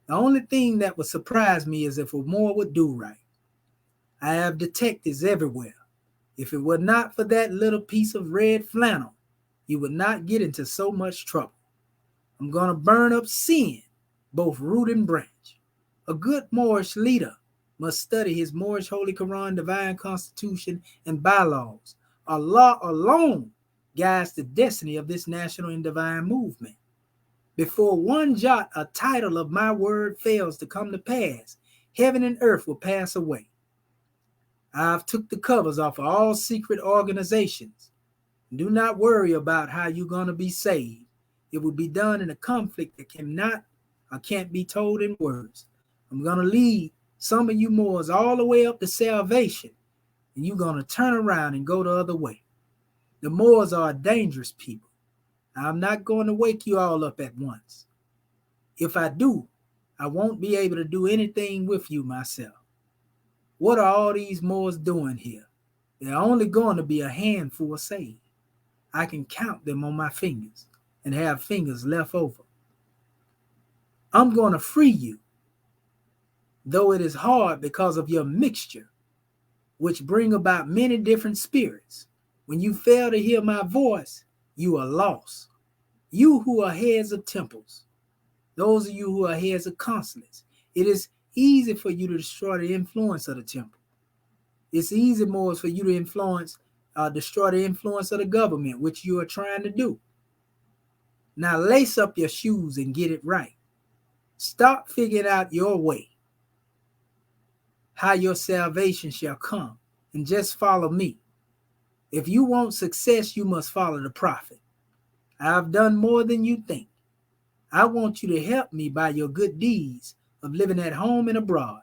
The only thing that would surprise me is if a Moor would do right. I have detectives everywhere. If it were not for that little piece of red flannel, you would not get into so much trouble. I'm going to burn up sin, both root and branch. A good Moorish leader must study his Moorish Holy Quran, divine constitution, and bylaws. Allah alone guides the destiny of this national and divine movement. Before one jot or title of my word fails to come to pass, heaven and earth will pass away. I've took the covers off of all secret organizations. Do not worry about how you're going to be saved. It will be done in a conflict that can't be told in words. I'm going to lead some of you Moors all the way up to salvation, and you're going to turn around and go the other way. The Moors are a dangerous people. I'm not going to wake you all up at once. If I do, I won't be able to do anything with you myself. What are all these Moors doing here? They're only going to be a handful saved. I can count them on my fingers and have fingers left over. I'm going to free you, though it is hard because of your mixture, which bring about many different spirits. When you fail to hear my voice, you are lost. You who are heads of temples, those of you who are heads of consulates, it is easy for you to destroy the influence of the temple. It's easy more for you to destroy the influence of the government, which you are trying to do. Now lace up your shoes and get it right. Stop figuring out your way, how your salvation shall come, and just follow me. If you want success, you must follow the prophet. I've done more than you think. I want you to help me by your good deeds of living at home and abroad.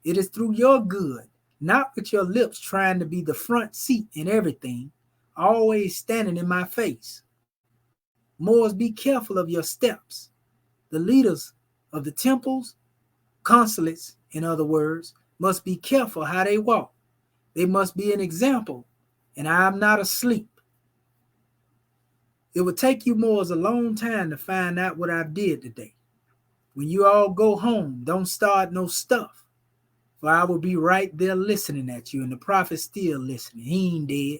It is through your good, not with your lips trying to be the front seat in everything, always standing in my face. Moors, be careful of your steps. The leaders of the temples, consulates, in other words, must be careful how they walk. They must be an example, and I'm not asleep. It would take you Moors a long time to find out what I did today. When you all go home, don't start no stuff. For I will be right there listening at you, and the prophet's still listening. He ain't dead.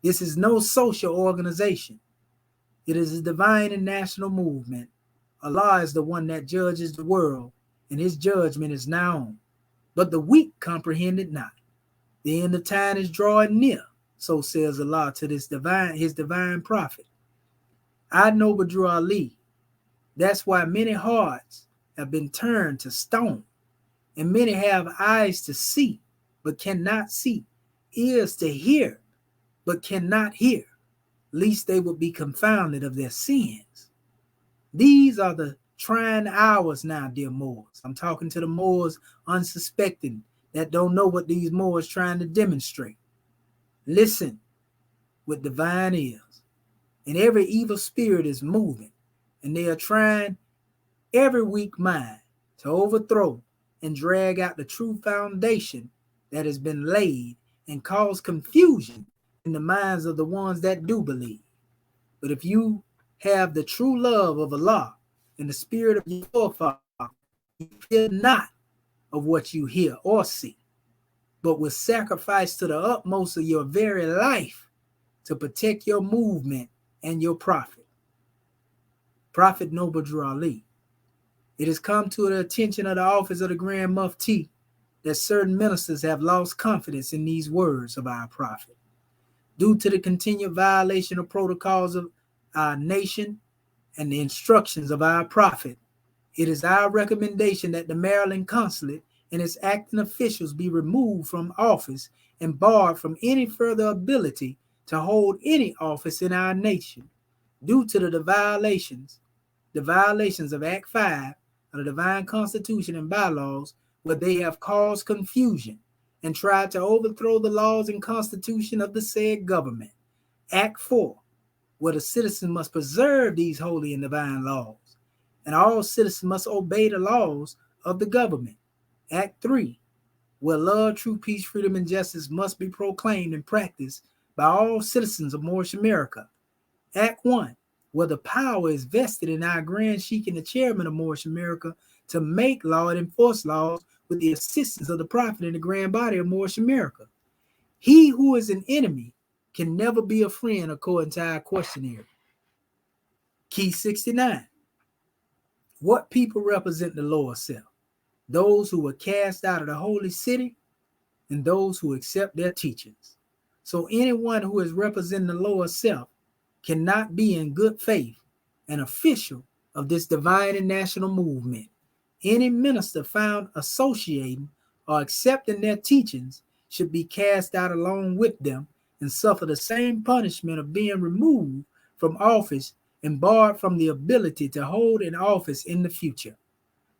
This is no social organization. It is a divine and national movement. Allah is the one that judges the world, and his judgment is now on. But the weak comprehend it not. The end of time is drawing near, so says Allah to his divine prophet. I know Badru Ali. That's why many hearts have been turned to stone, and many have eyes to see, but cannot see, ears to hear, but cannot hear, lest they would be confounded of their sins. These are the trying hours now, dear Moors. I'm talking to the Moors unsuspecting that don't know what these Moors trying to demonstrate. Listen with divine ears. And every evil spirit is moving, and they are trying every weak mind to overthrow and drag out the true foundation that has been laid and cause confusion in the minds of the ones that do believe. But if you have the true love of Allah and the spirit of your Father, you fear not of what you hear or see, but will sacrifice to the utmost of your very life to protect your movement and your prophet. Prophet Noble Drew Ali. It has come to the attention of the office of the Grand Mufti that certain ministers have lost confidence in these words of our prophet. Due to the continued violation of protocols of our nation and the instructions of our prophet, it is our recommendation that the Maryland consulate and its acting officials be removed from office and barred from any further ability to hold any office in our nation due to the violations of Act 5 of the Divine Constitution and bylaws, where they have caused confusion and tried to overthrow the laws and constitution of the said government. Act 4, where the citizen must preserve these holy and divine laws, and all citizens must obey the laws of the government. Act 3, where love, true peace, freedom, and justice must be proclaimed and practiced by all citizens of Moorish America. Act 1, where the power is vested in our Grand Sheikh and the chairman of Moorish America to make law and enforce laws with the assistance of the prophet and the grand body of Moorish America. He who is an enemy can never be a friend, according to our questionnaire. Key 69. What people represent the lower self? Those who were cast out of the holy city and those who accept their teachings. So anyone who is representing the lower self cannot be in good faith an official of this divine and national movement. Any minister found associating or accepting their teachings should be cast out along with them and suffer the same punishment of being removed from office and barred from the ability to hold an office in the future.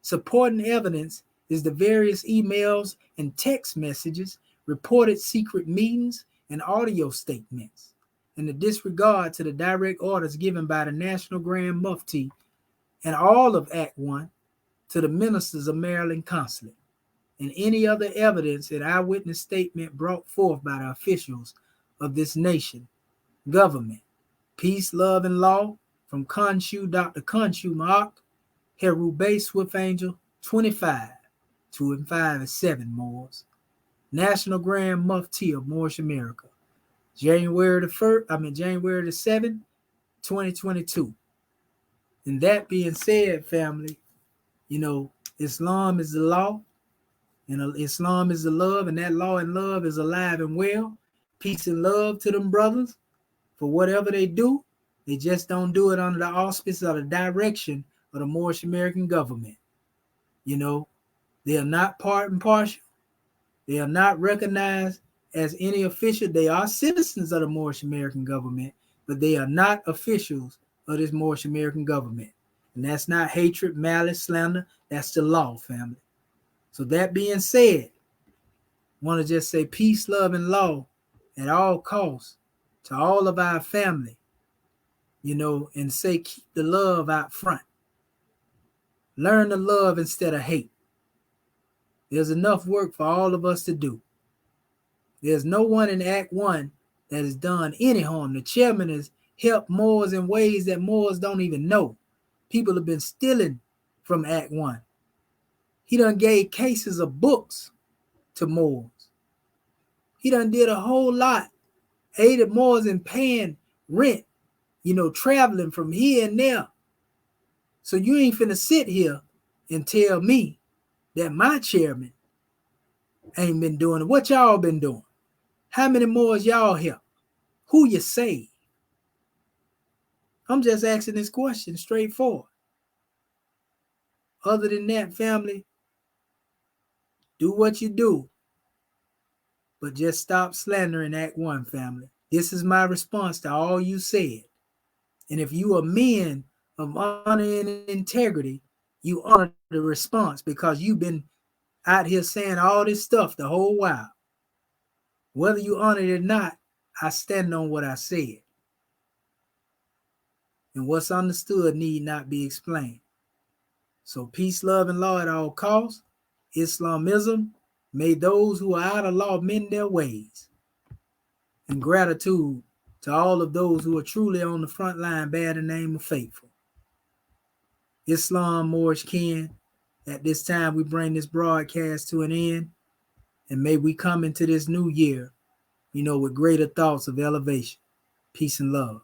Supporting evidence is the various emails and text messages, reported secret meetings, and audio statements, and the disregard to the direct orders given by the National Grand Mufti and all of Act 1 to the ministers of Maryland Consulate, and any other evidence and eyewitness statement brought forth by the officials of this nation, government, peace, love, and law, from Khonshu, Dr. Khonshu Ma'ak, Herubay Swift Angel, 25, 2 and 5 and 7 Moors, National Grand Mufti of Moorish America, January the 7th, 2022. And that being said, family, Islam is the law, and Islam is the love, and that law and love is alive and well. Peace and love to them brothers. For whatever they do, they just don't do it under the auspices or the direction of the Moorish American government. They are not part and partial. They are not recognized as any official. They are citizens of the Moorish American government, but they are not officials of this Moorish American government. And that's not hatred, malice, slander. That's the law, family. So that being said, I want to just say peace, love, and law at all costs to all of our family, and say keep the love out front. Learn to love instead of hate. There's enough work for all of us to do. There's no one in Act 1 that has done any harm. The chairman has helped Moors in ways that Moors don't even know. People have been stealing from Act 1. He done gave cases of books to Moors. He done did a whole lot, aided Moors in paying rent, traveling from here and there. So you ain't finna sit here and tell me that my chairman ain't been doing it. What y'all been doing? How many Moors y'all help? Who you save? I'm just asking this question straightforward. Other than that, family, do what you do, but just stop slandering Act 1, family. This is my response to all you said. And if you are men of honor and integrity, you honor the response because you've been out here saying all this stuff the whole while. Whether you honor it or not, I stand on what I said. And what's understood need not be explained. So peace, love, and law at all costs. Islamism, may those who are out of law mend their ways. And gratitude to all of those who are truly on the front line bear the name of faithful. Islam, Moorish kin, at this time we bring this broadcast to an end. And may we come into this new year, with greater thoughts of elevation. Peace and love.